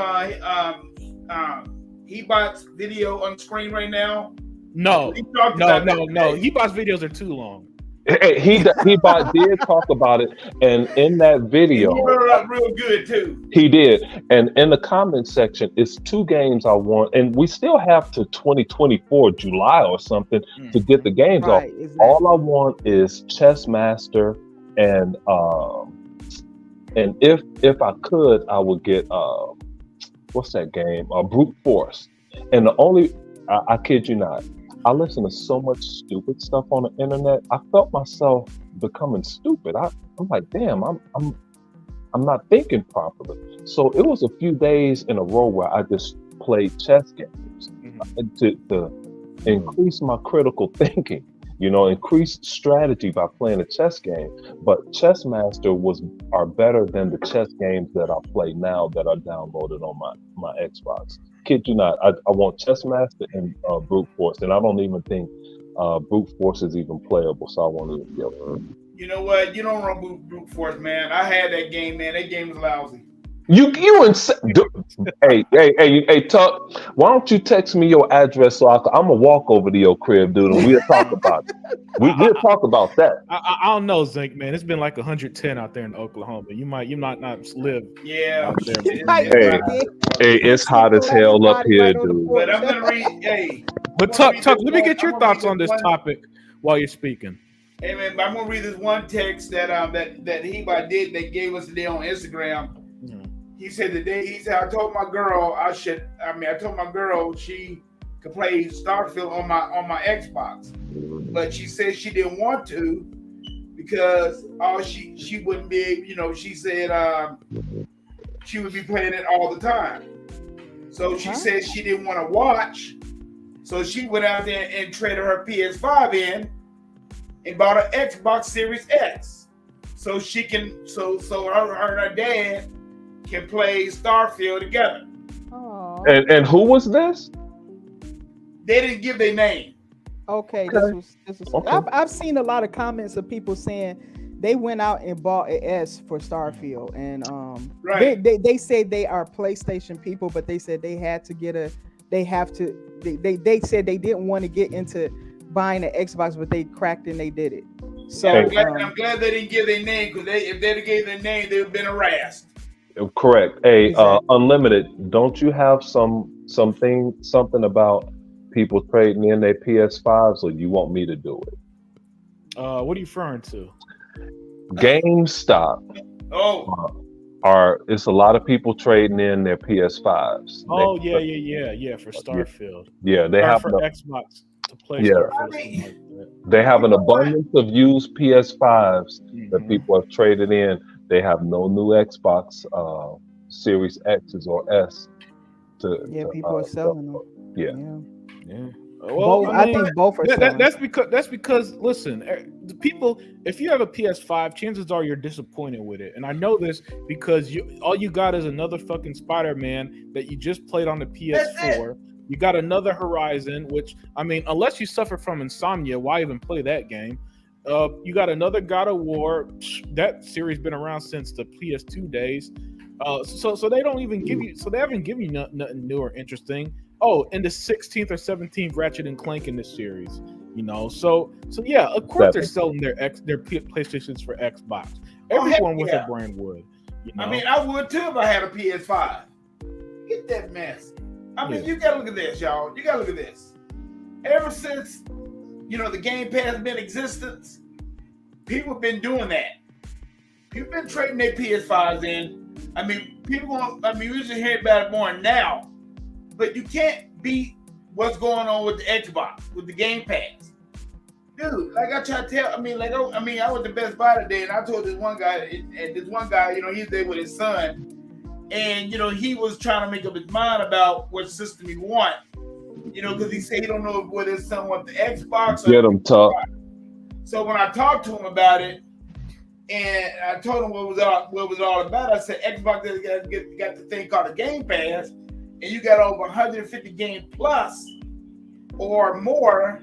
Hebot's video on screen right now. No. Hebot's videos are too long. Hey, Hebot did talk about it, and in that video, he wrote it up real good too. He did, and in the comment section, it's 2 games I want, and we still have to 2024 July or something to get the games off. Exactly. All I want is Chess Master, and if I could, I would get what's that game? Brute Force. And I kid you not, I listen to so much stupid stuff on the internet. I felt myself becoming stupid. I'm like, damn, I'm not thinking properly. So it was a few days in a row where I just played chess games to increase my critical thinking. increased strategy by playing a chess game. But Chess Master are better than the chess games that I play now that are downloaded on my Xbox. Kid you not, I want Chess Master and Brute Force, and I don't even think Brute Force is even playable, so I won't even be able to. You know what? You don't run Brute Force, man. I had that game, man. That game was lousy. You insane. Hey, Tuck, why don't you text me your address so I'm gonna walk over to your crib, dude, and we'll talk about it. We'll talk about that. I don't know, Zink, man. It's been like 110 out there in Oklahoma. You might not live Yeah. out there. Hey, it's hot as hell up here, dude. But I'm gonna read. Hey, But Tuck, let me get your thoughts on this topic while you're speaking. Hey man, I'm gonna read this one text that Heba did. They gave us today on Instagram. He said I told my girl she could play Starfield on my Xbox, but she said she didn't want to because she wouldn't be, she said she would be playing it all the time. So she said she didn't want to watch, so she went out there and traded her PS5 in and bought an Xbox Series X, so she can so her and her dad can play Starfield together. And who was this? They didn't give their name. Okay, this was okay. I've seen a lot of comments of people saying they went out and bought an S for Starfield, and they said they are PlayStation people, but they said they had to get they said they didn't want to get into buying an Xbox, but they cracked and they did it. So I'm glad they didn't give their name, because if they'd gave their name, they'd have been harassed. Correct. Hey, Unlimited, don't you have something about people trading in their PS5s, or you want me to do it? What are you referring to? GameStop. It's a lot of people trading in their PS5s. Oh, yeah, for Starfield. Yeah, they have for Xbox to play. Yeah, they have an abundance of used PS5s that people have traded in. They have no new Xbox Series X's or S. People are selling them. Yeah. Well, I think both are selling. That's because listen, the people, if you have a PS5, chances are you're disappointed with it. And I know this because all you got is another fucking Spider-Man that you just played on the PS4. You got another Horizon, which, I mean, unless you suffer from insomnia, why even play that game? You got another God of War. That series been around since the PS2 days. So they don't even give you. So they haven't given you nothing new or interesting. Oh, and the 16th or 17th Ratchet and Clank in this series. So yeah, of course they're selling their PlayStations for Xbox. Everyone with a brand would. I mean, I would too if I had a PS5. Get that mess. I mean, you gotta look at this, y'all. You gotta look at this. Ever since the Game Pass has been in existence, people have been doing that. People have been trading their PS5s in. I mean, we just hear about it more now, but you can't beat what's going on with the Xbox, with the Game Pass. Dude, like I try to tell, I was the Best Buy today, and I told this one guy, he's there with his son, and, he was trying to make up his mind about what system he wants. Because he said he don't know whether his son wants the Xbox or get him tough. So when I talked to him about it, and I told him what was all about, I said Xbox got the thing called a Game Pass, and you got over 150 games plus or more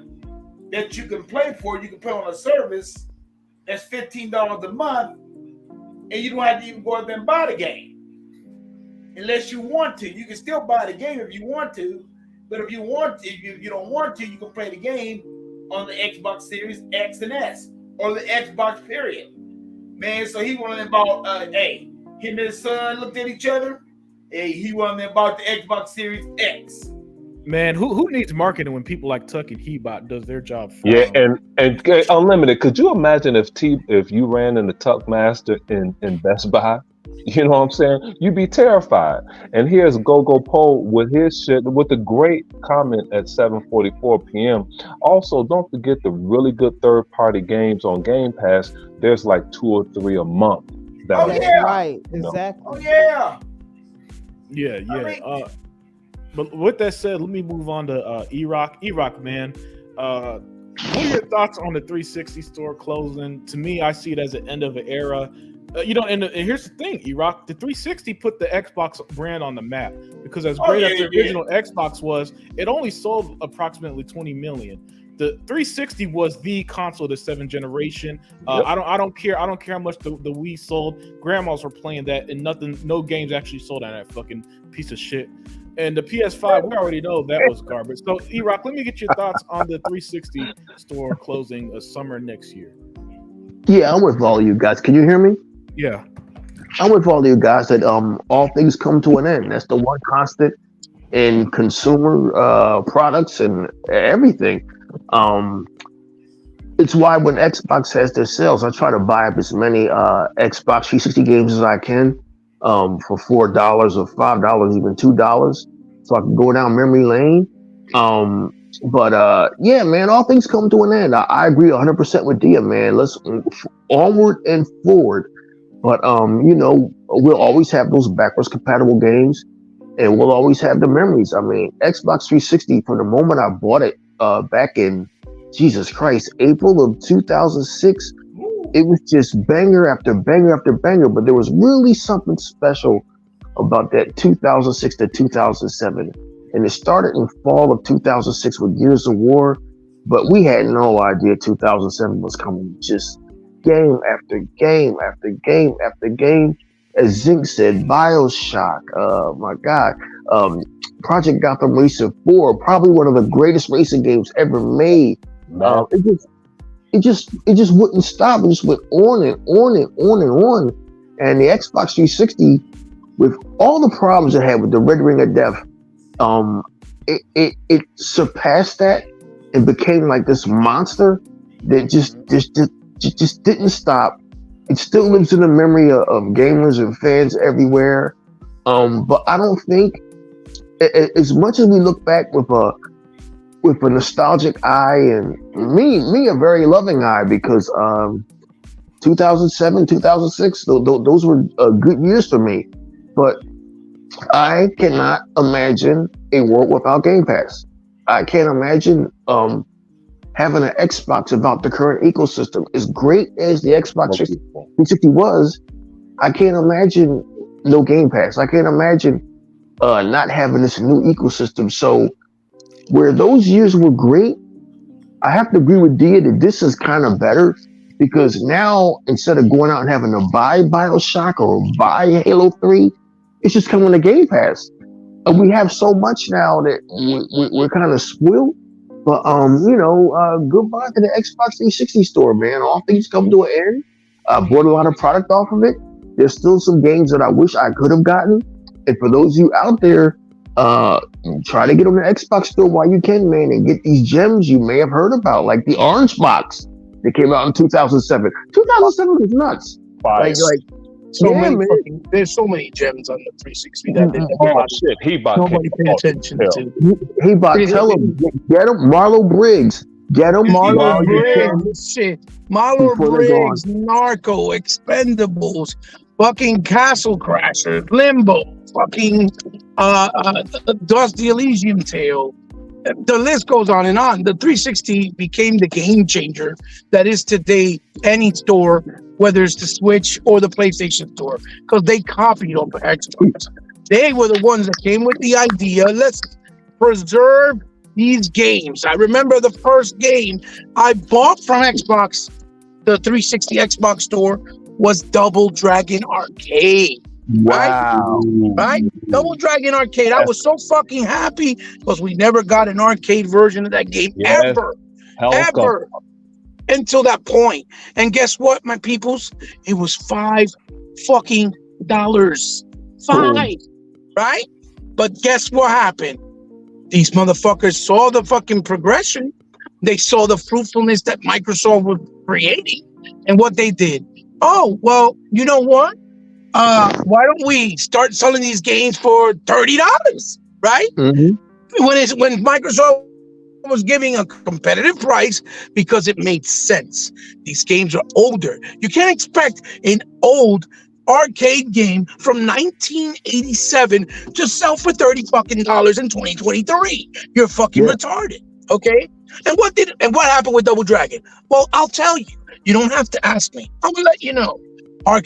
that you can play for. You can play on a service that's $15 a month, and you don't have to even go out there and buy the game unless you want to. You can still buy the game if you want to. But if you don't want to, you can play the game on the Xbox Series X and S or the Xbox period. Man, so he went and bought, him and his son looked at each other. Hey, he went and bought the Xbox Series X. Man, who needs marketing when people like Tuck and Hebot does their job for Yeah, and Unlimited, could you imagine if you ran in the Tuck Master in Best Buy? You know what I'm saying? You'd be terrified. And here's Gogo Poe with his shit with a great comment at 7:44 p.m. Also, don't forget the really good third-party games on Game Pass. There's like 2 or 3 a month. Right, exactly. Oh yeah. But with that said, let me move on to E-Rock. E-Rock, man. What are your thoughts on the 360 store closing? To me, I see it as the end of an era. And here's the thing, E-Rock, the 360 put the Xbox brand on the map because as great as the original Xbox was, it only sold approximately 20 million. The 360 was the console of the 7th generation. I don't care how much the Wii sold. Grandmas were playing that, and no games actually sold on that fucking piece of shit. And the PS5, we already know that was garbage. So, E-Rock, let me get your thoughts on the 360 store closing summer next year. Yeah, I'm with all you guys. Can you hear me? Yeah. I'm with all you guys that all things come to an end. That's the one constant in consumer products and everything. It's why when Xbox has their sales, I try to buy up as many Xbox 360 games as I can for $4 or $5, even $2, so I can go down memory lane. But yeah, man, all things come to an end. I agree 100% with Dia, man. Let's onward and forward. But we'll always have those backwards compatible games, and we'll always have the memories. I mean, Xbox 360, from the moment I bought it back in Jesus Christ, April of 2006, it was just banger after banger after banger. But there was really something special about that 2006 to 2007, and it started in fall of 2006 with Gears of War, but we had no idea 2007 was coming. Just game after game after game after game. As Zink said, BioShock, my God, Project Gotham Racing 4, probably one of the greatest racing games ever made. It just wouldn't stop. It just went on and on and on and on. And the Xbox 360, with all the problems it had with the Red Ring of Death, it surpassed that and became like this monster that just didn't stop. It still lives in the memory of gamers and fans everywhere. But I don't think, as much as we look back with a nostalgic eye, and me a very loving eye, because 2007, 2006, those were good years for me. But I cannot imagine a world without Game Pass. I can't imagine having an Xbox without the current ecosystem. As great as the Xbox 360 was, I can't imagine no Game Pass. I can't imagine not having this new ecosystem. So where those years were great, I have to agree with Dia that this is kind of better, because now instead of going out and having to buy BioShock or buy Halo 3, it's just coming to Game Pass. We have so much now that we're kind of spoiled. But goodbye to the Xbox 360 store, man. All things come to an end. I bought a lot of product off of it. There's still some games that I wish I could have gotten. And for those of you out there, try to get on the Xbox store while you can, man, and get these gems you may have heard about, like the Orange Box that came out in 2007. 2007 was nuts. There's so many gems on the 360 that nobody pay attention to. Hey, Bob, tell him, get him, Marlo Briggs. Get him, Marlo Briggs. Shit. Marlo Briggs, Narco, Expendables, fucking Castle Crashers, Limbo, fucking Dust the Elysium Tale. The list goes on and on. The 360 became the game changer that is today any store, whether it's the Switch or the PlayStation store, because they copied off of Xbox. They were the ones that came with the idea, let's preserve these games. I remember the first game I bought from Xbox, the 360 Xbox store, was Double Dragon Arcade. Wow. Right? Double Dragon Arcade. I was so fucking happy because we never got an arcade version of that game ever. Until that point. And guess what, my peoples? It was $5 fucking dollars. $5. Right? But guess what happened? These motherfuckers saw the fucking progression. They saw the fruitfulness that Microsoft was creating. And what they did. Oh, well, you know what? Why don't we start selling these games for $30? Right? Mm-hmm. When Microsoft was giving a competitive price, because it made sense. These games are older. You can't expect an old arcade game from 1987 to sell for $30 fucking in 2023. You're fucking retarded. Okay, and what happened with Double Dragon? Well, I'll tell you. You don't have to ask me. I'm gonna let you know. Our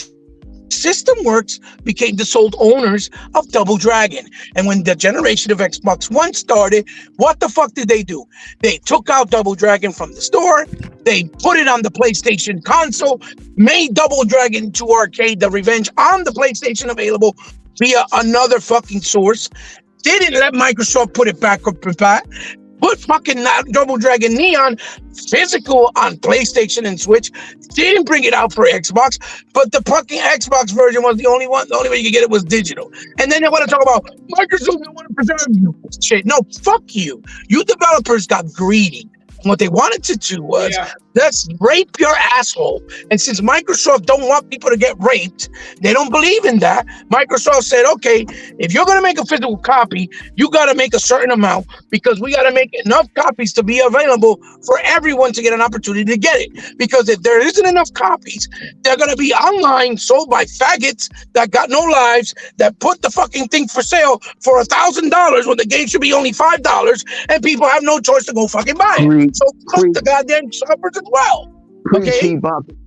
System Works became the sole owners of Double Dragon. And when the generation of Xbox One started, what the fuck did they do? They took out Double Dragon from the store, they put it on the PlayStation console, made Double Dragon 2 Arcade, The Revenge on the PlayStation available via another fucking source. Didn't let Microsoft put it back up put fucking Double Dragon Neon physical on PlayStation and Switch. Didn't bring it out for Xbox, but the fucking Xbox version was the only one. The only way you could get it was digital. And then they want to talk about Microsoft. They want to preserve you. Shit, no, fuck you. You developers got greedy. And what they wanted to do was, let's rape your asshole. And since Microsoft don't want people to get raped, they don't believe in that. Microsoft said, okay, if you're going to make a physical copy, you got to make a certain amount because we got to make enough copies to be available for everyone to get an opportunity to get it. Because if there isn't enough copies, they're going to be online sold by faggots that got no lives, that put the fucking thing for sale for $1,000 when the game should be only $5, and people have no choice to go fucking buy it. So fuck the goddamn suburbs as well. Okay?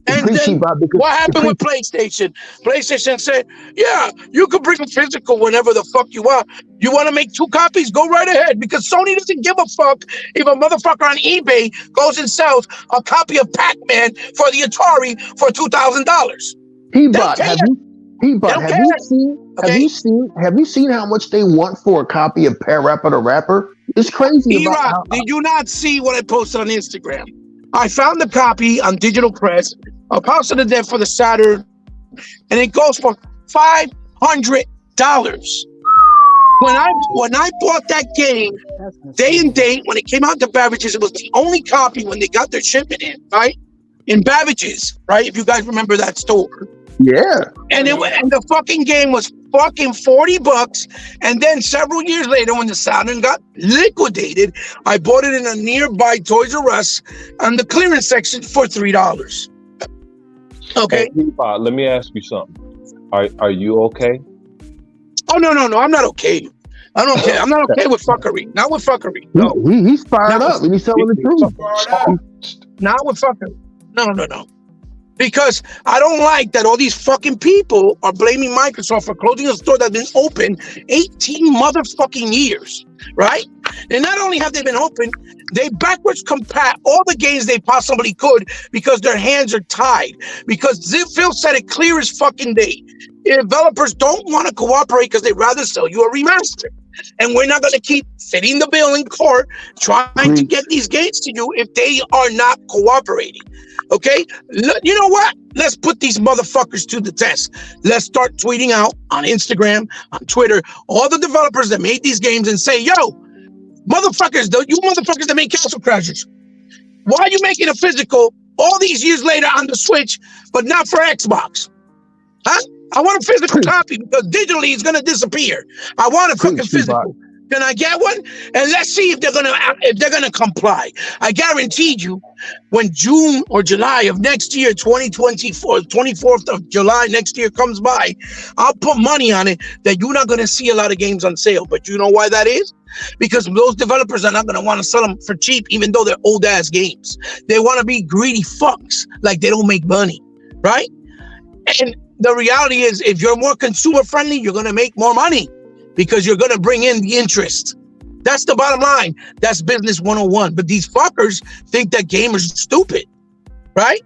And then what happened with PlayStation? PlayStation said, yeah, you can bring a physical whenever the fuck you want. You want to make 2 copies? Go right ahead. Because Sony doesn't give a fuck if a motherfucker on eBay goes and sells a copy of Pac-Man for the Atari for $2,000. Have you seen how much they want for a copy of Parappa the Rapper? It's crazy. Did you not see what I posted on Instagram? I found the copy on Digital Press. I posted it there for the Saturn, and it goes for $500. When I bought that game, day and date, when it came out to Babbage's, it was the only copy when they got their shipment in, right? In Babbage's, right? If you guys remember that store. Yeah. And the fucking game was fucking $40. And then several years later, when the Saturn got liquidated, I bought it in a nearby Toys R Us on the clearance section for $3. Okay. Hey, let me ask you something. Are you okay? Oh no, I'm not okay. I don't care. I'm not okay with fuckery. Not with fuckery. No. He's fired up and he's telling the truth. Not with fuckery. No. Because I don't like that all these fucking people are blaming Microsoft for closing a store that's been open 18 motherfucking years, right? And not only have they been open, they backwards compat all the games they possibly could because their hands are tied. Because Phil said it clear as fucking day. Developers don't want to cooperate because they'd rather sell you a remaster. And we're not going to keep fitting the bill in court trying to get these games to you if they are not cooperating. Okay? You know what? Let's put these motherfuckers to the test. Let's start tweeting out on Instagram, on Twitter, all the developers that made these games and say, yo, motherfuckers, you motherfuckers that made Castle Crashers, why are you making a physical all these years later on the Switch, but not for Xbox? Huh? I want a physical copy because digitally it's gonna disappear. I want a fucking physical. Can I get one? And let's see if they're gonna comply. I guaranteed you, when June or July of next year, 2024, 24th of July next year comes by, I'll put money on it that you're not gonna see a lot of games on sale. But you know why that is? Because those developers are not gonna want to sell them for cheap, even though they're old ass games. They want to be greedy fucks, like they don't make money, right? And the reality is, if you're more consumer friendly, you're going to make more money because you're going to bring in the interest. That's the bottom line. That's business 101. But these fuckers think that gamers are stupid, right?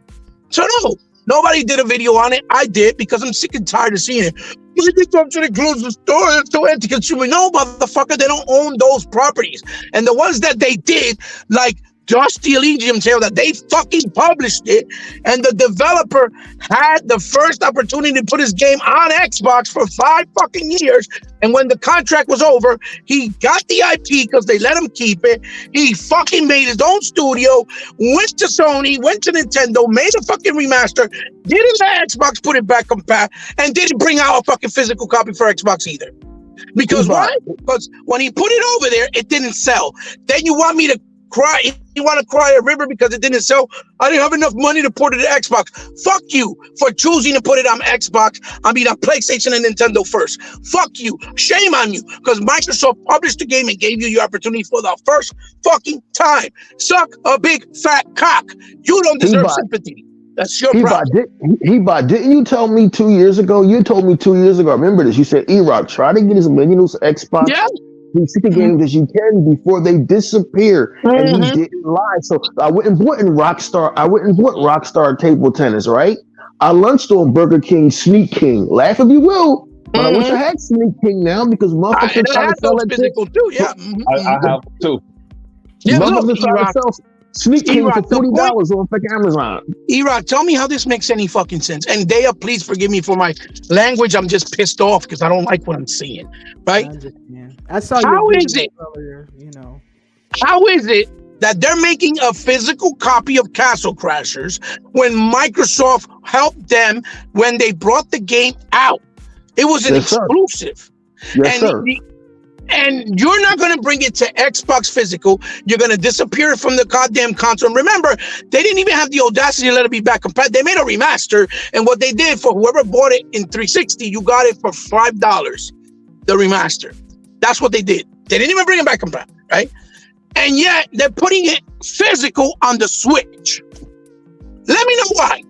So no, nobody did a video on it. I did because I'm sick and tired of seeing it. Microsoft should close the store. It's so anti-consumer. No, motherfucker, they don't own those properties. And the ones that they did, like Dusty Elysium Tale, that they fucking published it, and the developer had the first opportunity to put his game on Xbox for 5 fucking years, and when the contract was over, he got the IP because they let him keep it. He fucking made his own studio, went to Sony, went to Nintendo, made a fucking remaster, didn't let Xbox put it back on pat, and didn't bring out a fucking physical copy for Xbox either. Because why? Because when he put it over there, it didn't sell. Then you want me to cry. You want to cry a river because it didn't sell. I didn't have enough money to put it to Xbox. Fuck you for choosing to put it on Xbox. I mean, on PlayStation and Nintendo first. Fuck you. Shame on you, because Microsoft published the game and gave you your opportunity for the first fucking time. Suck a big fat cock. You don't deserve sympathy. That's your problem. Didn't you tell me 2 years ago? You told me 2 years ago. I remember this. You said, E-Rock, try to get as many of those Xbox 360 games as you can before they disappear. And you didn't lie. So I went and bought Rockstar table tennis, right? I lunched on Burger King Sneak King. Laugh if you will. But I wish I had Sneak King now because motherfuckers trying to sell it physical too. Yeah, I have too. Yeah, motherfuckers trying to sell Sneak King for $40 on fucking Amazon. E-Rock, tell me how this makes any fucking sense. And Dea, please forgive me for my language. I'm just pissed off because I don't like what I'm seeing. Right? I saw how your is it earlier, you know. How is it that they're making a physical copy of Castle Crashers when Microsoft helped them when they brought the game out? It was an exclusive. Yes, sir. And you're not going to bring it to Xbox physical. You're going to disappear from the goddamn console. And remember, they didn't even have the audacity to let it be back compatible. They made a remaster. And what they did for whoever bought it in 360, you got it for $5, the remaster. That's what they did. They didn't even bring it back compatible, right? And yet they're putting it physical on the Switch. Let me know why.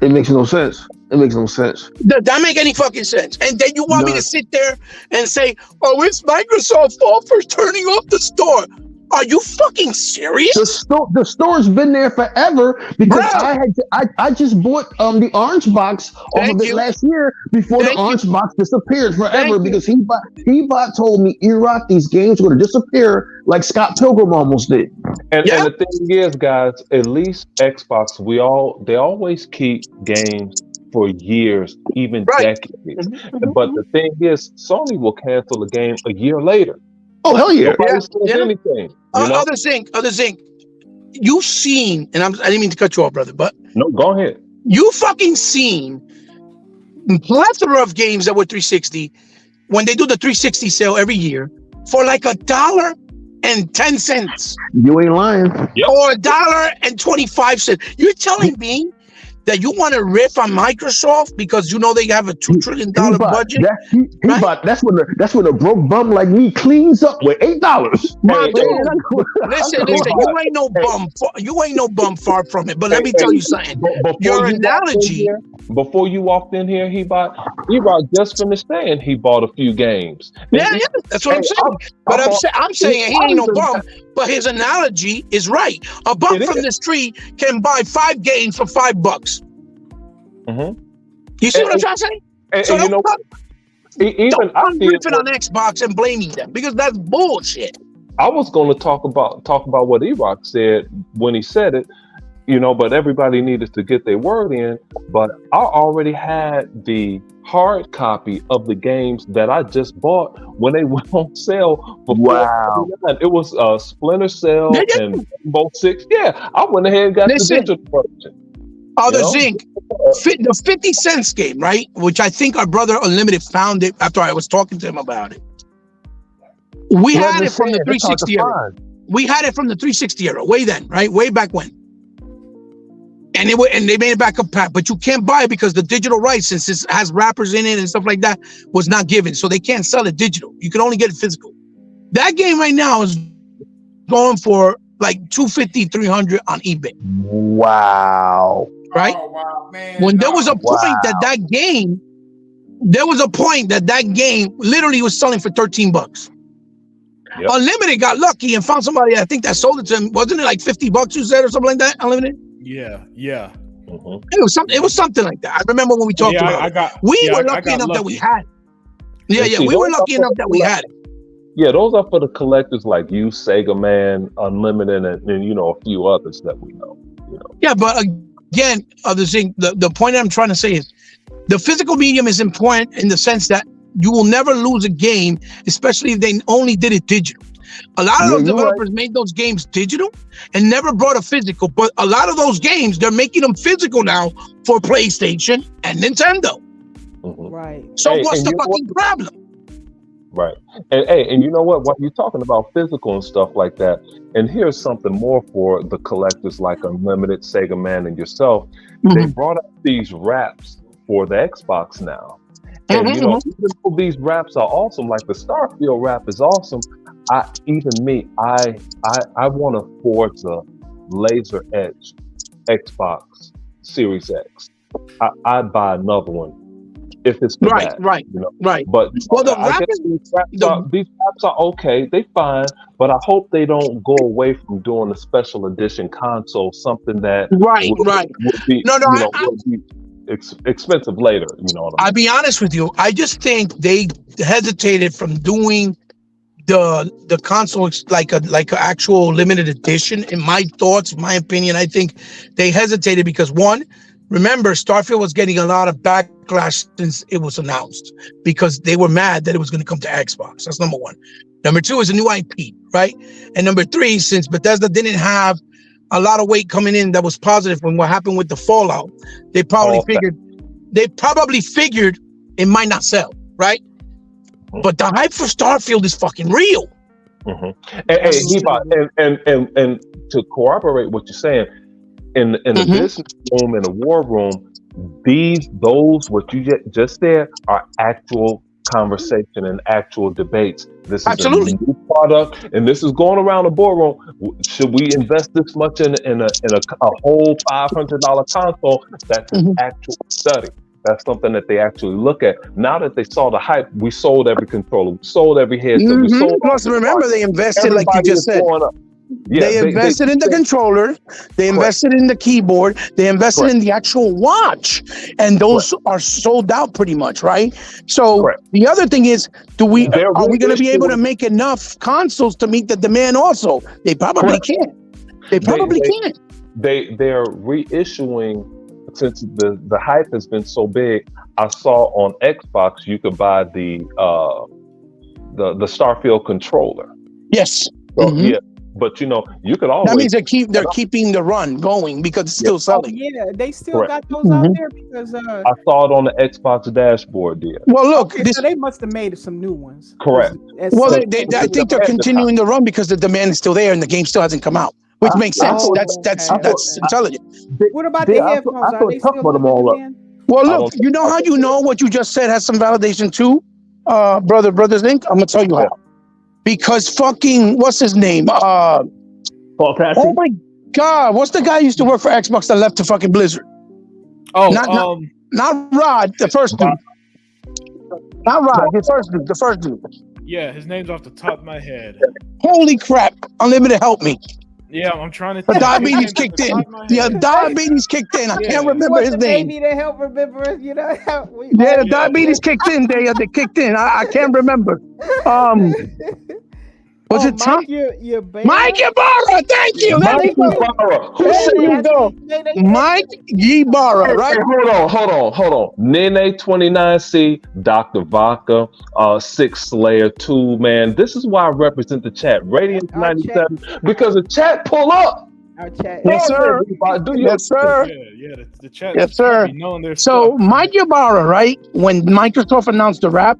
It makes no sense. It makes no sense. Does that make any fucking sense? And then you want me to sit there and say, oh, it's Microsoft's fault for turning off the store. Are you fucking serious? The store's been there forever because I just bought the orange box off of it last year before the orange box disappeared forever because he told me, E-Rock, these games are going to disappear like Scott Pilgrim almost did. And the thing is, guys, at least Xbox, they always keep games for years, even decades. But the thing is, Sony will cancel a game a year later. Oh, hell yeah. Anything. Other thing. You've seen, and I didn't mean to cut you off, brother, but no, go ahead. You fucking seen plethora of games that were 360 when they do the 360 sale every year for like $1.10. You ain't lying. Or $1.25. You're telling me that you want to riff on Microsoft because you know they have a $2 trillion budget? That's when a broke bum like me cleans up with $8. Listen, you ain't no bum. You ain't no bum, far from it. But let me tell you something. Your analogy. Before you walked in here, E-Rock just finished saying he bought a few games. Yeah, that's what I'm saying. But I'm saying he ain't no bum. But his analogy is right. A bum from the street can buy 5 games for $5. You see what I'm trying to say? So don't I'm ripping on Xbox and blaming them because that's bullshit. I was going to talk about what E-Rock said when he said it, but everybody needed to get their word in. But I already had the hard copy of the games that I just bought when they went on sale for $4.99. It was Splinter Cell and Rainbow Six. Yeah, I went ahead and got the digital version. The Zinc, the 50 cents game, right? Which I think our brother Unlimited found it after I was talking to him about it. We had it from the 360 era. We had it from the 360 era, way then, right? Way back when. And they made it back up, but you can't buy it because the digital rights, since it has rappers in it and stuff like that, was not given. So they can't sell it digital. You can only get it physical. That game right now is going for like $250, $300 on eBay. Wow. Right? Oh, wow, man. When there was a point that game literally was selling for $13. Yep. Unlimited got lucky and found somebody, I think, that sold it to him. Wasn't it like $50 you said or something like that? Unlimited? Yeah. It was something like that. I remember when we talked about it. We were lucky enough that we had it. We were lucky enough that we had it. Yeah, those are for the collectors like you, Sega Man, Unlimited, and a few others that we know. Yeah, but again, the point I'm trying to say is the physical medium is important in the sense that you will never lose a game, especially if they only did it digital. A lot of those developers made those games digital and never brought a physical, but a lot of those games, they're making them physical now for PlayStation and Nintendo. Right. So what's the fucking problem? Right. And you know what? While you're talking about physical and stuff like that, and here's something more for the collectors like Unlimited, Sega Man, and yourself. They brought out these wraps for the Xbox now. And you know, even though these wraps are awesome, like the Starfield wrap is awesome, I want a Forza Laser Edge Xbox Series X. I'd buy another one if it's for that, you know. But well, the I guess these wraps are okay, they fine, but I hope they don't go away from doing a special edition console, something that would be, would be expensive later. You know what I mean? I'll be honest with you. I just think they hesitated from doing the console like a actual limited edition. In my thoughts, my opinion, I think they hesitated because one, remember, Starfield was getting a lot of backlash since it was announced because they were mad that it was going to come to Xbox. That's number one. Number two is a new IP, right? And number three, since Bethesda didn't have a lot of weight coming in that was positive from what happened with the Fallout, they probably figured it might not sell, right? But the hype for Starfield is fucking real. And to corroborate what you're saying, in the business room, in the war room, those what you just said are actual conversation and actual debates. This is a new product, and this is going around the boardroom. Should we invest this much in a whole $500 console? That's an actual study. That's something that they actually look at. Now that they saw the hype, we sold every controller, we sold every headset. We sold. Plus, remember, they invested, like you just said. Yeah, they invested in the controller, they invested in the keyboard, they invested in the actual watch, and those are sold out pretty much, right? So the other thing is, are we going to be able to make enough consoles to meet the demand also? They probably can't. They probably can't. They're reissuing, since the hype has been so big. I saw on Xbox you could buy the Starfield controller. Yes. So, yeah. But you know, you could always. That means they're keeping the run going because it's still selling. Oh, yeah, they still got those out there because. I saw it on the Xbox dashboard there. Well, look, so they must have made some new ones. Correct. Well, I think they're continuing the run because the demand is still there and the game still hasn't come out, which makes sense. That's intelligent. What about the headphones? Are they still demand? Well, look, you know how you know what you just said has some validation too, Brothers Inc. I'm gonna tell you how. Because fucking, what's his name? Oh my God, what's the guy who used to work for Xbox that left to fucking Blizzard? Oh, not Rod, the first dude. Not Rod, the first dude. Yeah, his name's off the top of my head. Holy crap! Unlimited, help me. Yeah, I'm trying to. The diabetes kicked in. Yeah, diabetes kicked in. I can't remember his name. Maybe to help remember, you know. The diabetes kicked in. They kicked in. I can't remember. Was it Tom? Mike Ybarra, thank you. Mike Ybarra. Who said you go? Mike Ybarra, right? Hey, hold on. Nene 29C, Dr. Vodka, Six Slayer 2, man. This is why I represent the chat. Radiance 97, because the chat pull up. Our chat. Yes, sir. Yes, sir. Yeah, the chat. Yes, sir. So Mike Ybarra, right? When Microsoft announced the wrap,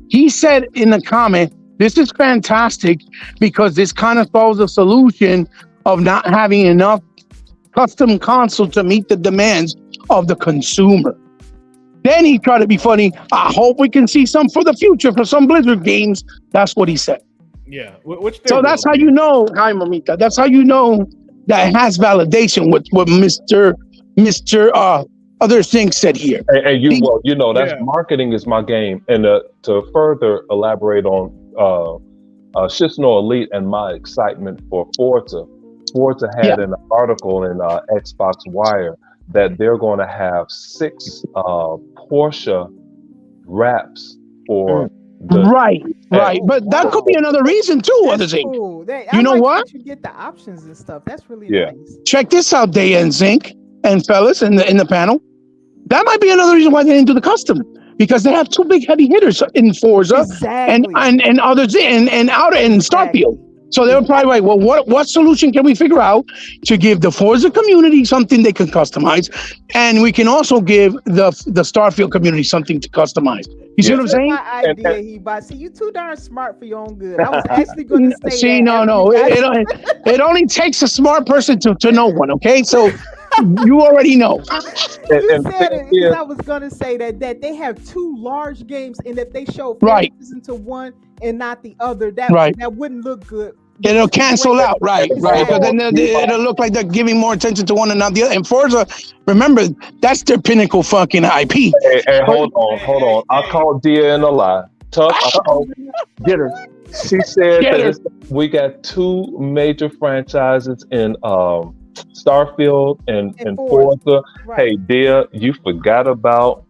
he said in the comment, "This is fantastic because this kind of solves the solution of not having enough custom console to meet the demands of the consumer." Then he tried to be funny. "I hope we can see some for the future for some Blizzard games." That's what he said. Yeah. So that's how you know, hi Mamita. That's how you know that it has validation with what Mr. Other things said here. And you know, that's marketing is my game. And to further elaborate on Shishno Elite and my excitement for Forza had an article in Xbox Wire that they're going to have 6 Porsche wraps for right. But that could be another reason too. Other thing, you know what? You get the options and stuff. That's really nice. Check this out, Day and Zinc and fellas in the panel. That might be another reason why they didn't do the custom, because they have 2 big heavy hitters in Forza and others and out in Starfield. So they were probably like, well, what solution can we figure out to give the Forza community something they can customize, and we can also give the Starfield community something to customize. You see Yeah. what I'm saying? My idea, he bought. See, you too darn smart for your own good. I was actually going to say See, that. no. It only takes a smart person to know one. Okay, so you already know. You And said the it thing because is, I was going to say that they have two large games, and if they show Right. favoritism to one and not the other, Right. that wouldn't look good. It'll cancel out, right? Because then Exactly. it'll look like they're giving more attention to one and not the other. And Forza, remember, that's their pinnacle fucking IP. hey, hold on. I called Dia in a lie. Tuck, get her. She said Get her. we got two major franchises in Starfield and Forza. Right. Hey, Dia, you forgot about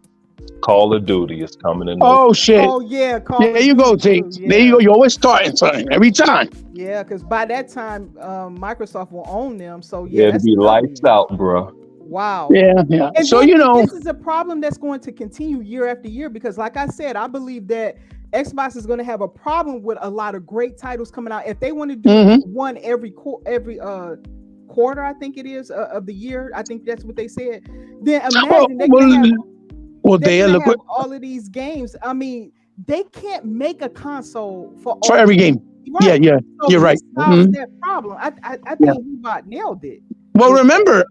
Call of Duty is coming in. Oh shit! Oh yeah, there you go, T. There you go. You're always starting something every time. Yeah, because by that time, Microsoft will own them. So Yeah, it'll that's be lights out, bro. Wow. Yeah. And so then this is a problem that's going to continue year after year because, like I said, I believe that Xbox is going to have a problem with a lot of great titles coming out. If they want to do one every quarter, I think it is of the year. I think that's what they said. Then imagine they have all of these games. I mean, they can't make a console for every game. Right. Yeah. So you're right. Solves that problem. I think Ebot nailed it. Well, remember,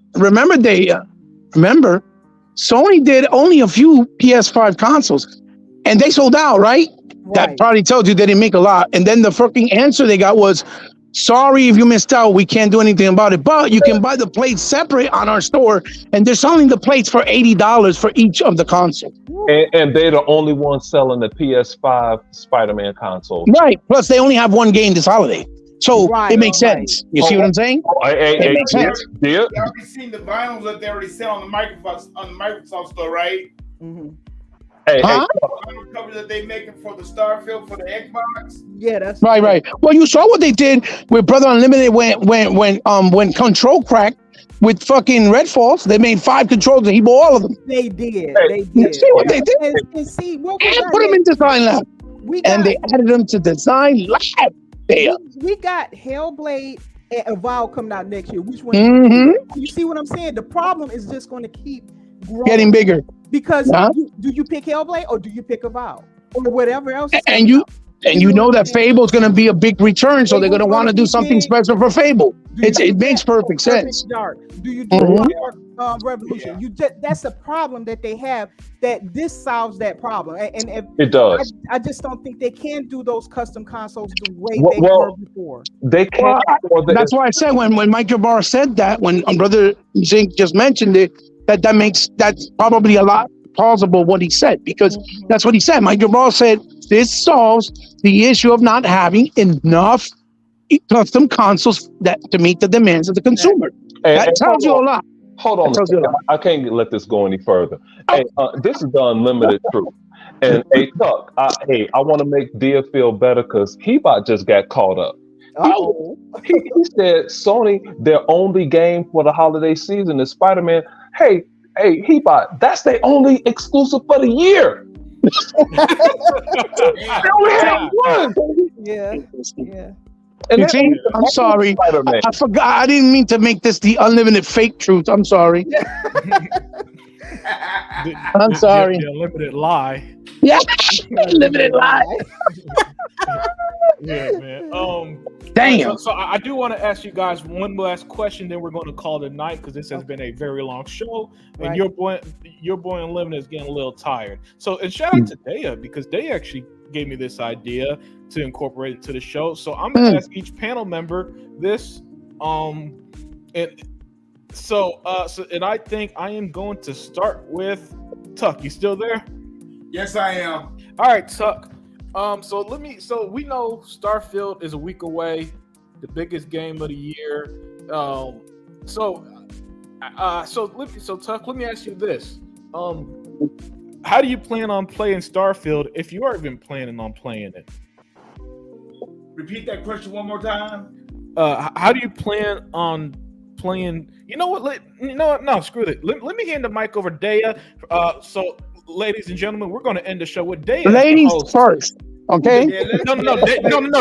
Sony did only a few PS5 consoles, and they sold out, right? That probably tells you they didn't make a lot. And then the fucking answer they got was, sorry if you missed out, we can't do anything about it, but you can buy the plates separate on our store, and they're selling the plates for $80 for each of the consoles. And they're the only ones selling the PS5 Spider-Man console. Right. Plus, they only have one game this holiday. So it makes sense. You see what I'm saying? It makes sense. Yeah. You already seen the vinyls that they already sell on the Microsoft store, right? Mm-hmm. Hey, vinyl cover that they making for the Starfield for the Xbox. Yeah, that's right. Well, you saw what they did with Brother Unlimited when Control cracked with fucking Redfalls. They made 5 controls and he bought all of them. They did. See what they did? And see, what put them in Design Lab. And they added them to Design Lab. We got Hellblade and Avowed coming out next year. Which one? You see what I'm saying? The problem is just going to keep growing. Getting bigger. Because do you pick Hellblade or do you pick Avowed or whatever else? And you know that Fable is going to be a big return, so they're going to want to do something special for Fable. It makes perfect sense. Dark. Do you do Revolution? That's a problem that they have. That this solves that problem, and if it does. I just don't think they can do those custom consoles the way they were before. They can't. That's why I said when Mike Ybarra said that, when Brother Zink just mentioned it, that's probably a lot plausible what he said, because that's what he said. Mike Ybarra said this solves the issue of not having enough custom consoles to meet the demands of the consumer. That tells you a lot. Hold on, I can't let this go any further. Hey, this is the unlimited truth. And hey, Tuck, I want to make Dia feel better because Hebot just got caught up. He said Sony, their only game for the holiday season is Spider-Man. Hey, Hebot, that's their only exclusive for the year. They only have one. Yeah. And I'm sorry. I forgot. I didn't mean to make this the unlimited fake truth. I'm sorry. I'm sorry. The unlimited lie. Yeah. Unlimited lie. Yeah, man. Damn. So I do want to ask you guys one last question, then we're going to call it a night because this has been a very long show, and your boy Unlimited is getting a little tired. So, and shout out to Daya, because Daya actually gave me this idea to incorporate it to the show. So I'm going to ask each panel member this. And I think I am going to start with Tuck. You still there? Yes, I am. All right, Tuck. So we know Starfield is a week away, the biggest game of the year. So Tuck, let me ask you this. How do you plan on playing Starfield if you are even planning on playing it? Repeat that question one more time. How do you plan on playing? You know what? No, screw it. Let me hand the mic over to Daya. So, ladies and gentlemen, we're going to end the show with Daya. Ladies first. Okay. Yeah, let's, No.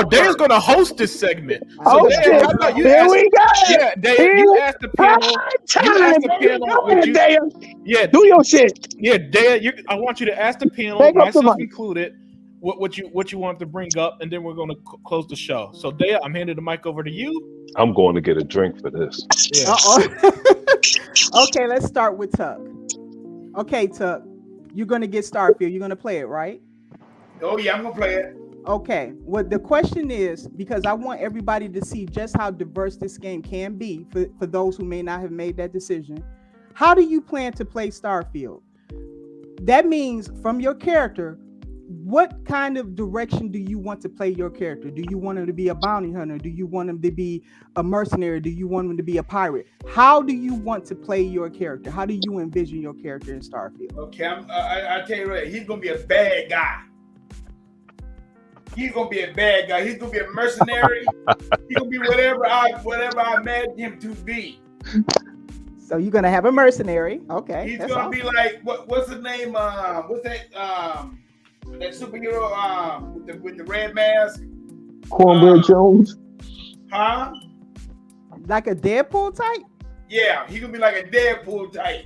Daya's gonna host this segment. Oh Daya, shit! I thought you Here asked. we go. Yeah, Daya, Here you asked the panel. time, You asked the baby. panel. Go Would ahead, you? Daya. Yeah, Do your shit. yeah, Daya. I want you to ask the panel, Take up the myself mic. included, what you want to bring up, and then we're gonna close the show. So, Daya, I'm handing the mic over to you. I'm going to get a drink for this. Yeah. Okay, let's start with Tuck. Okay, Tuck, you're gonna get Starfield. You're gonna play it, right? Oh yeah, I'm gonna play it. Okay. What the question is, because I want everybody to see just how diverse this game can be for those who may not have made that decision. How do you plan to play Starfield? That means from your character, what kind of direction do you want to play your character? Do you want him to be a bounty hunter? Do you want him to be a mercenary? Do you want him to be a pirate? How do you want to play your character? How do you envision your character in Starfield? Okay, I tell you what, he's gonna be a bad guy. He's gonna be a bad guy. He's gonna be a mercenary. He's gonna be whatever I imagine him to be. So you're gonna have a mercenary. Okay. He's that's gonna awesome. be like what's his name? What's that superhero with the red mask? Cornbread Jones. Huh? Like a Deadpool type? Yeah, he gonna be like a Deadpool type.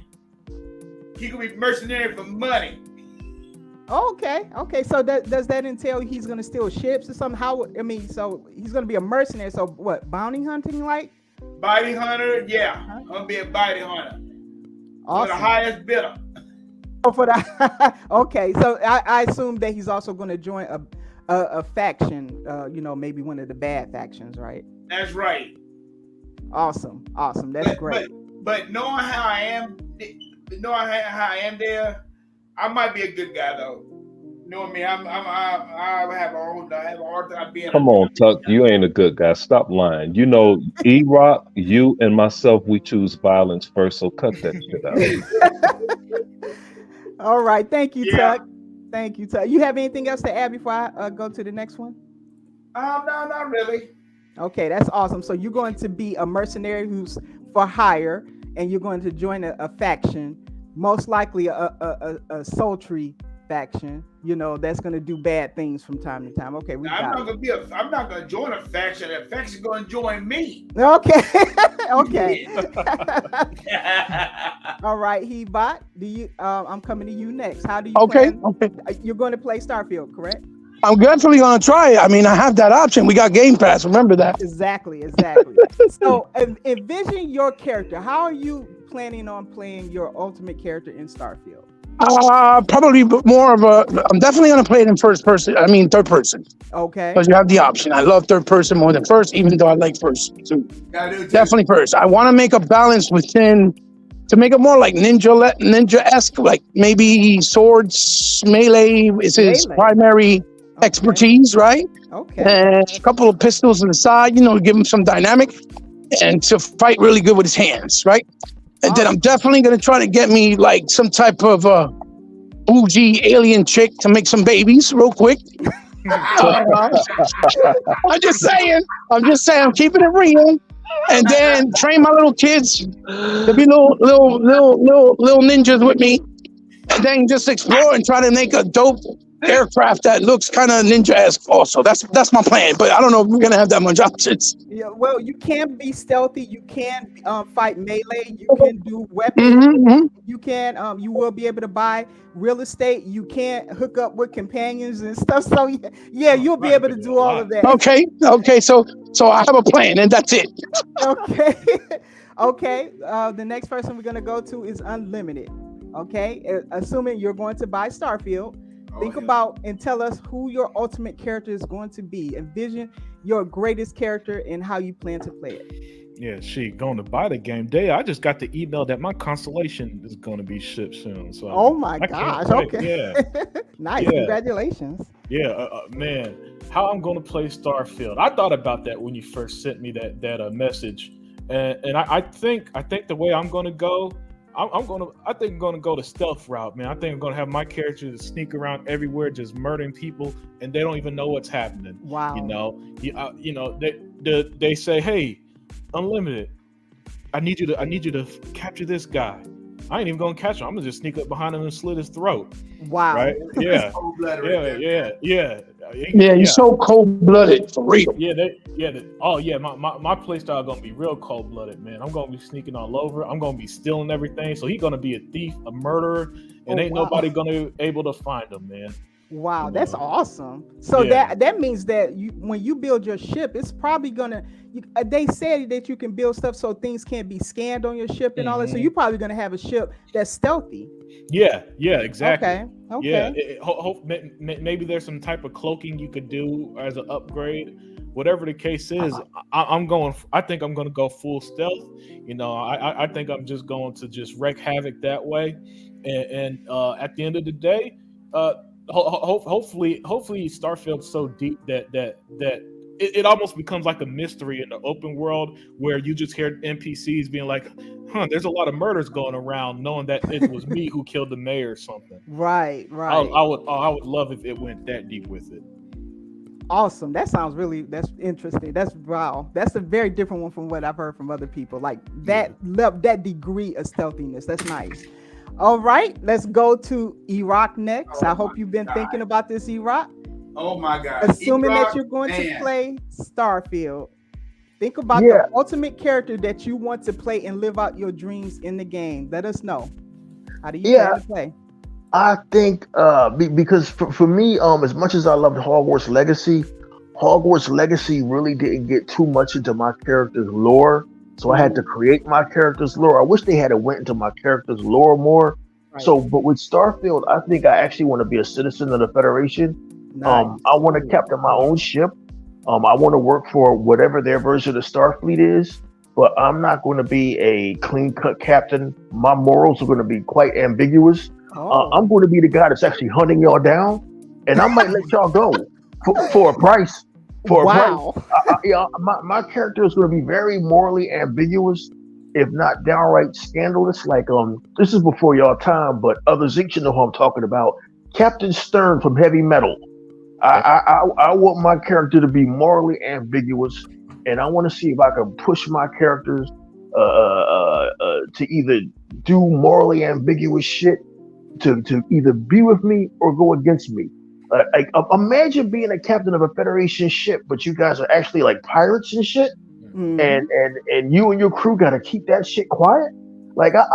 He gonna be mercenary for money. Okay. So does that entail he's gonna steal ships or something? So he's gonna be a mercenary. So what? Bounty hunting, like? Bounty hunter, yeah. I'm gonna be a bounty hunter. For the Awesome. highest bidder. Oh, for that. Okay. So I assume that he's also gonna join a faction. Maybe one of the bad factions, right? That's right. Awesome. That's great. But knowing how I am there, I might be a good guy though. You know what I mean? I have a hard time being. Come on, Tuck. You ain't a good guy. Stop lying. You know, E-Rock, you and myself, we choose violence first, so cut that shit out. All right. Thank you, Yeah. Tuck. Thank you, Tuck. You have anything else to add before I go to the next one? No, not really. Okay, that's awesome. So you're going to be a mercenary who's for hire, and you're going to join a faction, most likely a sultry faction. That's going to do bad things from time to time. Okay, I'm not gonna join a faction. A faction gonna join me. Okay, okay. All right, Hebot. Do you? I'm coming to you next. How do you? Okay. You're going to play Starfield, correct? I'm definitely gonna try it. I mean, I have that option. We got Game Pass. Remember that. Exactly. So envision your character. How are you planning on playing your ultimate character in Starfield? Probably more of I'm definitely gonna play it in first person. I mean, third person. Okay. Because you have the option. I love third person more than first, even though I like first. So definitely first. I want to make a balance within to make it more like ninja-esque, like maybe swords, melee is his primary expertise, right? Okay. And a couple of pistols on the side, give him some dynamic, and to fight really good with his hands, right? And then I'm definitely gonna try to get me like some type of bougie alien chick to make some babies real quick. I'm just saying, I'm keeping it real. And then train my little kids to be little ninjas with me, and then just explore and try to make a dope aircraft that looks kind of ninja-esque. Also, that's my plan. But I don't know if we're gonna have that much options. Yeah. Well, you can be stealthy. You can fight melee. You can do weapons. Mm-hmm. You can. You will be able to buy real estate. You can't hook up with companions and stuff. So yeah, you'll be able to do all of that. Okay. So I have a plan, and that's it. Okay. Okay. The next person we're gonna go to is Unlimited. Okay. Assuming you're going to buy Starfield, think about and tell us who your ultimate character is going to be. Envision your greatest character and how you plan to play it. Yeah, she going to buy the game. Day, I just got the email that my constellation is going to be shipped soon. So oh my I gosh! can't wait. Okay, Yeah, nice. Yeah. Congratulations. Yeah, man, how I'm going to play Starfield. I thought about that when you first sent me that message, and I think the way I'm going to go. I think I'm gonna go the stealth route, man. I think I'm gonna have my character to sneak around everywhere, just murdering people, and they don't even know what's happening. Wow. They say, "Hey, Unlimited, I need you to capture this guy." I ain't even gonna catch him. I'm gonna just sneak up behind him and slit his throat. Wow. Right? Yeah. Cold-blooded right Yeah, there. yeah. Yeah, you're so cold-blooded for real. Oh yeah, my play style gonna be real cold blooded, man. I'm gonna be sneaking all over. I'm gonna be stealing everything. So he's gonna be a thief, a murderer, and ain't nobody gonna be able to find him, man. Wow, You that's know? awesome. So Yeah. that means that when you build your ship, it's probably gonna. They said that you can build stuff so things can't be scanned on your ship and all that. So you're probably gonna have a ship that's stealthy. Yeah, exactly. Okay. Yeah, maybe there's some type of cloaking you could do as an upgrade. Whatever the case is, I'm going. I think I'm going to go full stealth. You know, I think I'm just going to just wreak havoc that way, and at the end of the day, hopefully Starfield's so deep that it almost becomes like a mystery in the open world where you just hear NPCs being like, there's a lot of murders going around, knowing that it was me who killed the mayor or something. Right. I would love if it went that deep with it. Awesome. That's interesting. That's a very different one from what I've heard from other people. Like that degree of stealthiness. That's nice. All right, let's go to Iraq next. I hope you've been thinking about this, Iraq. Oh my God. Assuming Iraq, that you're going man. to play Starfield, think about the ultimate character that you want to play and live out your dreams in the game. Let us know. How do you plan to play? I think because for me, as much as I loved Hogwarts Legacy really didn't get too much into my character's lore. So I had to create my character's lore. I wish they had went into my character's lore more. Right. So, but with Starfield, I think I actually want to be a citizen of the Federation. Nice. I want to captain my own ship. I want to work for whatever their version of Starfleet is. But I'm not going to be a clean-cut captain. My morals are going to be quite ambiguous. I'm going to be the guy that's actually hunting y'all down, and I might let y'all go for a price. My character is going to be very morally ambiguous, if not downright scandalous. Like this is before y'all time, but others you know who I'm talking about. Captain Stern from Heavy Metal. I want my character to be morally ambiguous, and I want to see if I can push my characters to either do morally ambiguous shit, to either be with me or go against me. Imagine being a captain of a Federation ship, but you guys are actually like pirates and shit, and you and your crew got to keep that shit quiet. Like I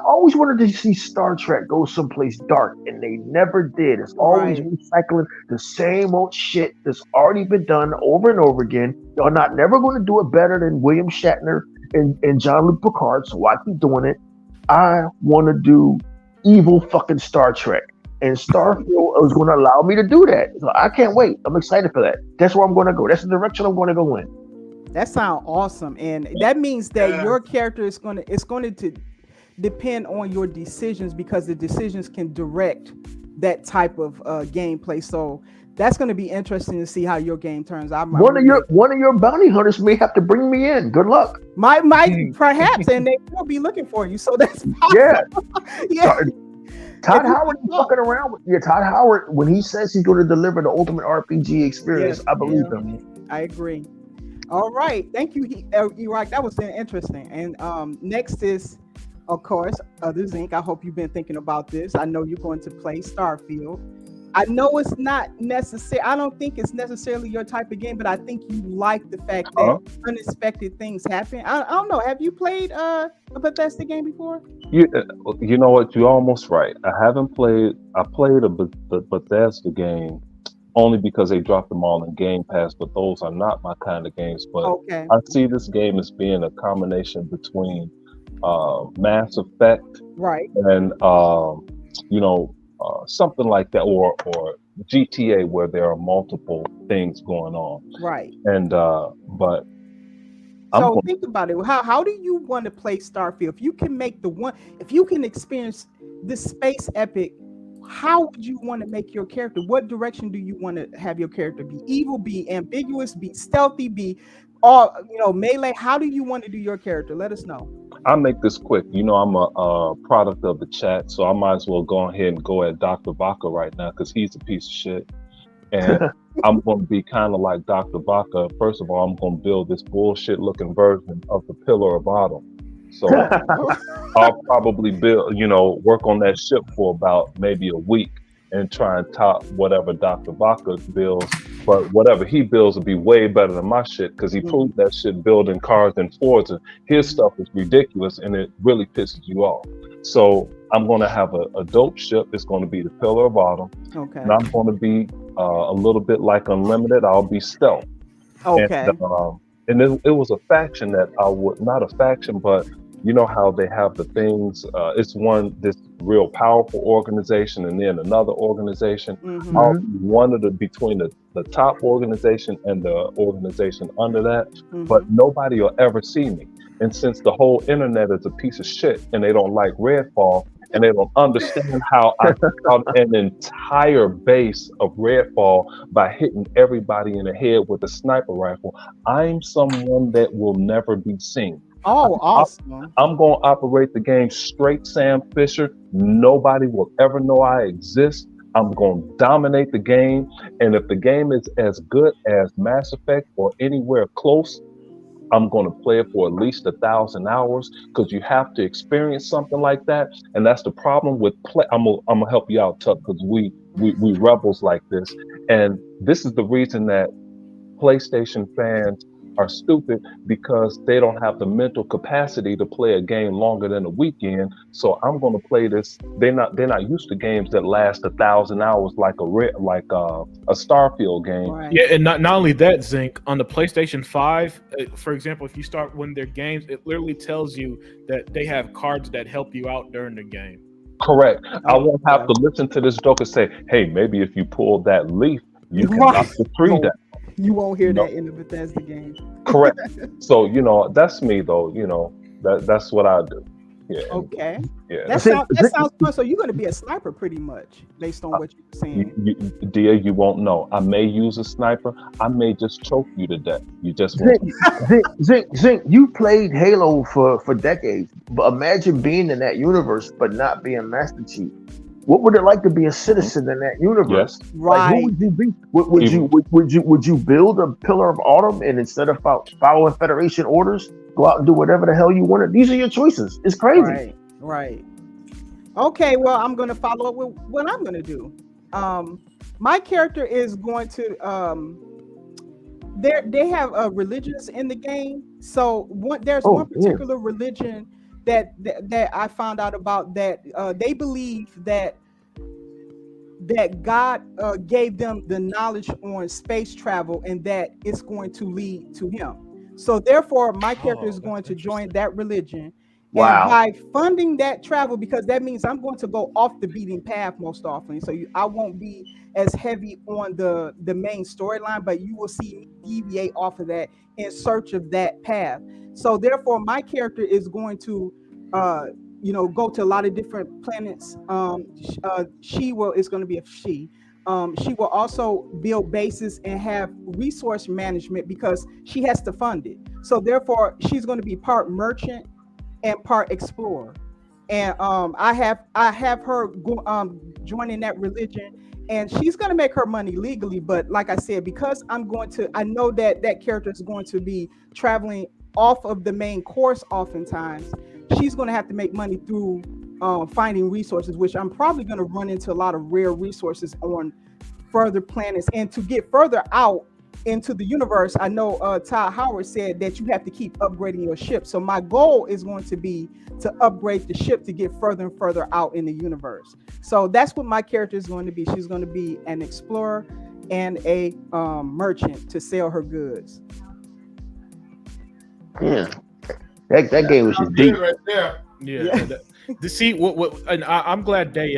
always wanted to see Star Trek go someplace dark, and they never did. It's always recycling the same old shit that's already been done over and over again. Y'all not never going to do it better than William Shatner and Jean-Luc Picard, so I keep doing it. I want to do evil fucking Star Trek. And Starfield is going to allow me to do that. So I can't wait. I'm excited for that. That's where I'm going to go. That's the direction I'm going to go in. That sounds awesome. And that means that your character is going to depend on your decisions, because the decisions can direct that type of gameplay. So that's going to be interesting to see how your game turns out. One of your bounty hunters may have to bring me in. Good luck. Might perhaps, and they will be looking for you. So that's possible. Yeah. Todd Howard is fucking around with Todd Howard, when he says he's going to deliver the ultimate RPG experience, I believe him. I agree. All right, thank you, Iraq. That was interesting. And next is, of course, Others Inc. I hope you've been thinking about this. I know you're going to play Starfield. I know it's not necessary. I don't think it's necessarily your type of game, but I think you like the fact that unexpected things happen. I don't know. Have you played a Bethesda game before? You know what? You're almost right. I played a Bethesda game only because they dropped them all in Game Pass, but those are not my kind of games. But I see this game as being a combination between Mass Effect, and something like that, or GTA, where there are multiple things going on. Right. And but so think about it. How do you want to play Starfield? If you can if you can experience this space epic, how would you want to make your character? What direction do you want to have your character be? Evil, be ambiguous, be stealthy, be melee? How do you want to do your character? Let us know. I'll make this quick. I'm a product of the chat, so I might as well go ahead and go at Dr. Baca right now, because he's a piece of shit. And I'm going to be kind of like Dr. Baca. First of all, I'm going to build this bullshit looking version of the Pillar of Autumn. So I'll probably work on that ship for about maybe a week and try and top whatever Dr. Baca builds. But whatever he builds will be way better than my shit because he proved that shit building cars and Fords. And his stuff is ridiculous and it really pisses you off. So I'm going to have a dope ship. It's going to be the Pillar of Autumn. Okay. And I'm going to be a little bit like Unlimited. I'll be stealth. Okay. And it was a faction that I would, not a faction, but you know how they have the things, it's this real powerful organization and then another organization. I'll be one of between the top organization and the organization under that, but nobody will ever see me. And since the whole internet is a piece of shit and they don't like Redfall and they don't understand how I got an entire base of Redfall by hitting everybody in the head with a sniper rifle, I'm someone that will never be seen. Oh, awesome. I'm going to operate the game straight Sam Fisher. Nobody will ever know I exist. I'm going to dominate the game. And if the game is as good as Mass Effect or anywhere close, I'm going to play it for at least 1,000 hours because you have to experience something like that. And that's the problem with play. I'm going to help you out, Tuck, because we rebels like this. And this is the reason that PlayStation fans are stupid because they don't have the mental capacity to play a game longer than a weekend. So I'm going to play this. They're not used to games that last 1,000 hours like a Starfield game. Right. Yeah, and not only that, Zinc, on the PlayStation 5, for example, if you start one of their games, it literally tells you that they have cards that help you out during the game. Correct. I won't have to listen to this joke and say, hey, maybe if you pull that leaf, you can knock the tree down. You won't hear that in the Bethesda game. Correct. So, that's me though, that's what I do. Yeah. Okay. Yeah. That sounds fun. So you're going to be a sniper pretty much based on what you're saying. Dear, you won't know. I may use a sniper. I may just choke you to death. You just won't. Zink, you played Halo for decades. But imagine being in that universe but not being Master Chief. What would it like to be a citizen in that universe? Yes. Right. Like, who would you be? Would you build a Pillar of Autumn and instead of following Federation orders, go out and do whatever the hell you wanted? These are your choices. It's crazy. Right. Okay. Well, I'm going to follow up with what I'm going to do. My character is going to. They have religions in the game. So there's one particular religion that I found out about that they believe that God gave them the knowledge on space travel and that it's going to lead to him. So therefore, my character is going to join that religion. Wow. And by funding that travel, because that means I'm going to go off the beaten path most often. So I won't be as heavy on the main storyline, but you will see me deviate off of that in search of that path. So therefore, my character is going to go to a lot of different planets. She will also build bases and have resource management because she has to fund it. So therefore, she's going to be part merchant and part explorer. And I have her joining that religion, and she's going to make her money legally. But like I said, because I know that character is going to be traveling off of the main course oftentimes, she's going to have to make money through finding resources, which I'm probably going to run into a lot of rare resources on further planets. And to get further out into the universe, I know Todd Howard said that you have to keep upgrading your ship. So my goal is going to be to upgrade the ship to get further and further out in the universe. So that's what my character is going to be. She's going to be an explorer and a merchant to sell her goods. Yeah, that game was just deep right there. Yeah. See what and I'm glad they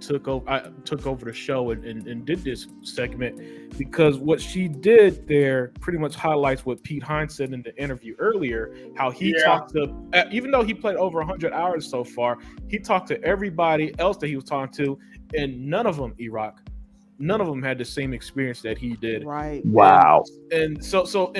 took over the show and did this segment, because what she did there pretty much highlights what Pete Hines said in the interview earlier, how he talked to, even though he played over 100 hours so far, he talked to everybody else that he was talking to, and none of them had the same experience that he did. Right. Wow. And so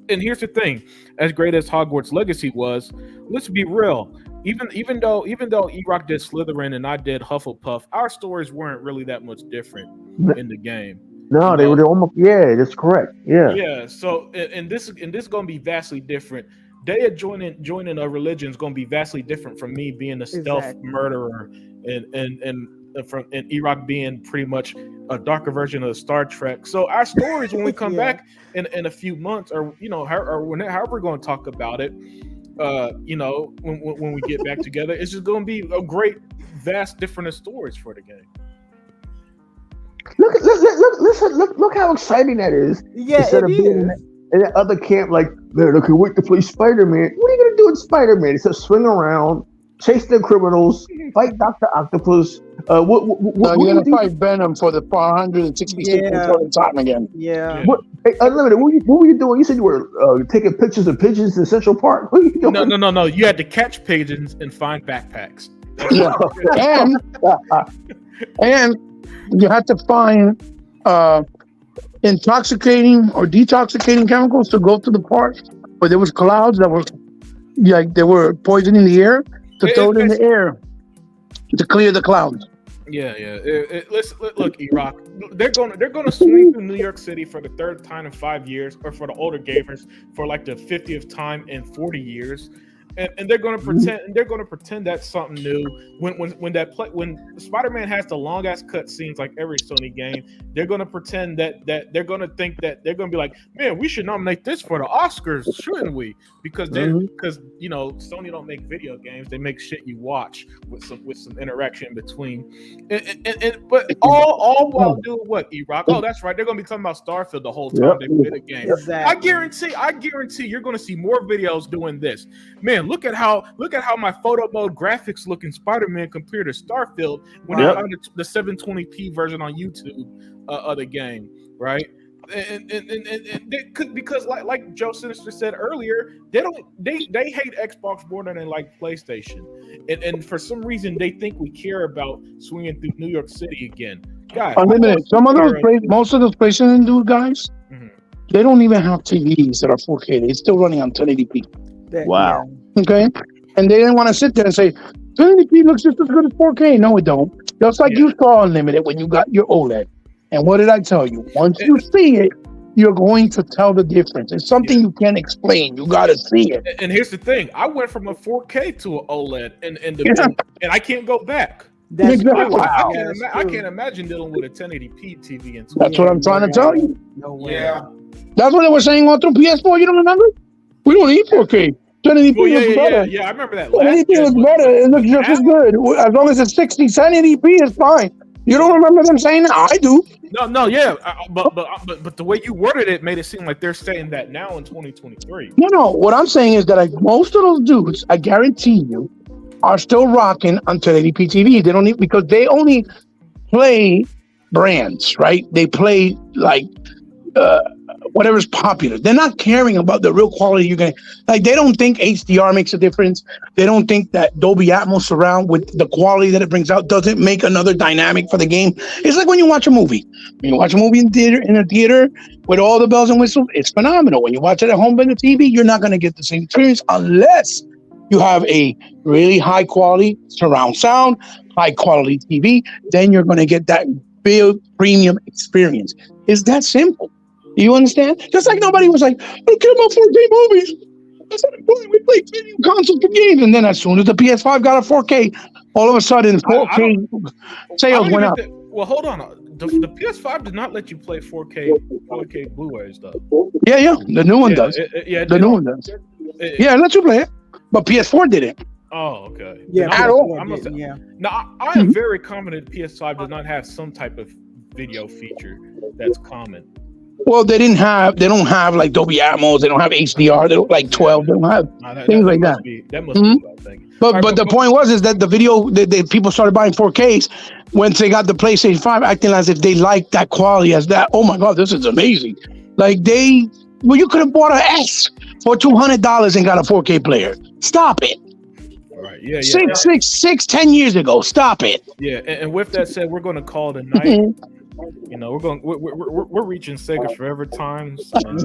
and here's the thing, as great as Hogwarts Legacy was, let's be real. Even though E-Rock did Slytherin and I did Hufflepuff, our stories weren't really that much different in the game. No, they were almost. Yeah, that's correct. Yeah. Yeah. So and this is going to be vastly different. they joining a religion is going to be vastly different from me being a stealth Exactly. murderer and Iraq being pretty much a darker version of Star Trek. So our stories when we come Yeah. back in a few months, or however we're going to talk about it, when we get back together, it's just going to be a great, vast, different stories for the game. Look how exciting that is. Yeah, Instead of it being is. in that other camp, like, man, I can't wait to play Spider-Man. What are you gonna do in Spider-Man? It's just swing around, chase the criminals, fight Dr. Octopus. What you're do gonna fight Venom for the 466th Yeah. time again. Yeah. What, hey, Unlimited, what were you doing? You said you were taking pictures of pigeons in Central Park. What are you doing? No. You had to catch pigeons and find backpacks. Yeah. and you had to find intoxicating or detoxicating chemicals to go to the park where there was clouds that were they were poisoning the air, to throw it in the air to clear the clouds. Yeah. Look, Iraq. They're gonna swing through New York City for the third time in 5 years, or for the older gamers for like the 50th time in 40 years. And they're going to pretend that's something new. When Spider-Man has the long ass cut scenes like every Sony game, they're going to pretend that they're going to think that they're going to be like, man, we should nominate this for the Oscars, shouldn't we? Because Sony don't make video games; they make shit you watch with some interaction in between. But all while doing what, Iraq? Oh, that's right. They're going to be talking about Starfield the whole time they play the game. Exactly. I guarantee you're going to see more videos doing this, man. Look at how my photo mode graphics look in Spider-Man compared to Starfield when I found the 720p version on YouTube of the game, right? And they could, because like Joe Sinister said earlier, they hate Xbox more than they like PlayStation, and for some reason they think we care about swinging through New York City again, guys. Unlimited. Most of those PlayStation dude guys, they don't even have TVs that are 4K. They're still running on 1080p. Wow. Okay, and they didn't want to sit there and say 1080p looks just as good as 4K. No, it don't. Just like you saw Unlimited when you got your OLED. And what did I tell you? Once you see it, you're going to tell the difference. It's something you can't explain. You got to see it. And here's the thing: I went from a 4K to an OLED, and I can't go back. That's Exactly. I can't imagine dealing with a 1080p TV. That's what I'm trying to tell you. No way. Yeah. That's what they were saying all through PS4. You don't remember? We don't need 4K. 1080p is better. Yeah, I remember that. 1080p is better. It looks just as good. As long as it's 60, 1080p is fine. You don't remember them saying that? I do. But the way you worded it made it seem like they're saying that now in 2023. No. What I'm saying is that most of those dudes, I guarantee you, are still rocking on 1080p TV. They don't need, because they only play brands, right? They play like whatever's popular. They're not caring about the real quality you're gonna, like, they don't think HDR makes a difference. They don't think that Dolby Atmos surround with the quality that it brings out doesn't make another dynamic for the game. It's like when you watch a movie. When you watch a movie in a theater with all the bells and whistles, it's phenomenal. When you watch it at home on the TV, you're not gonna get the same experience unless you have a really high quality surround sound, high quality TV. Then you're gonna get that big premium experience. It's that simple. You understand? Just like nobody was like, I don't care about 4K movies. That's not important. We play video consoles for games. And then as soon as the PS5 got a 4K, all of a sudden 4K sales went up. Well, hold on. The PS5 did not let you play 4K Blu-rays though. Yeah. The new one does. The new one does. Yeah, it lets you play it. But PS4 didn't. Oh, okay. Yeah. At all. Now, I am very confident PS5 does not have some type of video feature that's common. Well, they don't have like Dolby Atmos. They don't have HDR. They don't like 12. They don't have things like that. That must be what I think. But the point was that the video, the people started buying 4Ks once they got the PlayStation 5, acting as if they liked that quality as that. Oh my God, this is amazing. Like you could have bought an S for $200 and got a 4K player. Stop it. All right. Yeah. 10 years ago. Stop it. Yeah. And with that said, we're going to call it a night. You know, we're reaching Sega Forever times, and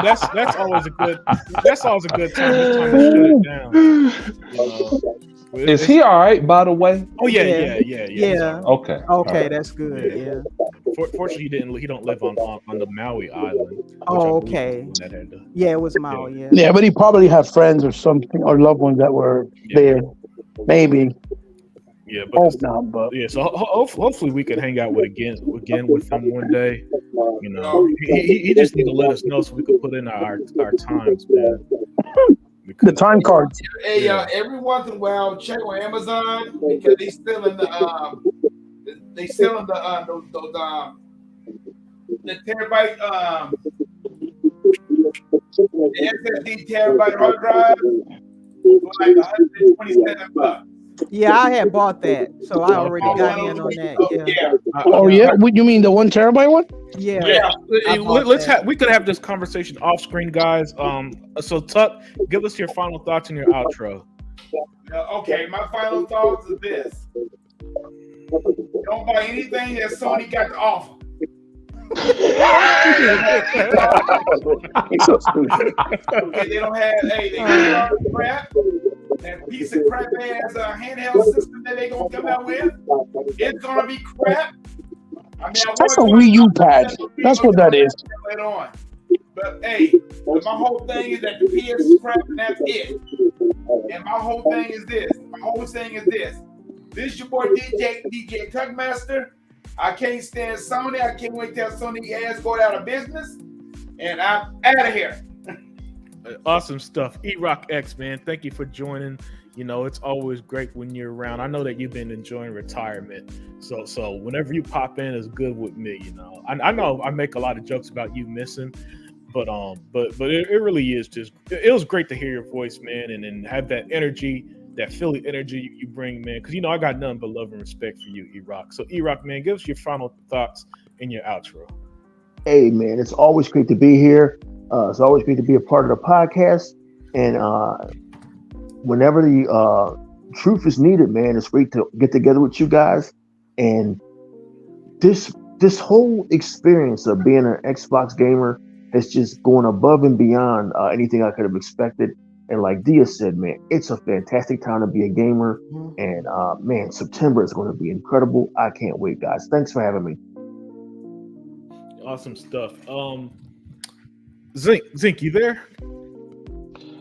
that's always a good time. It's time to shut it down. Is he all right, by the way? Oh yeah. Okay. Okay, that's good. Yeah. Fortunately, he don't live on the Maui island. Oh, okay. Yeah, it was Maui. Yeah. Yeah, but he probably had friends or something or loved ones that were there. Maybe. Yeah, but hope not. But yeah, so hopefully we could hang out with again with him one day. You know, he just need to let us know so we could put in our times, man. The time cards. Hey, every once in a while, check on Amazon because they selling the the terabyte the SSD terabyte hard drive for like $127. Yeah, I had bought that, so I already got in on that. Yeah. Oh yeah, what you mean the 1 terabyte one? Yeah. We could have this conversation off screen, guys. So Tuck, give us your final thoughts and your outro. Okay, my final thoughts is this: don't buy anything that Sony got to offer. He's so stupid. Okay, they don't have they crap. That piece of crap ass handheld system that they gonna come out with, it's gonna be crap. I mean, That's a Wii U pad. That's what that is. Later on. But hey, my whole thing is that the PS is crap and that's it. And my whole thing is this. This your boy DJ Tuckmaster. I can't stand Sony. I can't wait till Sony ass go out of business. And I'm out of here. Awesome stuff. E-Rock X, man. Thank you for joining. You know, it's always great when you're around. I know that you've been enjoying retirement. So whenever you pop in, it's good with me, you know. I know I make a lot of jokes about you missing, but it really is just, it was great to hear your voice, man, and have that energy, that Philly energy you bring, man. Because, you know, I got nothing but love and respect for you, E-Rock. So, E-Rock, man, give us your final thoughts and your outro. Hey, man, it's always great to be here. It's always great to be a part of the podcast. And whenever the truth is needed, man, it's great to get together with you guys. And this whole experience of being an Xbox gamer is just going above and beyond anything I could have expected. And like Dia said, man, it's a fantastic time to be a gamer. And man, September is going to be incredible. I can't wait, guys. Thanks for having me. Awesome stuff. Zink, you there?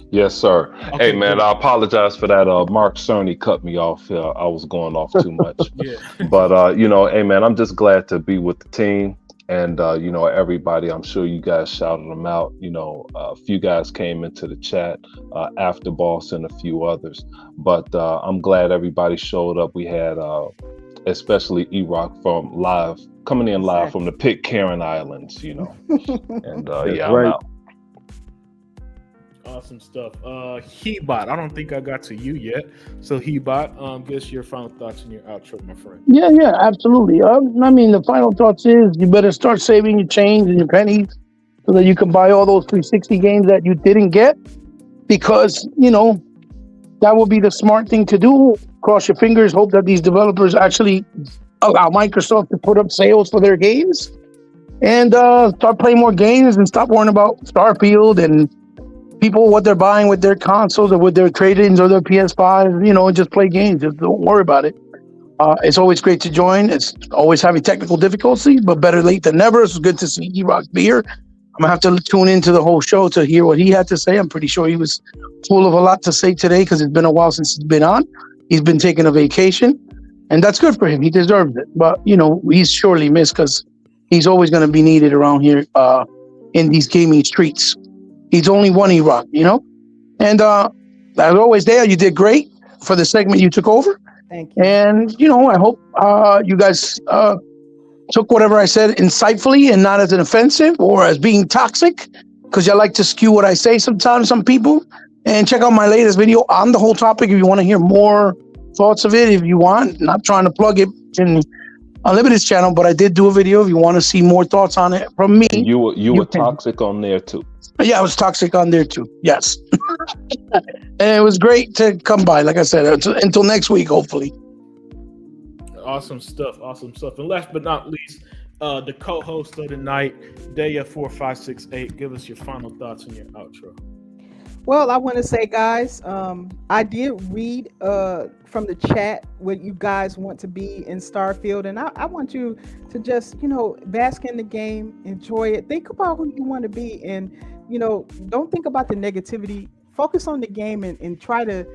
Yes, sir. Okay, hey, man, cool. I apologize for that. Mark Cerny cut me off. I was going off too much. Yeah. But, you know, hey, man, I'm just glad to be with the team. And, you know, everybody, I'm sure you guys shouted them out. You know, a few guys came into the chat, After Boss and a few others. But I'm glad everybody showed up. We had especially E-Rock coming in live from the Pitcairn Islands, you know. And yeah, right. I'm out. Awesome stuff. Hebot, I don't think I got to you yet. So Hebot, give us your final thoughts and your outro, my friend. Yeah, absolutely. I mean, the final thoughts is you better start saving your change and your pennies so that you can buy all those 360 games that you didn't get, because, you know, that will be the smart thing to do. Cross your fingers, hope that these developers actually allow Microsoft to put up sales for their games and start playing more games and stop worrying about Starfield and people, what they're buying with their consoles or with their trade-ins or their PS5, you know, just play games. Just don't worry about it. It's always great to join. It's always having technical difficulties, but better late than never. It's good to see E-Rock be here. I'm going to have to tune into the whole show to hear what he had to say. I'm pretty sure he was full of a lot to say today because it's been a while since he's been on. He's been taking a vacation, and that's good for him. He deserves it. But, you know, he's surely missed because he's always going to be needed around here in these gaming streets. He's only one E-Rock, you know? And as always, Dale, you did great for the segment you took over. Thank you. And, you know, I hope you guys took whatever I said insightfully and not as an offensive or as being toxic, because I like to skew what I say sometimes, some people. And check out my latest video on the whole topic if you want to hear more thoughts of it, if you want. Not trying to plug it in Unlimited's channel, but I did do a video if you want to see more thoughts on it from me. And you were toxic on there too. Yeah, I was toxic on there too. Yes. And it was great to come by, like I said, until next week, hopefully. Awesome stuff. And last but not least, the co-host of the night, Daya4568. Give us your final thoughts and your outro. Well, I want to say, guys, I did read from the chat what you guys want to be in Starfield, and I want you to just, bask in the game, enjoy it, think about who you want to be, and don't think about the negativity. Focus on the game and try to,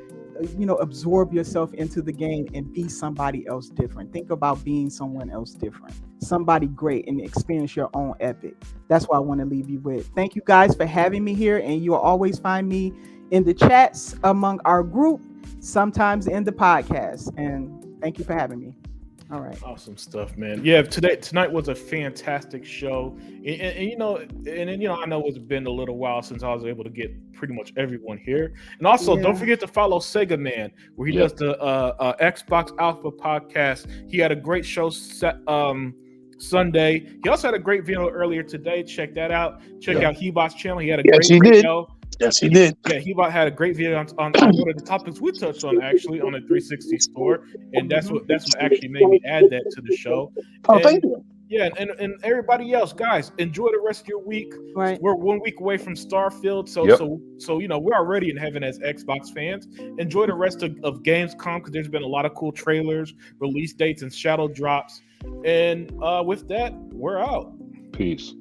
absorb yourself into the game and be somebody else different. Think about being someone else different, somebody great, and experience your own epic. That's what I want to leave you with. Thank you guys for having me here, and you'll always find me in the chats among our group, sometimes in the podcast. And thank you for having me. All right. Awesome stuff, man. Yeah, tonight was a fantastic show, I know it's been a little while since I was able to get pretty much everyone here. And also, don't forget to follow Sega Man, where he does the Xbox Alpha podcast. He had a great show set Sunday. He also had a great video earlier today. Check that out. Check out Hebot's channel. He had a great video. Yes, he did. Yeah, Hebot had a great video on one of the topics we touched on, actually, on the 360 store, and that's what actually made me add that to the show. Oh, thank you. Yeah, and everybody else, guys, enjoy the rest of your week. Right. We're 1 week away from Starfield, so we're already in heaven as Xbox fans. Enjoy the rest of Gamescom, because there's been a lot of cool trailers, release dates, and shadow drops. And with that, we're out. Peace.